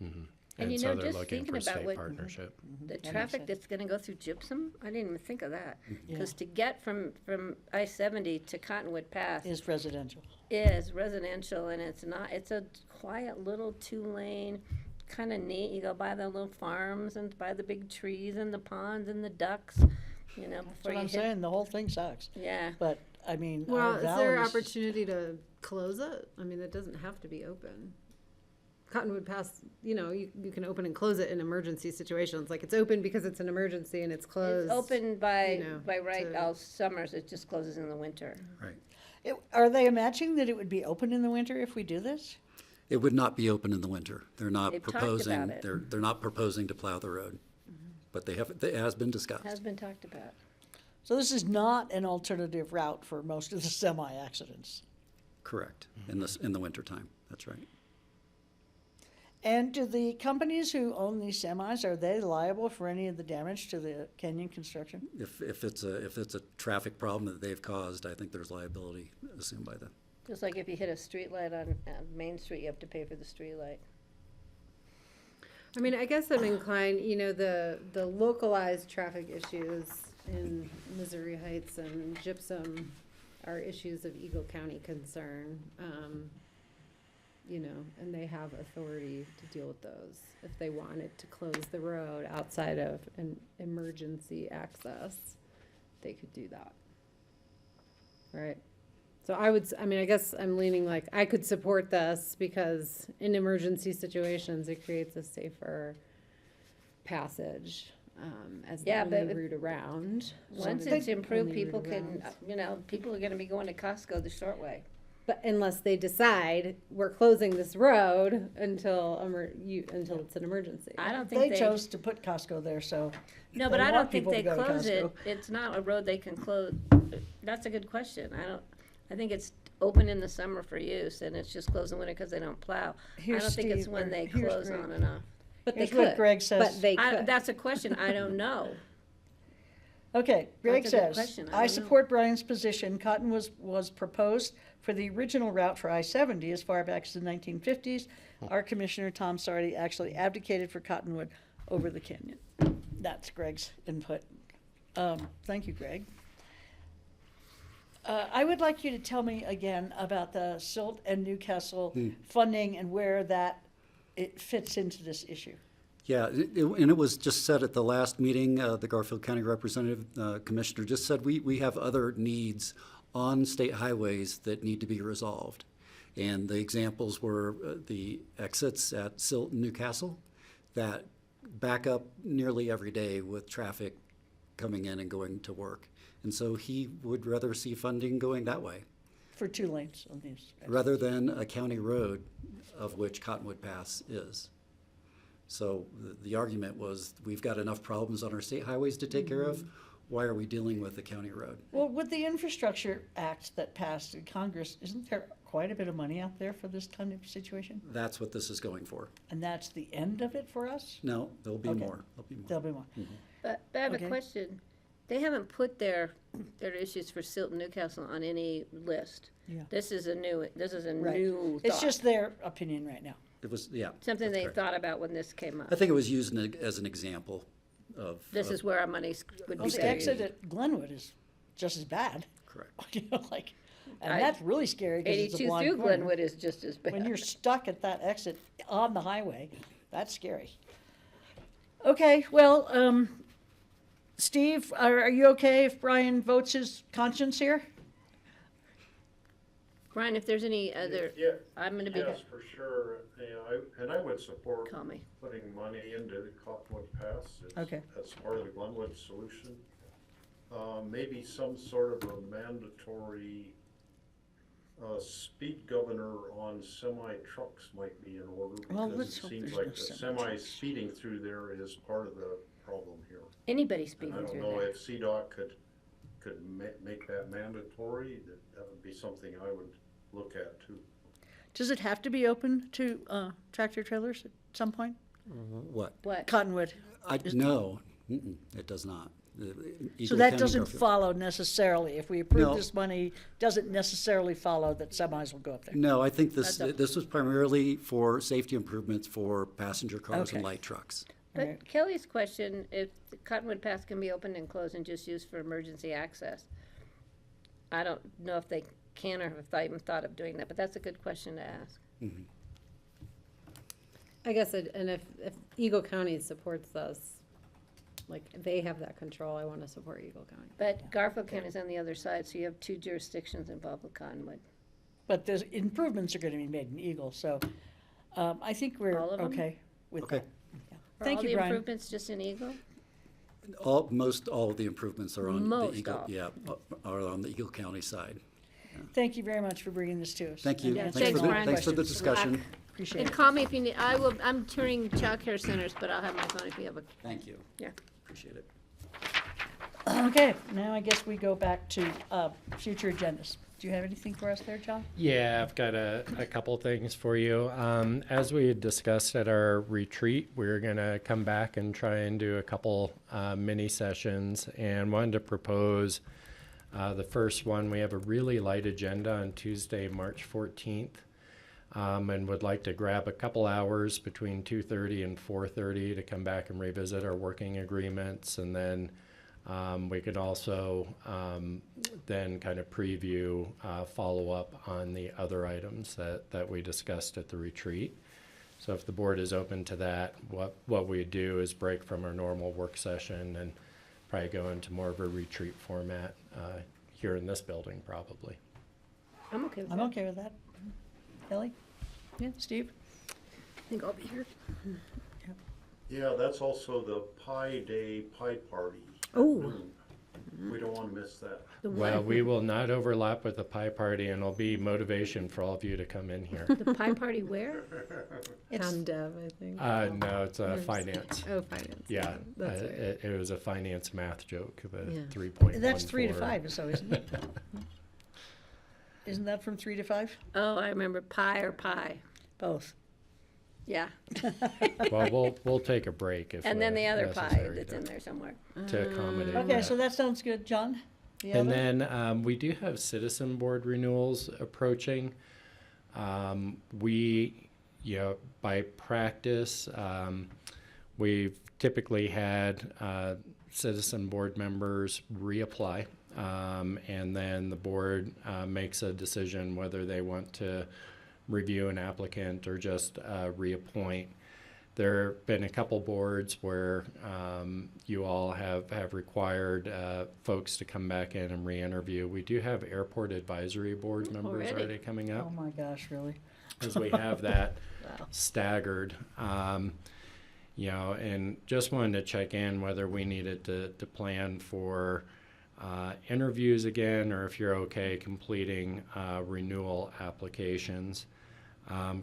Mm-hmm. And so they're just looking thinking for about state partnership. The That makes traffic sense. that's gonna go through Gypsum, I didn't even think of that. Yeah. Because to get from I-70 to Cottonwood Pass Is residential. is residential, and it's a quiet little 2-lane, kinda neat. You go by the little farms and by the big trees and the ponds and the ducks, That's before what you I'm hit. saying, the whole thing sucks. Yeah. But, I mean, Well, our is there valley opportunity to close it? I mean, it doesn't have to be open. Cottonwood Pass, you can open and close it in emergency situations. Like it's open because it's an emergency and it's closed. It's open by right to- all summers, it just closes in the winter. Right. Are they imagining that it would be open in the winter if we do this? It would not be open in the winter. They're not They've talked proposing, about it. they're not proposing to plow the road. But it has been discussed. Has been talked about. So this is not an alternative route for most of the semi-accidents. Correct. In the wintertime, that's right. And do the companies who own these semis, are they liable for any of the damage to the canyon construction? If it's a traffic problem that they've caused, I think there's liability assumed by them. Just like if you hit a street light on Main Street, you have to pay for the street light. I mean, I guess I'm inclined, the localized traffic issues in Missouri Heights and Gypsum are issues of Eagle County concern. And they have authority to deal with those. If they wanted to close the road outside of an emergency access, they could do that. Right? So I guess I'm leaning like, I could support this because in emergency situations, it creates a safer passage, as the Yeah, only but route around. Once Only it's improved, route people can, around. people are gonna be going to Costco the short way. But unless they decide we're closing this road until it's an emergency. I don't think They chose to put Costco there, so. No, they but I want don't think people to they go to close it. Costco. It's not a road they can close. That's a good question. I think it's open in the summer for use, and it's just closed in winter because they don't plow. I Here's don't think it's Steve, when or they here's close Greg. on and off. But they Here's what could. Greg says. But they could. That's a question. I don't know. Okay, Greg That's a good says, question. I I don't know." support Brian's position. Cotton was proposed for the original route for I-70 as far back as the 1950s. Our commissioner, Tom Sardi, actually advocated for Cottonwood over the canyon. That's Greg's input. Thank you, Greg. I would like you to tell me again about the Silt and Newcastle funding and where it fits into this issue. Yeah, and it was just said at the last meeting, the Garfield County Representative, Commissioner just said, we have other needs on state highways that need to be resolved. And the examples were the exits at Silt and Newcastle that back up nearly every day with traffic coming in and going to work. And so he would rather see funding going that way, For 2 lanes on these. rather than a county road, of which Cottonwood Pass is. So the argument was, we've got enough problems on our state highways to take care of. Why are we dealing with the county road? Well, with the Infrastructure Act that passed in Congress, isn't there quite a bit of money out there for this kind of situation? That's what this is going for. And that's the end of it for us? No, there'll be Okay. more. There'll be more. There'll be more. But I have Okay. a question. They haven't put their issues for Silt and Newcastle on any list. Yeah. This is a new Right. new It's thought. just their opinion right now. It was, yeah. Something that's they correct. thought about when this came up. I think it was used as an example of. This of- is where our money would Well, be the exit spent. at Glenwood is just as bad. Correct. You know, like, and I- that's really scary because it's a 82 blind through corner. Glenwood is just as bad. When you're stuck at that exit on the highway, that's scary. Okay, well, Steve, are you okay if Brian votes his conscience here? Brian, if there's any other, Yeah, I'm gonna be, yes, for sure. And I would support call me. putting money into the Cottonwood Pass Okay. as part of the Glenwood solution. Maybe some sort of a mandatory speed governor on semi-trucks might be in order. Well, because let's it hope seems there's like no the semi-trucks. speeding through there is part of the problem here. Anybody And speeding I don't through know there. if CDOT could make that mandatory. That would be something I would look at too. Does it have to be open to tractor trailers at some point? What? What? Cottonwood. No, it does not. So Eagle that County doesn't Garfield- follow necessarily. If we approve No. this money, doesn't necessarily follow that semis will go up there. No, I think That's this was primarily for safety improvements for passenger cars and Okay. light trucks. But Kelly's question, if the Cottonwood Pass can be opened and closed and just used for emergency access, I don't know if they can or have even thought of doing that, but that's a good question to ask. I guess, and if Eagle County supports us, like, they have that control, I wanna support Eagle County. But Garfield County's on the other side, so you have 2 jurisdictions involved with Cottonwood. But the improvements are gonna be made in Eagle, so I think we're All of them? okay with Okay. that. Yeah. Are Thank all you, the Brian. improvements just in Eagle? Most all of the improvements are on the Most Eagle, all. yeah, are on the Eagle County side. Thank you very much for bringing this to us. Thank you. and Yeah, answering thanks, all the Brian. Thanks for the questions. discussion. Appreciate And it. call me if you need, I'm touring childcare centers, but I'll have my phone if you have a, Thank you. yeah. Appreciate it. Okay, now I guess we go back to future agendas. Do you have anything for us there, John? Yeah, I've got a couple things for you. As we had discussed at our retreat, we're going to come back and try and do a couple mini sessions, and wanted to propose the first one. We have a really light agenda on Tuesday, March 14th, and would like to grab a couple hours between 2:30 and 4:30 to come back and revisit our working agreements, and then we could also then kind of preview, follow up on the other items that we discussed at the retreat. So if the board is open to that, what we do is break from our normal work session and probably go into more of a retreat format here in this building probably. I'm okay with I'm that. okay with that. Kelly? Yeah, Steve? I think I'll be here. Yeah, that's also the Pi Day Pie Party. Oh. We don't want to miss that. Well, we will not overlap with the pie party, and it'll be motivation for all of you to come in here. The pie party where? Dev, I think. No, it's finance. Oh, finance. Yeah, That's right. it was a finance math joke, the Yeah. 3.14. That's 3 to 5, so isn't it? Isn't that from 3 to 5? Oh, I remember pie or pie. Both. Yeah. Well, we'll take a break if And then the other pie necessary that's in there somewhere. to accommodate Okay, that. so that sounds good. John? The And other? then we do have citizen board renewals approaching. By practice, we've typically had citizen board members reapply, and then the board makes a decision whether they want to review an applicant or just reappoint. There have been a couple boards where you all have required folks to come back in and re-interview. We do have airport advisory board members already coming up. Oh my gosh, really? As we have that Wow. staggered. You know, and just wanted to check in whether we needed to plan for interviews again, or if you're okay completing renewal applications.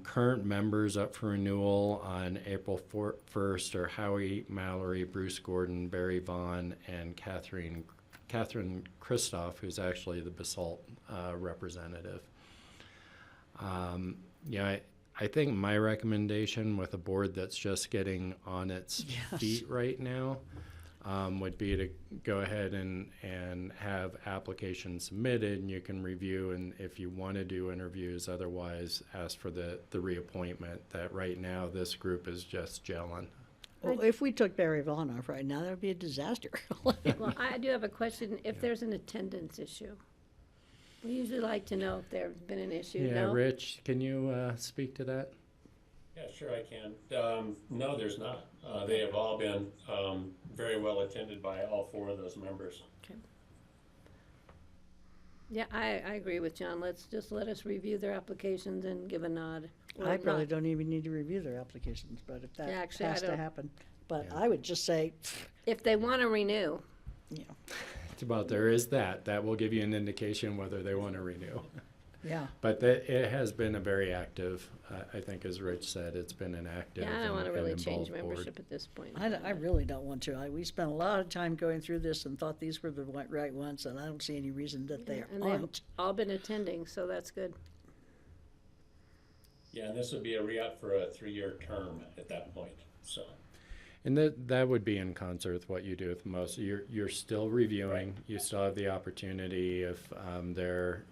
Current members up for renewal on April 1st are Howie Mallory, Bruce Gordon, Barry Vaughn, and Catherine Christoph, who's actually the Basalt representative. Yeah, I think my recommendation with a board that's just getting on its feet right now would be to go ahead and have applications submitted, and you can review, and if you want to do interviews, otherwise ask for the reappointment. That right now this group is just gelling. Well, if we took Barry Vaughn off right now, that would be a disaster. Well, I do have a question. If there's an attendance issue, we usually like to know if there's been an issue. Yeah, No? Rich, can you speak to that? Yeah, sure I can. No, there's not. They have all been very well attended by all 4 of those members. Okay. Yeah, I agree with John. Let us review their applications and give a nod. or I probably not. don't even need to review their applications, but if that Yeah, actually, I has to don't. happen. But I would just say, If they want to renew, you know, Well, there is that. That will give you an indication whether they want to renew. yeah. But it has been a very active, I think as Rich said, it's been an active yeah, I don't want to and really involved change board. membership at this point. I really don't want to. We spent a lot of time going through this and thought these were the right ones, and I don't see any reason that they And they've aren't. all been attending, so that's good. Yeah, and this would be a re-up for a 3-year term at that point, so. And that would be in concert with what you do with most. You're still reviewing. You still have the opportunity if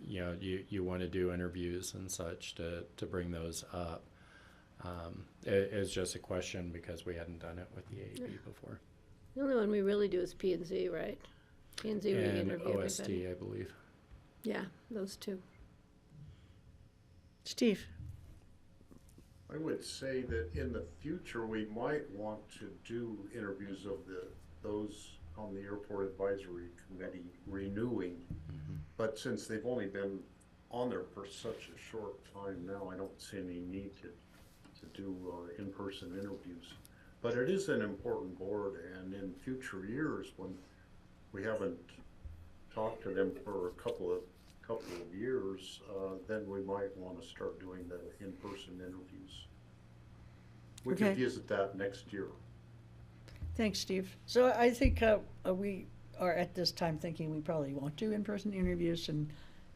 you want to do interviews and such to bring those up. It's just a question because we hadn't done it with the AEB before. The only one we really do is P and Z, right? P and Z, we And interview OST, everybody. I believe. Yeah, those 2. Steve? I would say that in the future, we might want to do interviews of those on the Airport Advisory Committee renewing. But since they've only been on there for such a short time now, I don't see any need to do in-person interviews. But it is an important board, and in future years, when we haven't talked to them for a couple of years, then we might want to start doing the in-person interviews. We Okay. can visit that next year. Thanks, Steve. So I think we are at this time thinking we probably won't do in-person interviews, and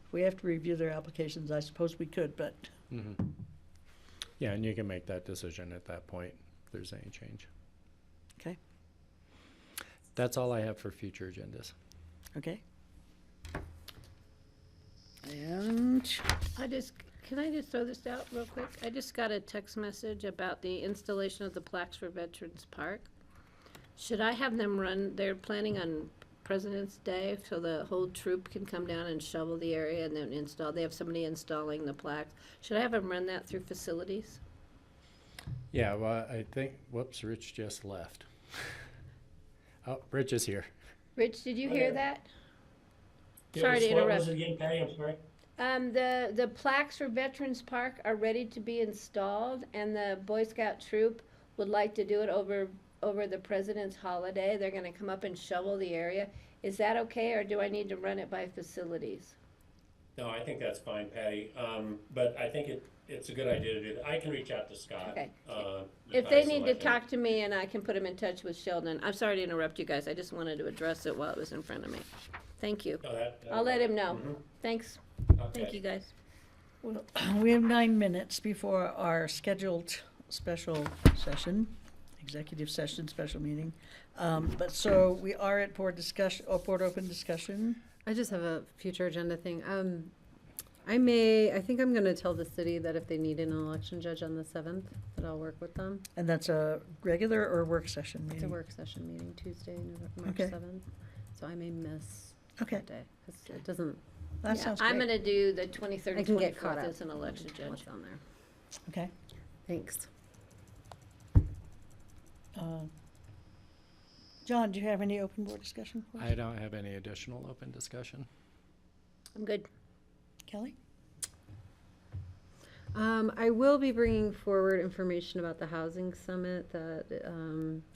if we have to review their applications, I suppose we could, but Yeah, and you can make that decision at that point if there's any change. okay, That's all I have for future agendas. okay. And Can I just throw this out real quick? I just got a text message about the installation of the plaques for Veterans Park. Should I have them they're planning on President's Day, so the whole troop can come down and shovel the area and then they have somebody installing the plaques. Should I have them run that through facilities? Yeah, well, I think, whoops, Rich just left. Oh, Rich is here. Rich, did you Oh, hear yeah. that? Yeah, Sorry to what interrupt. was it again, Patty? I'm sorry. The plaques for Veterans Park are ready to be installed, and the Boy Scout troop would like to do it over the President's holiday. They're gonna come up and shovel the area. Is that okay, or do I need to run it by facilities? No, I think that's fine, Patty. But I think it's a good idea to do that. I can reach out to Scott. Okay. the If they vice need to elected. talk to me and I can put them in touch with Sheldon, I'm sorry to interrupt you guys, I just wanted to address it while it was in front of me. Thank you. No, that I'll let him know. Mhm. Thanks. Thank Okay. you, guys. well, we have 9 minutes before our scheduled special session, executive session, special meeting. But so we are at board discussion, or board open discussion. I just have a future agenda thing. I think I'm gonna tell the city that if they need an election judge on the 7th, that I'll work with them. And that's a regular or work session It's meeting? a work session meeting, Tuesday, March Okay. 7th. So I may miss Okay. that day, 'cause it doesn't, That Yeah, sounds I'm great. gonna do the 23rd I and can get caught 24th up as an election judge. what's on there. Okay. Thanks. John, do you have any open board discussion for us? I don't have any additional open discussion. I'm good. Kelly? I will be bringing forward information about the housing summit that,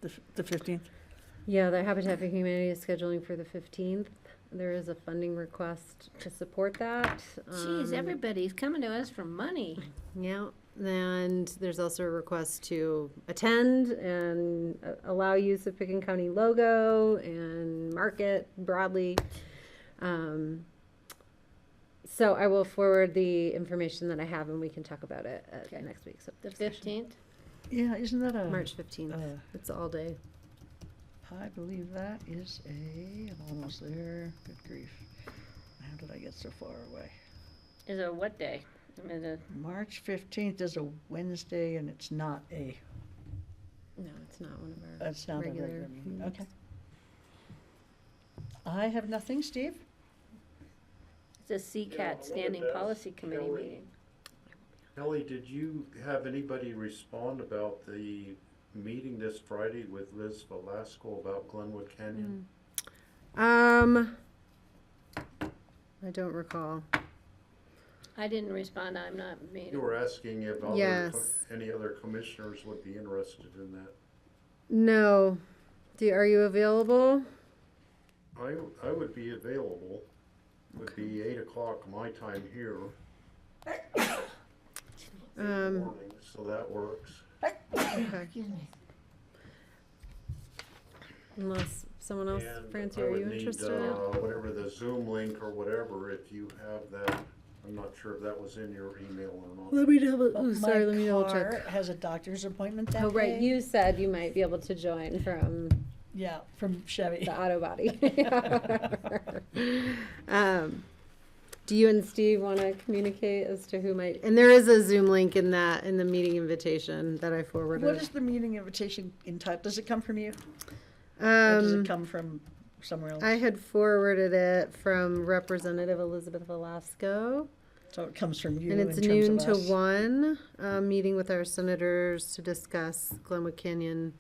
The 15th? yeah, the Habitat for Humanity is scheduling for the 15th. There is a funding request to support that. Geez, everybody's coming to us for money. Yeah, and there's also a request to attend and allow use of Pickens County logo and market broadly. So I will forward the information that I have and we can talk about it at Okay. next week's. The 15th? Yeah, isn't that a? March 15th. It's all day. I believe that is I'm almost there. Good grief. How did I get so far away? Is it what day? I mean, March 15th is a Wednesday and it's not a, No, it's not one of our it's not a regular regular meeting. meetings. Okay. I have nothing, Steve? it's a CCAT Standing Policy Committee meeting. Kelly, did you have anybody respond about the meeting this Friday with Liz Velasco about Glenwood Canyon? I don't recall. I didn't respond, I'm not You meeting. were asking if Yes. any other commissioners would be interested in that. No. Are you available? I would be available. Would be 8 o'clock my time here in the morning, so that works. Okay. Unless someone else, And Francie, I are would you need, interested? whatever the Zoom link or whatever, if you have that. I'm not sure if that was in your email or not. Let me double, Oh, sorry, let me double My car check. has a doctor's appointment that Oh, right, day. you said you might be able to join from Yeah, from Chevy. the auto body. Do you and Steve want to communicate as to who might, and there is a Zoom link in the meeting invitation that I forwarded. What is the meeting invitation entitled? Does it come from you? Or does it come from somewhere else? I had forwarded it from Representative Elizabeth Velasco. So it comes from you And in it's terms noon of to us. 1, meeting with our senators to discuss Glenwood Canyon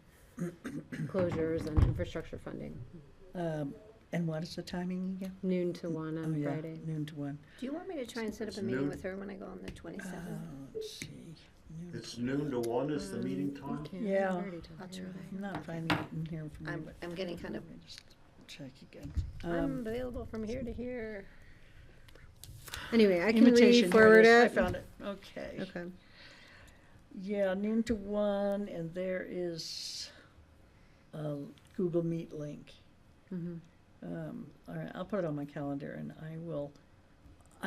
closures and infrastructure funding. And what is the timing again? Noon to 1 on Oh, yeah, Friday. noon to 1. Do you want me to try and set up It's a meeting noon. with her when I go on the 27th? Let's see. It's noon to 1 is the meeting time? Okay, Yeah. I already told I'll you. try. I'm not finding it in here from you. I'm getting kind of, Let me just check again. I'm available from here to here. Anyway, I can Invitation, here re-forward is. it. I found it. Okay. Okay. Yeah, noon to 1, and there is a Google Meet link. Mhm. All right, I'll put it on my calendar, and I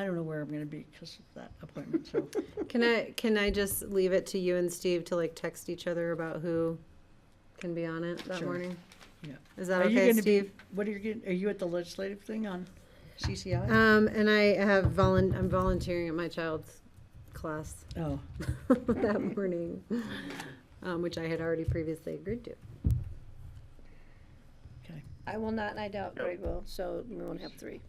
don't know where I'm going to be because of that appointment, so. Can I just leave it to you and Steve to like text each other about who can be on it that Sure. morning? Yeah. Is that Are you okay, gonna be- Steve? Are you at the legislative thing on CCI? And I have I'm volunteering at my child's class Oh, that morning, which I had already previously agreed to. okay. I will not, and I doubt Greg will, so we won't have 3.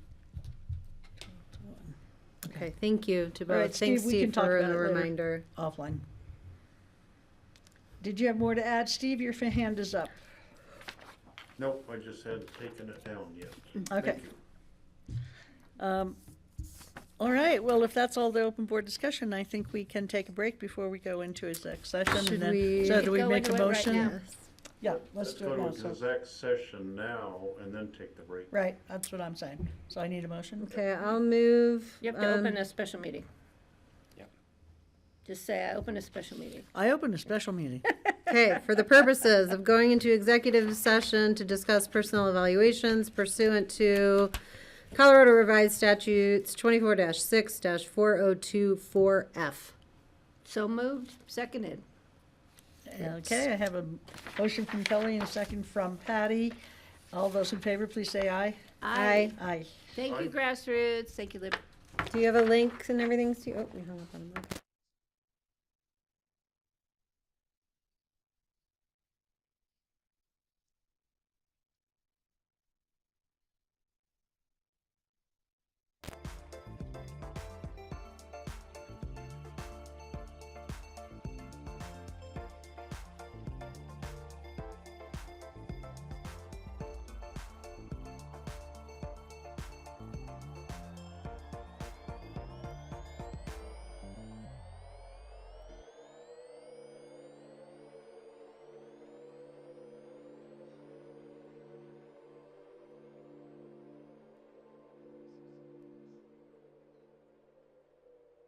Okay, thank you to All right, both. Thanks, Steve, we can Steve, talk for about the it later. reminder. Offline. Did you have more to add, Steve? Your hand is up. Nope, I just hadn't taken it down yet. Okay. Thank you. All right, well, if that's all the open board discussion, I think we can take a break before we go into exec session. and Should then- we- So do we Go make a into it right motion? now. Yes. Yeah, let's do it now. Go to So, exec session now and then take the break. right, that's what I'm saying. So I need a motion? Okay, I'll move. You have to open a special meeting. Yep. Just say, I open a special meeting. I opened a special meeting. Okay, for the purposes of going into executive session to discuss personnel evaluations pursuant to Colorado Revised Statutes 24-6-4024F. So moved, seconded. Okay, I have a motion from Kelly and a second from Patty. All those in favor, please say aye. Aye. Aye. Thank you, grassroots. Thank you, Lib. Do you have a link and everything, Steve? Oh, we hung up on him. Okay.